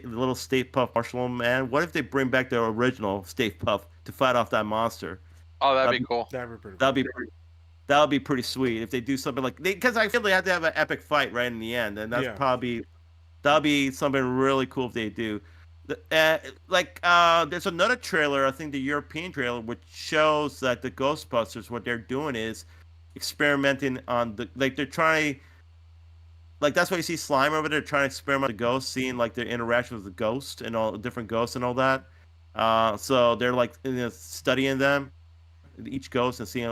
little Stay Puft Marshmallow Man. What if they bring back the original Stay Puft to fight off that monster? Oh, that'd That'd be be cool. That'd be pretty that'd cool. be pretty, that would be pretty sweet if they do something like because I feel they have to have an epic fight right in the end, and Yeah. that'd be something really cool if they do. There's another trailer, I think the European trailer, which shows that the Ghostbusters, what they're doing is experimenting on they're trying, like that's why you see Slime over there trying to experiment with the ghosts, seeing like their interaction with the ghost and all the different ghosts and all that. So they're like studying them, each ghost, and seeing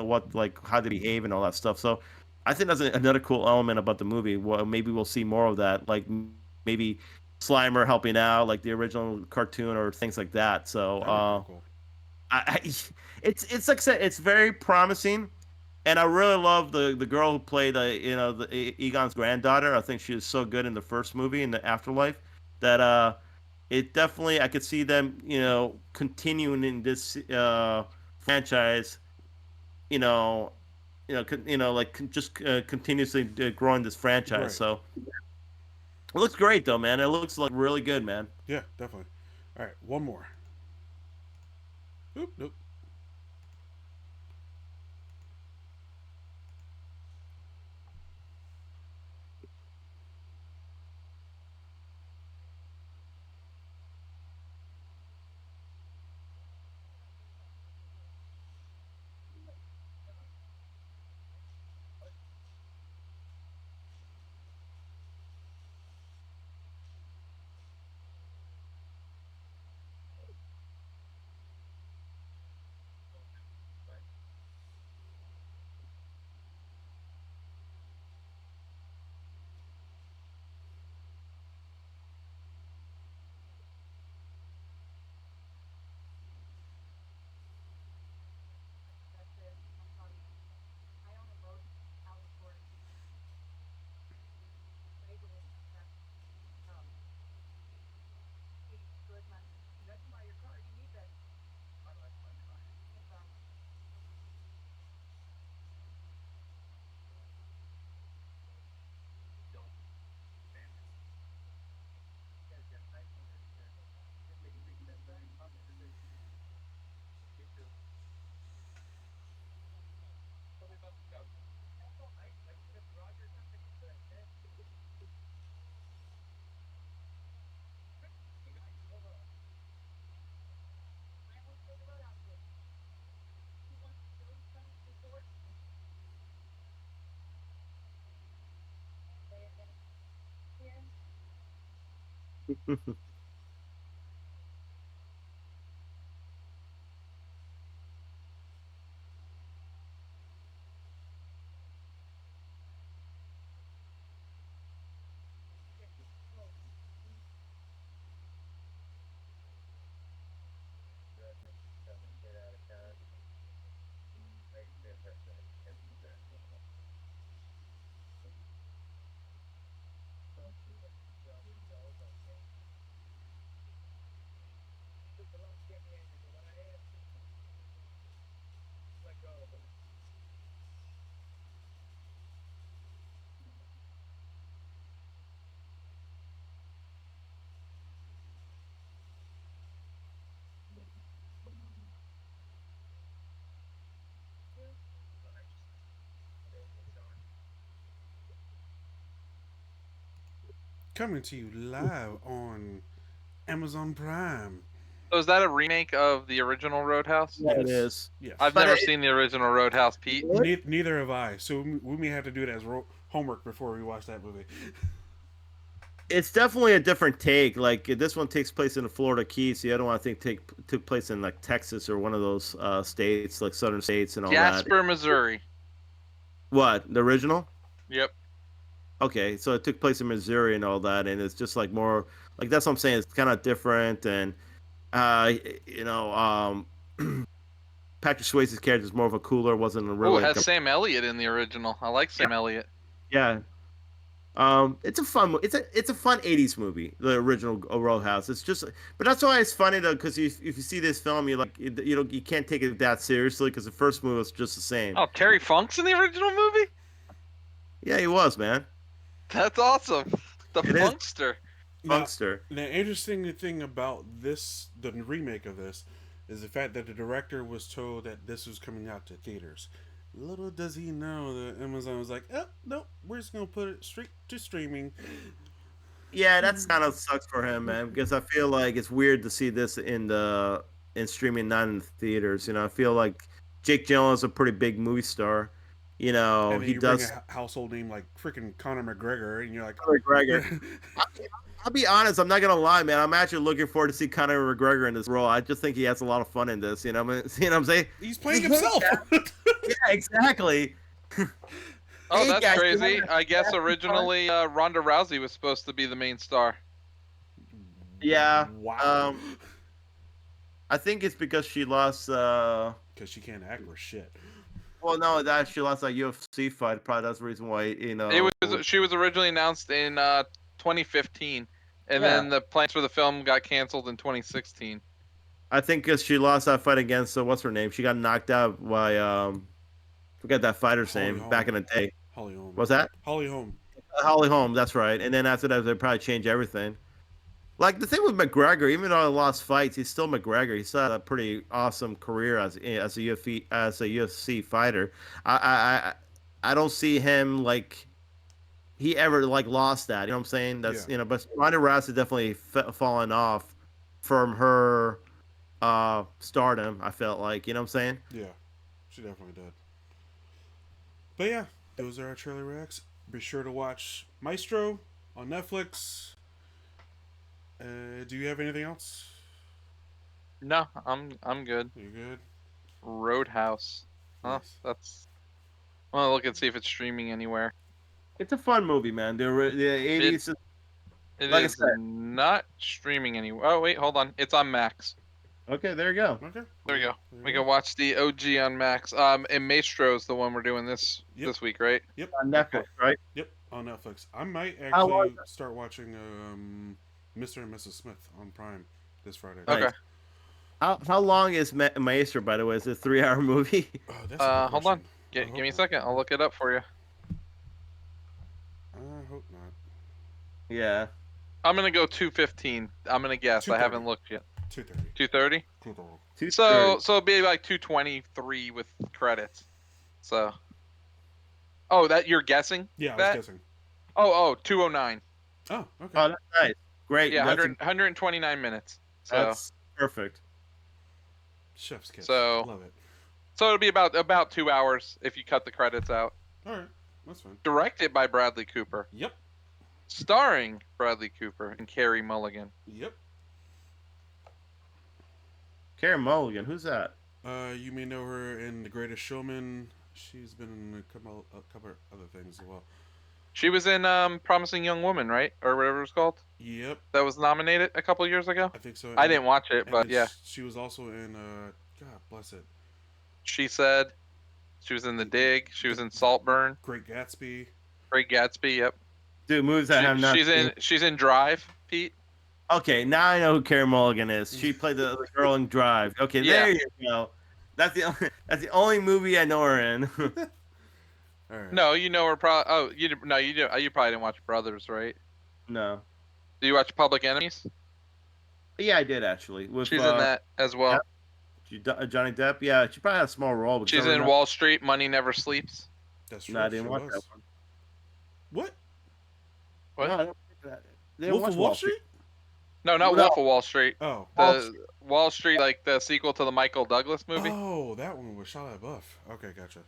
how they behave and all that stuff. So I think that's another cool element about the movie. Well, maybe we'll see more of that, like maybe Slimer helping out, like the original cartoon or things like that. So That'd be pretty cool. I it's like I said, it's very promising. And I really love the girl who played Egon's granddaughter. I think she was so good in the first movie in the Afterlife that it definitely I could see them continuing in this franchise. You know, just continuously growing this franchise. Right. So it looks great though, man. It looks like really good, man. Yeah, definitely. All right, one more. Oop, nope. Coming to you live on Amazon Prime. So is that a remake of the original Roadhouse? Yeah, it Yes. is. Yes. I've But never it- seen the original Roadhouse, Pete. Neither have I. So we may have to do it as homework before we watch that movie. It's definitely a different take. Like this one takes place in the Florida Keys. The other one I think took place in like Texas or one of those states, like southern states and all that. Jasper, Missouri. What, the original? Yep. Okay, so it took place in Missouri and all that, and it's just like more like that's what I'm saying. It's kind of different, and uh, you know, Patrick Swayze's character is more of a cooler. Wasn't a Oh, really it like has Sam Elliott in the original. I like Sam Elliott. yeah. It's a fun. It's a fun '80s movie. The original Roadhouse. It's just, but that's why it's funny though, because if you see this film, you like you know you can't take it that seriously because the first movie was just the same. Oh, Terry Funk's in the original movie? Yeah, he was, man. That's awesome. The It is. Funkster. Now, Funkster. the interesting thing about this, the remake of this, is the fact that the director was told that this was coming out to theaters. Little does he know that Amazon was like, oh, no, we're just going to put it straight to streaming. Yeah, that's kind of sucks for him, man. Because I feel like it's weird to see this in streaming, not in theaters. You know, I feel like Jake Gyllenhaal is a pretty big movie star. You know, And then he you does. bring a household name like freaking Conor McGregor, and you're like, Conor McGregor. I'll be honest, I'm not gonna lie, man. I'm actually looking forward to see Conor McGregor in this role. I just think he has a lot of fun in this. You know what I'm saying? he's playing himself. Yeah, exactly. Oh, Hey, that's guys, crazy. you know- I guess originally Ronda Rousey was supposed to be the main star. Yeah. Wow. I think it's because she lost. Because she can't act or shit. Well, no, that she lost that UFC fight. Probably that's the reason why. You know. She was originally announced in 2015, and Yeah. then the plans for the film got canceled in 2016. I think because she lost that fight against what's her name? She got knocked out by forget that fighter's Holly name Holm. back in the day. Holly Holm. What's that? Holly Holm. Holly Holm. That's right. And then after that, they probably changed everything. Like the thing with McGregor, even though he lost fights, he's still McGregor. He still had a pretty awesome career as a UFC fighter. I don't see him like he ever like lost that. You know what I'm saying? That's Yeah. you know. But Ronda Rousey definitely fallen off from her stardom. I felt like you know what I'm saying. Yeah, she definitely did. But yeah, those are our trailer reacts. Be sure to watch Maestro on Netflix. Do you have anything else? No, I'm good. You good? Roadhouse. Huh? Nice. That's. Well, look and see if it's streaming anywhere. It's a fun movie, man. The 80s. It Like I is said. not streaming anywhere. Oh wait, hold on. It's on Max. Okay, there you go. Okay. There we go. There We you can watch the OG on Max. And Maestro is the one we're doing this week, right? Yep. On Netflix, right? Yep. On Netflix. I might How long actually start watching Mr. and Mrs. Smith on Prime this Friday. Okay. Nice. How long is Maestro, by the way? Is it a 3-hour movie? Oh, that's a good Hold on. question. Give me a second. I'll look it up for you. I hope not. Yeah. I'm gonna go 2:15. I'm gonna guess. I 2:30. haven't looked yet. 2:30. 2:30. 2:30. So it'd be like 2:23 with credits. So. Oh, that you're guessing? Yeah, I that? was guessing. Oh, 2:09. Oh, okay. Oh, that's nice. Great. Yeah, that's, 129 minutes. So that's perfect. Chef's kiss. So- Love it. it'll be about 2 hours if you cut the credits out. All right, that's fine. Directed by Bradley Cooper, Yep. starring Bradley Cooper and Carey Mulligan. Yep. Karen Mulligan, who's that? You may know her in The Greatest Showman. She's been in a couple other things as well. She was in Promising Young Woman, right, or whatever it's called. Yep, That was nominated a couple years ago. I think so. I didn't watch it, and but then yeah, she was also in God bless it, she said she was in The Dig. She was in Saltburn, Great Gatsby. Great Gatsby. Yep. Dude, movies I have not seen. She's in Drive, Pete. Okay, now I know who Karen Mulligan is. She played the girl in Drive. Okay, Yeah. there you go. That's the only movie I know her in. All right. No, you know her. You do. You probably didn't watch Brothers, right? No. Do you watch Public Enemies? Yeah, I did actually. With, She's in that as well. Johnny Depp. Yeah, she probably had a small role. Because She's I in remember- Wall Street. Money Never Sleeps. That's true. No, I didn't she watch was. that one. What? What? No, I don't think that. They didn't Wolf watch of Wall Street? No, not No. Wolf of Wall Street. Oh. The Wall Street, like the sequel to the Michael Douglas movie. Oh, that one with Shia LaBeouf. Okay, gotcha.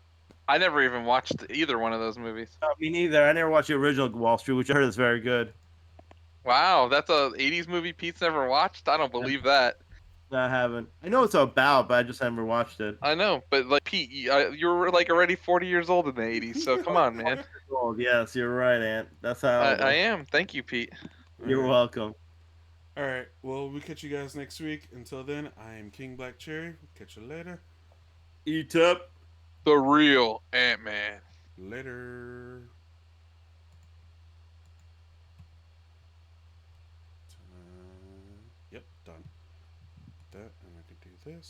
I never even watched either one of those movies. Me neither. I never watched the original Wall Street, which I heard is very good. Wow, that's a '80s movie Pete's never watched. I don't believe that. I haven't. I know it's about, but I just never watched it. I know, but like Pete, you were like already 40 years old in the '80s, so come on, man. Oh, yes, you're right, Ant. That's how I am. Thank you, Pete. You're All right. welcome. All right. Well, we catch you guys next week. Until then, I am King Black Cherry. Catch you later. Eat up. The real Ant-Man. Later. Yep, done. That, and I can do this.